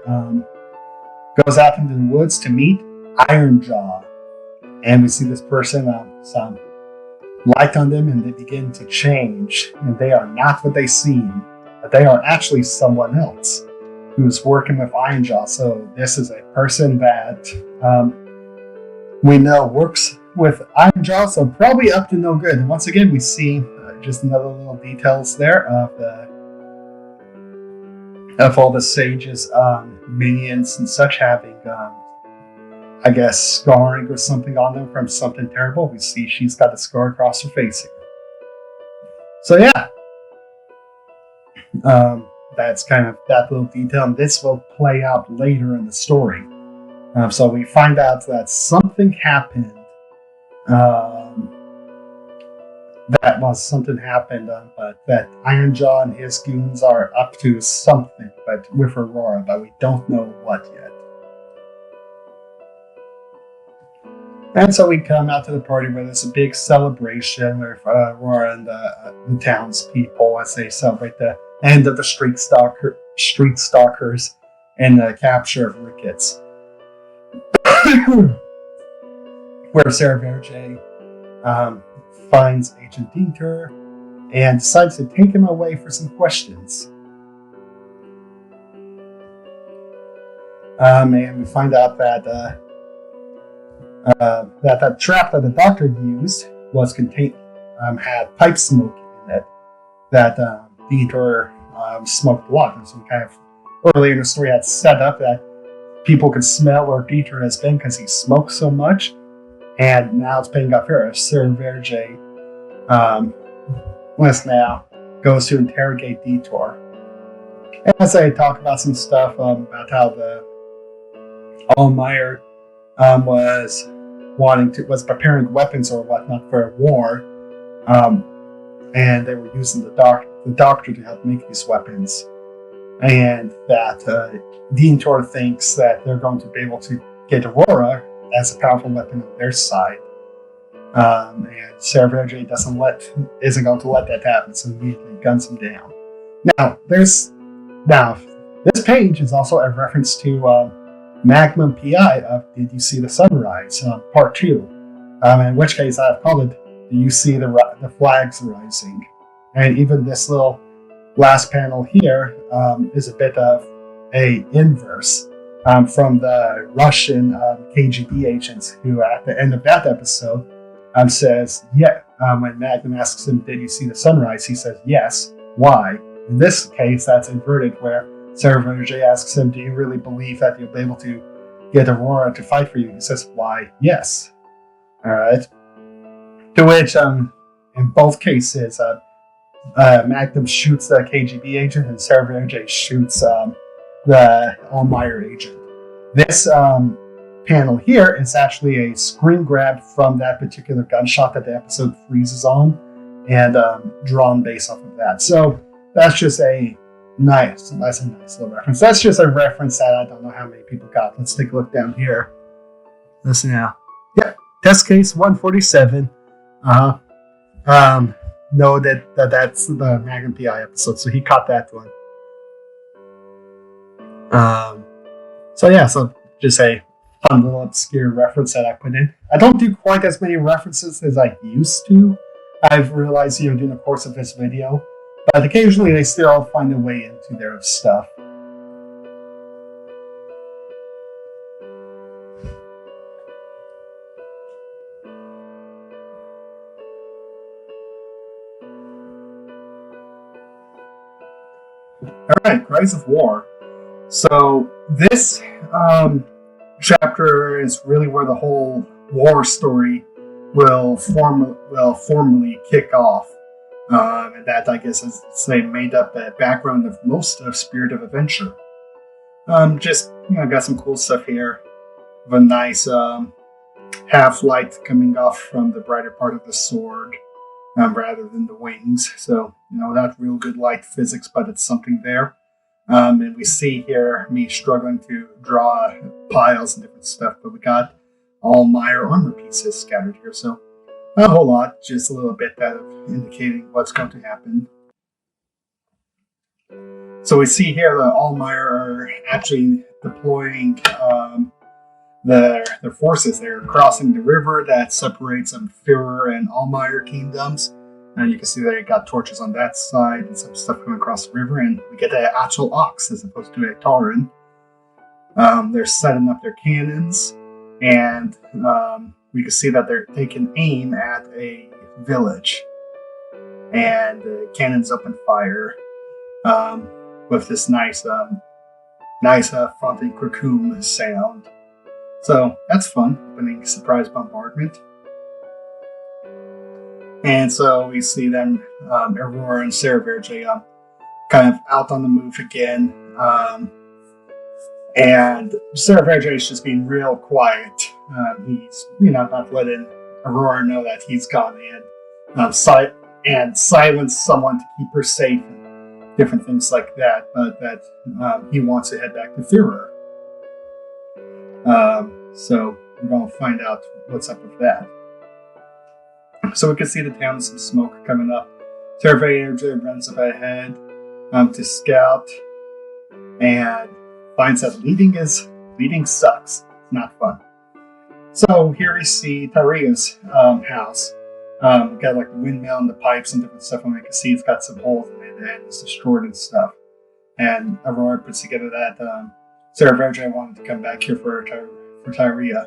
goes out into the woods to meet Ironjaw. And we see this person, some light on them, and they begin to change. And they are not what they seem, but they are actually someone else who's working with Ironjaw. So this is a person that we know works with Ironjaw, so probably up to no good. And once again, we see just another little details there of all the sages, minions and such having, I guess, scarring or something on them from something terrible. We see she's got a scar across her face here. So yeah, that's kind of that little detail, and this will play out later in the story. So we find out that something happened. But that Ironjaw and his goons are up to something, but with Aurora, but we don't know what yet. And so we come out to the party where there's a big celebration with Aurora and the townspeople as they celebrate the end of the street stalkers and the capture of Ricketts. Where Sarah Verge finds Agent Dieter and decides to take him away for some questions. And we find out that that trap that the doctor used was had pipe smoke in it that Dieter smoked a lot. And so kind of earlier in the story had set up that people could smell where Dieter has been because he smokes so much. And now it's paying off here. Sarah Verge now goes to interrogate Dieter. And as they talk about some stuff about how the Allmeyer was preparing weapons or whatnot for a war, and they were using the doctor to help make these weapons, and that Dieter thinks that they're going to be able to get Aurora as a powerful weapon on their side, and Sarah Verge isn't going to let that happen, so immediately guns him down. Now this page is also a reference to Magnum PI of Did You See the Sunrise, Part 2. In which case I've called it Do You See the Flags Rising? And even this little last panel here is a bit of a inverse from the Russian KGB agents who at the end of that episode says, when Magnum asks him, did you see the sunrise? He says, yes. Why? In this case, that's inverted where Sarah Verge asks him, do you really believe that you'll be able to get Aurora to fight for you? He says, why, yes. All right. To which, in both cases, Magnum shoots the KGB agent and Sarah Verge shoots the Allmeyer agent. This panel here is actually a screen grab from that particular gunshot that the episode freezes on and drawn based off of that. So that's just a nice little reference. That's just a reference that I don't know how many people got. Let's take a look down here. Listen now. Yeah, test case 147. Know that's the Magnum PI episode, so he caught that one. So just a fun little obscure reference that I put in. I don't do quite as many references as I used to. I've realized, during the course of this video, but occasionally they still find a way into their stuff. Alright, Cries of War. So this chapter is really where the whole war story will formally kick off. And that, I guess, is made up the background of most of Spirit of Adventure. Got some cool stuff here. Of a nice half light coming off from the brighter part of the sword, rather than the wings. So, not real good light physics, but it's something there. And we see here me struggling to draw piles and different stuff, but we got Allmeyer armor pieces scattered here, so not a whole lot, just a little bit of indicating what's going to happen. So we see here that Allmeyer are actually deploying their forces. They're crossing the river that separates Führer and Allmeyer kingdoms. And you can see they got torches on that side and some stuff coming across the river. And we get an actual ox as opposed to a Tauren. They're setting up their cannons. And we can see that they're taking aim at a village. And the cannons open fire with this nice Fontaine Cracum sound. So that's fun, opening surprise bombardment. And so we see them, Aurora and Sarah Verge, kind of out on the move again. And Sarah Verge is just being real quiet. He's, not letting Aurora know that he's gone in and silence someone to keep her safe and different things like that. But that he wants to head back to Führer. So we're going to find out what's up with that. So we can see the town with some smoke coming up. Sarah Verge runs up ahead to scout and finds that leading sucks. It's not fun. So here we see Tirea's house. Got like the windmill and the pipes and different stuff, and we can see it's got some holes in it and it's destroyed and stuff. And Aurora puts together that Sarah Verge wanted to come back here for Tirea.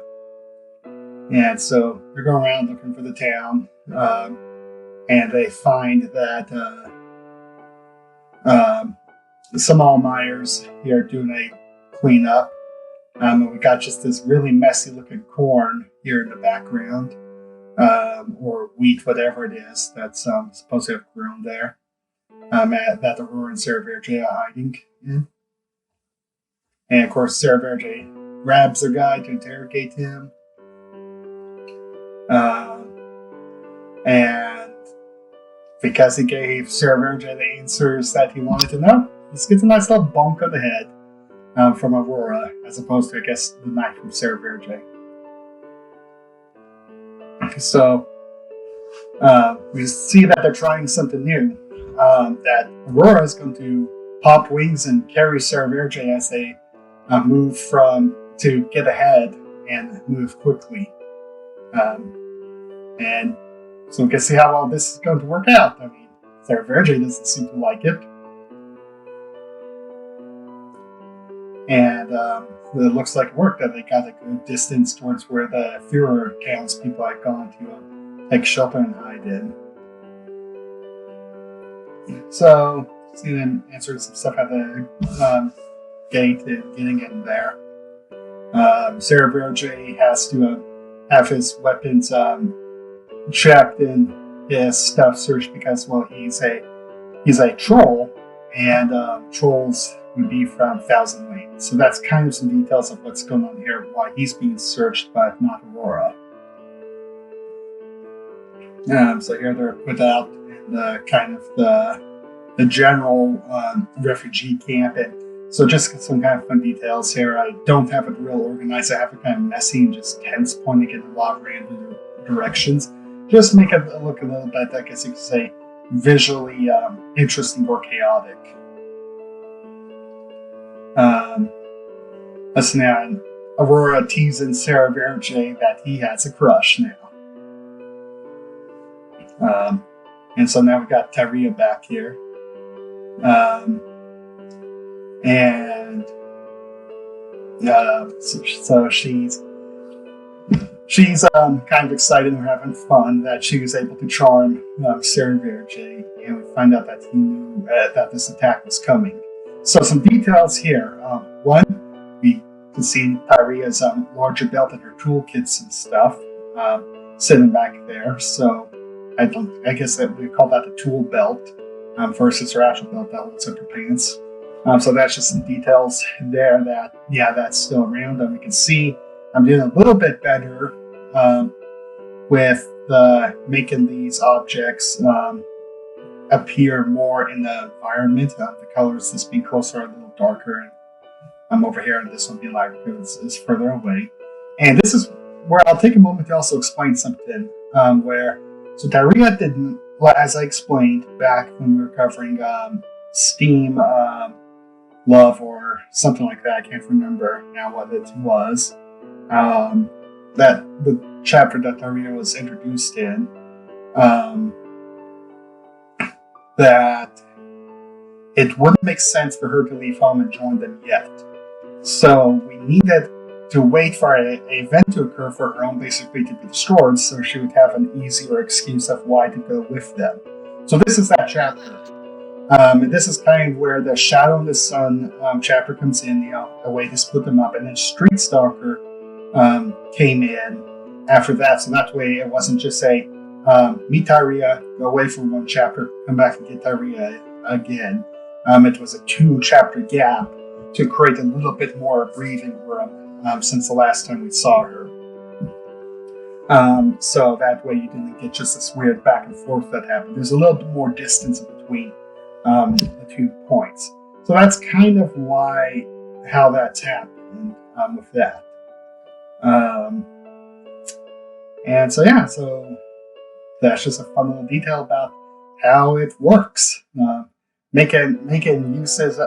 And so they're going around looking for the town, and they find that some Allmeyers here doing a cleanup. And we got just this really messy looking corn here in the background, or wheat, whatever it is that's supposed to have grown there, that Aurora and Sarah Verge are hiding in. And of course, Sarah Verge grabs the guy to interrogate him. And because he gave Sarah Verge the answers that he wanted to know, he gets a nice little bonk on the head from Aurora, as opposed to, I guess, the knife from Sarah Verge. So we see that they're trying something new. That Aurora is going to pop wings and carry Sarah Verge as they move to get ahead and move quickly. And so we can see how well this is going to work out. I mean, Sarah Verge doesn't seem to like it. And it looks like it worked, that they got a good distance towards where the Führer townspeople had gone to take shelter and hide in. So, see them answering some stuff at the gate and getting in there. Sarah Verge has to have his weapons checked and his stuff searched because, well, he's a troll, and trolls would be from Thousand Lanes. So that's kind of some details of what's going on here, why he's being searched, but not Aurora. So here they're put out in the kind of the general refugee camp, and so just some kind of fun details here. I don't have it real organized. I have it kind of messy and just tense, pointing in a lot of random directions. Just make it look a little bit, I guess you could say, visually interesting or chaotic. Listen, now, Aurora teasing Sarah Verge that he has a crush now. And so now we got Tirea back here. And so she's kind of excited and having fun that she was able to charm Sarah Verge, and we find out that he knew that this attack was coming. So some details here. One, we can see Tirea's larger belt and her toolkits and stuff sitting back there. So I guess that we call that the tool belt versus her actual belt that holds up her pants. So that's just some details there that, that's still around. And we can see I'm doing a little bit better with making these objects appear more in the environment. The colors just being closer are a little darker, and I'm over here, and this one being lighter because it's further away. And this is where I'll take a moment to also explain something. So Tirea didn't, as I explained back when we were covering Steam love or something like that. I can't remember now what it was. That the chapter that Tirea was introduced in. That it wouldn't make sense for her to leave home and join them yet. So we needed to wait for an event to occur for her own basically to be destroyed, so she would have an easier excuse of why to go with them. So this is that chapter. And this is kind of where the Shadow and the Sun chapter comes in, the way to split them up. And then Street Stalker came in after that, so that way it wasn't just say, meet Tirea, go away for one chapter, come back and get Tirea again. It was a 2-chapter gap to create a little bit more breathing room since the last time we saw her. So that way you didn't get just this weird back and forth that happened. There's a little bit more distance between the 2 points. So that's kind of how that's happened with that. And so that's just a fun little detail about how it works. Making uses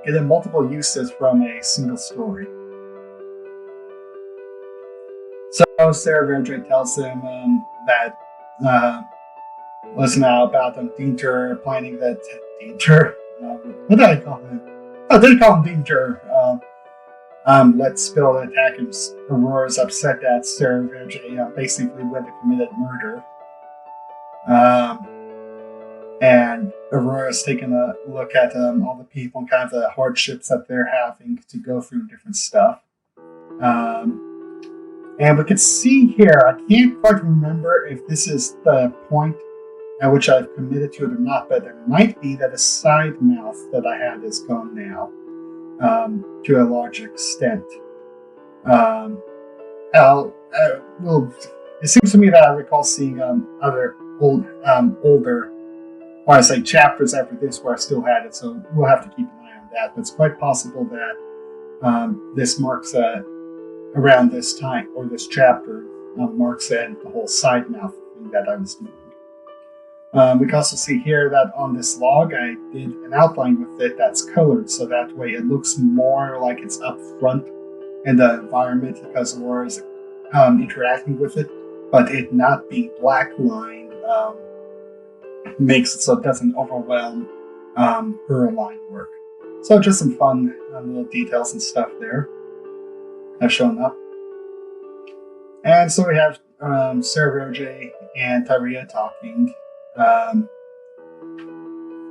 getting multiple uses from a single story. So Sarah Verdre tells him that listen now about Dinter planning that Dinter. What did I call him? Oh, they call him Dinter. Let's spill an attack, and Aurora's upset that Sarah Verdre basically went to committed murder. And Aurora's taking a look at all the people and kind of the hardships that they're having to go through different stuff. And we can see here, I can't quite remember if this is the point at which I've committed to it or not, but it might be that a side mouth that I had is gone now, to a large extent. It seems to me that I recall seeing other older, or I say chapters after this where I still had it, so we'll have to keep an eye on that. But it's quite possible that this marks around this time, or this chapter marks the whole side mouth thing that I was doing. We can also see here that on this log I did an outline with it that's colored, so that way it looks more like it's up front in the environment because Aurora is interacting with it, but it not being black lined makes it so it doesn't overwhelm her line work. So just some fun little details and stuff there have shown up. And so we have Sarah Verdre and Tirea talking.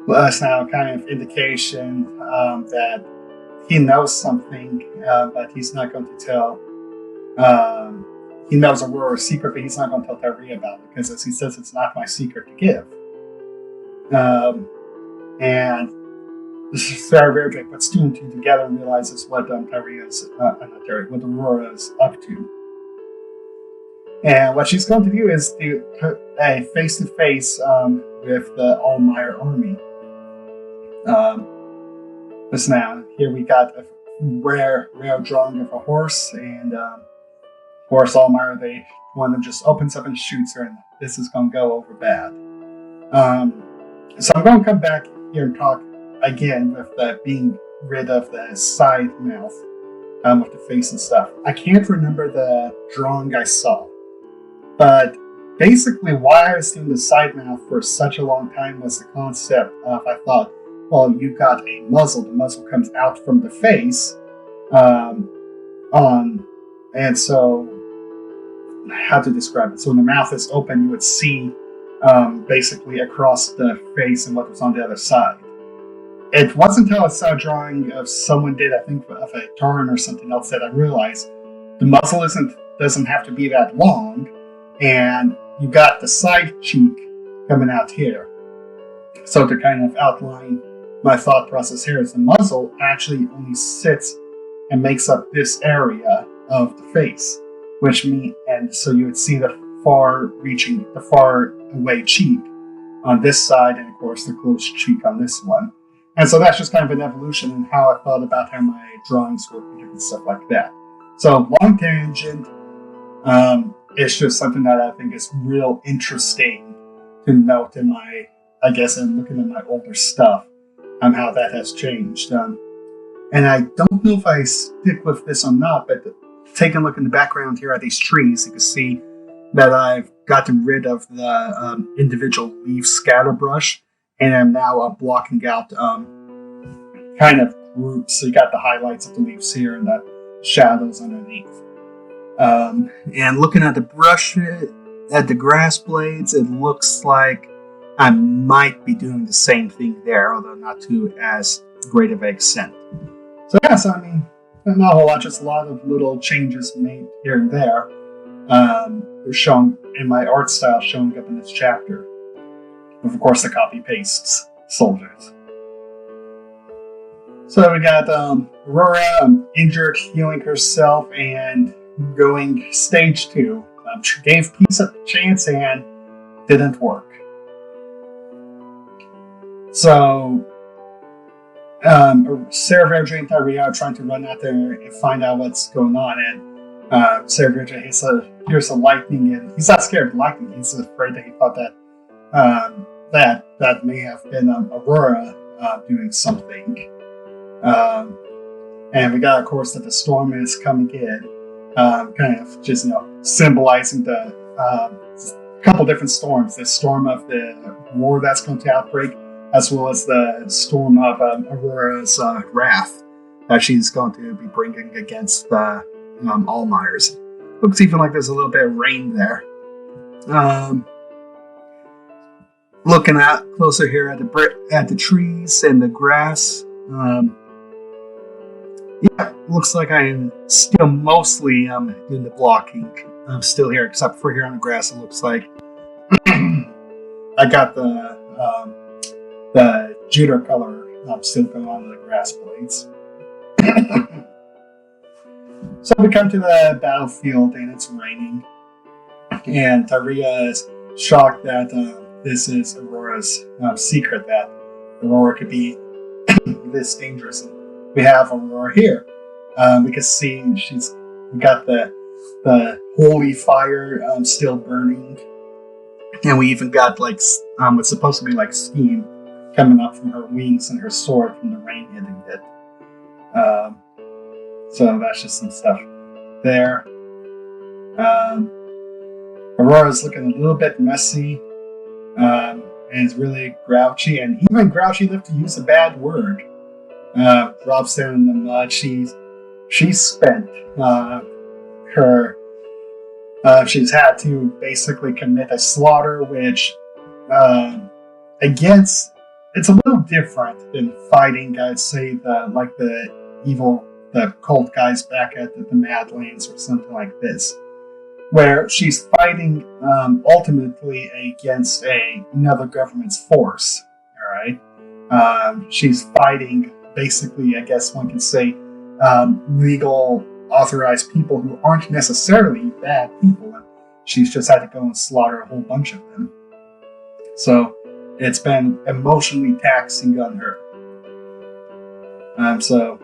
That's now kind of indication that he knows something, but he's not going to tell. He knows Aurora's secret, but he's not going to tell Tirea about it because, as he says, it's not my secret to give. And Sarah Verdre puts 2 and 2 together and realizes what what Aurora is up to. And what she's going to do is do a face-to-face with the Allmeyer army. Just now, here we got a rare drawing of a horse, and horse Allmeyer, one of them just opens up and shoots her, and this is going to go over bad. So I'm going to come back here and talk again with being rid of the side mouth with the face and stuff. I can't remember the drawing I saw, but basically why I was doing the side mouth for such a long time was the concept of, I thought, well, you've got a muzzle. The muzzle comes out from the face and so how to describe it. So when the mouth is open, you would see basically across the face and what was on the other side. It wasn't until I saw a drawing of someone did, I think, of a Taran or something else, that I realized the muzzle doesn't have to be that long, and you got the side cheek coming out here. So to kind of outline my thought process here is the muzzle actually only sits and makes up this area of the face, and so you would see the far away cheek on this side, and of course the close cheek on this one. And so that's just kind of an evolution in how I thought about how my drawings work and different stuff like that. So long tangent, it's just something that I think is real interesting to note in looking at my older stuff, how that has changed. And I don't know if I stick with this or not, but taking a look in the background here at these trees, you can see that I've gotten rid of the individual leaf scatterbrush, and I'm now blocking out kind of groups. So you got the highlights of the leaves here and the shadows underneath. And looking at the brush, at the grass blades, it looks like I might be doing the same thing there, although not to as great of an extent. So yeah, so I mean, not a whole lot, just a lot of little changes made here and there. They're shown in my art style showing up in this chapter. With, of course, the copy pastes soldiers. So we got Aurora injured, healing herself, and going stage 2. She gave peace a chance and didn't work. So Sarah Verge and Tirea are trying to run out there and find out what's going on, and Sarah Verge hears the lightning, and he's not scared of lightning. He's afraid that he thought that that may have been Aurora doing something. And we got, of course, that the storm is coming in, kind of just symbolizing the couple different storms. The storm of the war that's going to outbreak, as well as the storm of Aurora's wrath that she's going to be bringing against the Allmeyers. Looks even like there's a little bit of rain there. Looking at closer here at the trees and the grass. Yeah, looks like I am still mostly doing the blocking. I'm still here, except for here on the grass. It looks like I got the jitter color still going on the grass blades. So we come to the battlefield and it's raining, and Tirea is shocked that this is Aurora's secret, that Aurora could be this dangerous. And we have Aurora here. We can see we got the holy fire still burning, and we even got like what's supposed to be like steam coming up from her wings and her sword from the rain hitting it. So that's just some stuff there. Aurora's looking a little bit messy, and is really grouchy, and even grouchy enough to use a bad word. Drops down in the mud. She's spent her. She's had to basically commit a slaughter, which against it's a little different than fighting, I'd say, the cult guys back at the Madlands or something like this, where she's fighting ultimately against another government's force. All right, she's fighting basically, I guess one can say, legal, authorized people who aren't necessarily bad people. And she's just had to go and slaughter a whole bunch of them. So it's been emotionally taxing on her. So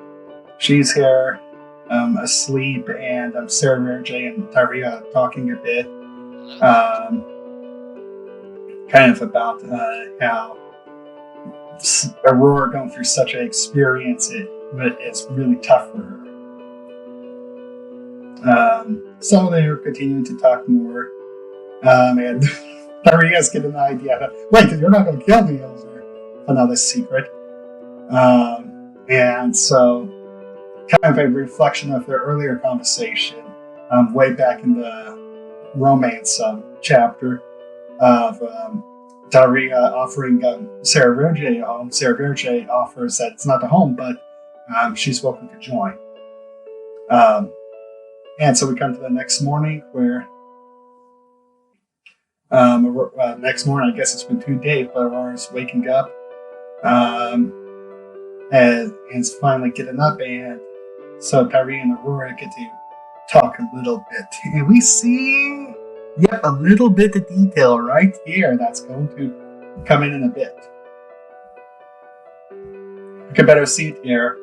she's here, asleep, and Sarah Verge and Tirea talking a bit, kind of about how Aurora going through such an experience, it's really tough for her. So they're continuing to talk more, and Tirea's getting an idea that, wait, you're not going to kill me over another secret. And so, kind of a reflection of their earlier conversation, way back in the romance chapter of Tirea offering Sarah Verge a home. Sarah Verge offers that it's not a home, but she's welcome to join. And so we come to the next morning, where next morning, I guess it's been 2 days, but Aurora's waking up and is finally getting up, and so Tirea and Aurora get to talk a little bit, and we see, a little bit of detail right here that's going to come in a bit. You can better see it here,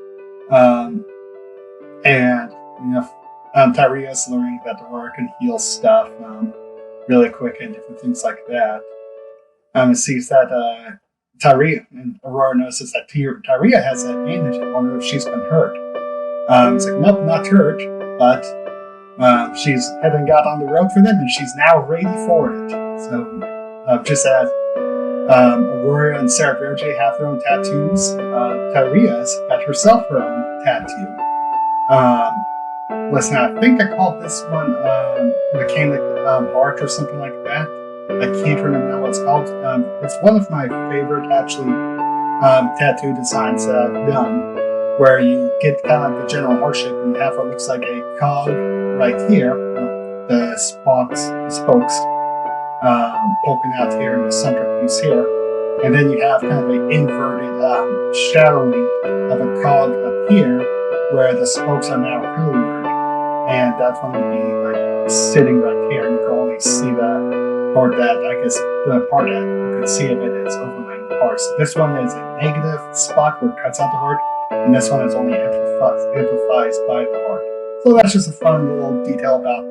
and Tirea's learning that Aurora can heal stuff really quick and different things like that. It sees that Tirea, and Aurora notices that Tirea has a bandage and wonders if she's been hurt. It's like, nope, not hurt, but she's heading out on the road for them, and she's now ready for it. So, just as Aurora and Sarah Verge have their own tattoos, Tirea's got herself her own tattoo. Listen, I think I called this one Mechanic Heart or something like that. I can't remember now what it's called. It's one of my favorite, actually, tattoo designs I've done, where you get kind of the general heart shape and you have what looks like a cog right here, the spokes poking out here in the centerpiece here, and then you have kind of an inverted shadowing of a cog up here, where the spokes are now colored, and that's going to be like sitting right here. You can only see the part that, I guess, the part that you can see of it is overlaying the heart. So this one is a negative spot where it cuts out the heart, and this one is only amplifies by the heart. So that's just a fun little detail about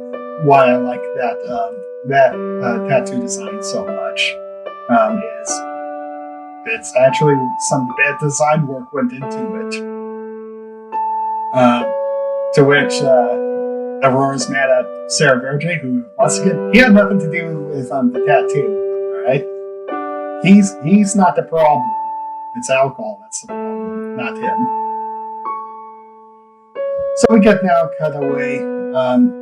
why I like that tattoo design so much. Is it's actually some bad design work went into it. To which Aurora's mad at Sarah Verge, who, once again, he had nothing to do with the tattoo. All right, he's not the problem. It's alcohol that's the problem, not him. So we get now cut away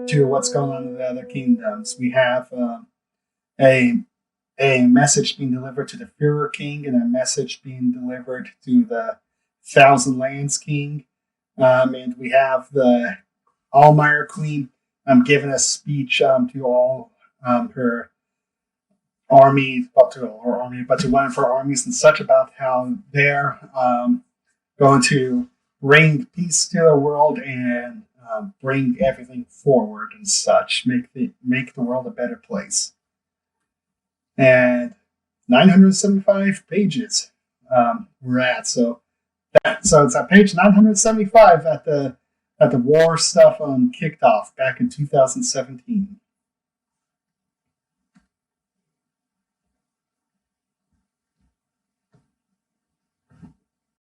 to what's going on in the other kingdoms. We have a message being delivered to the Führer King and a message being delivered to the Thousand Lands King. And we have the Allmeyer Queen giving a speech to all her army, but to one of her armies and such, about how they're going to bring peace to the world and bring everything forward and such, make the world a better place. And 975 pages we're at. So it's at page 975 that the war stuff kicked off back in 2017.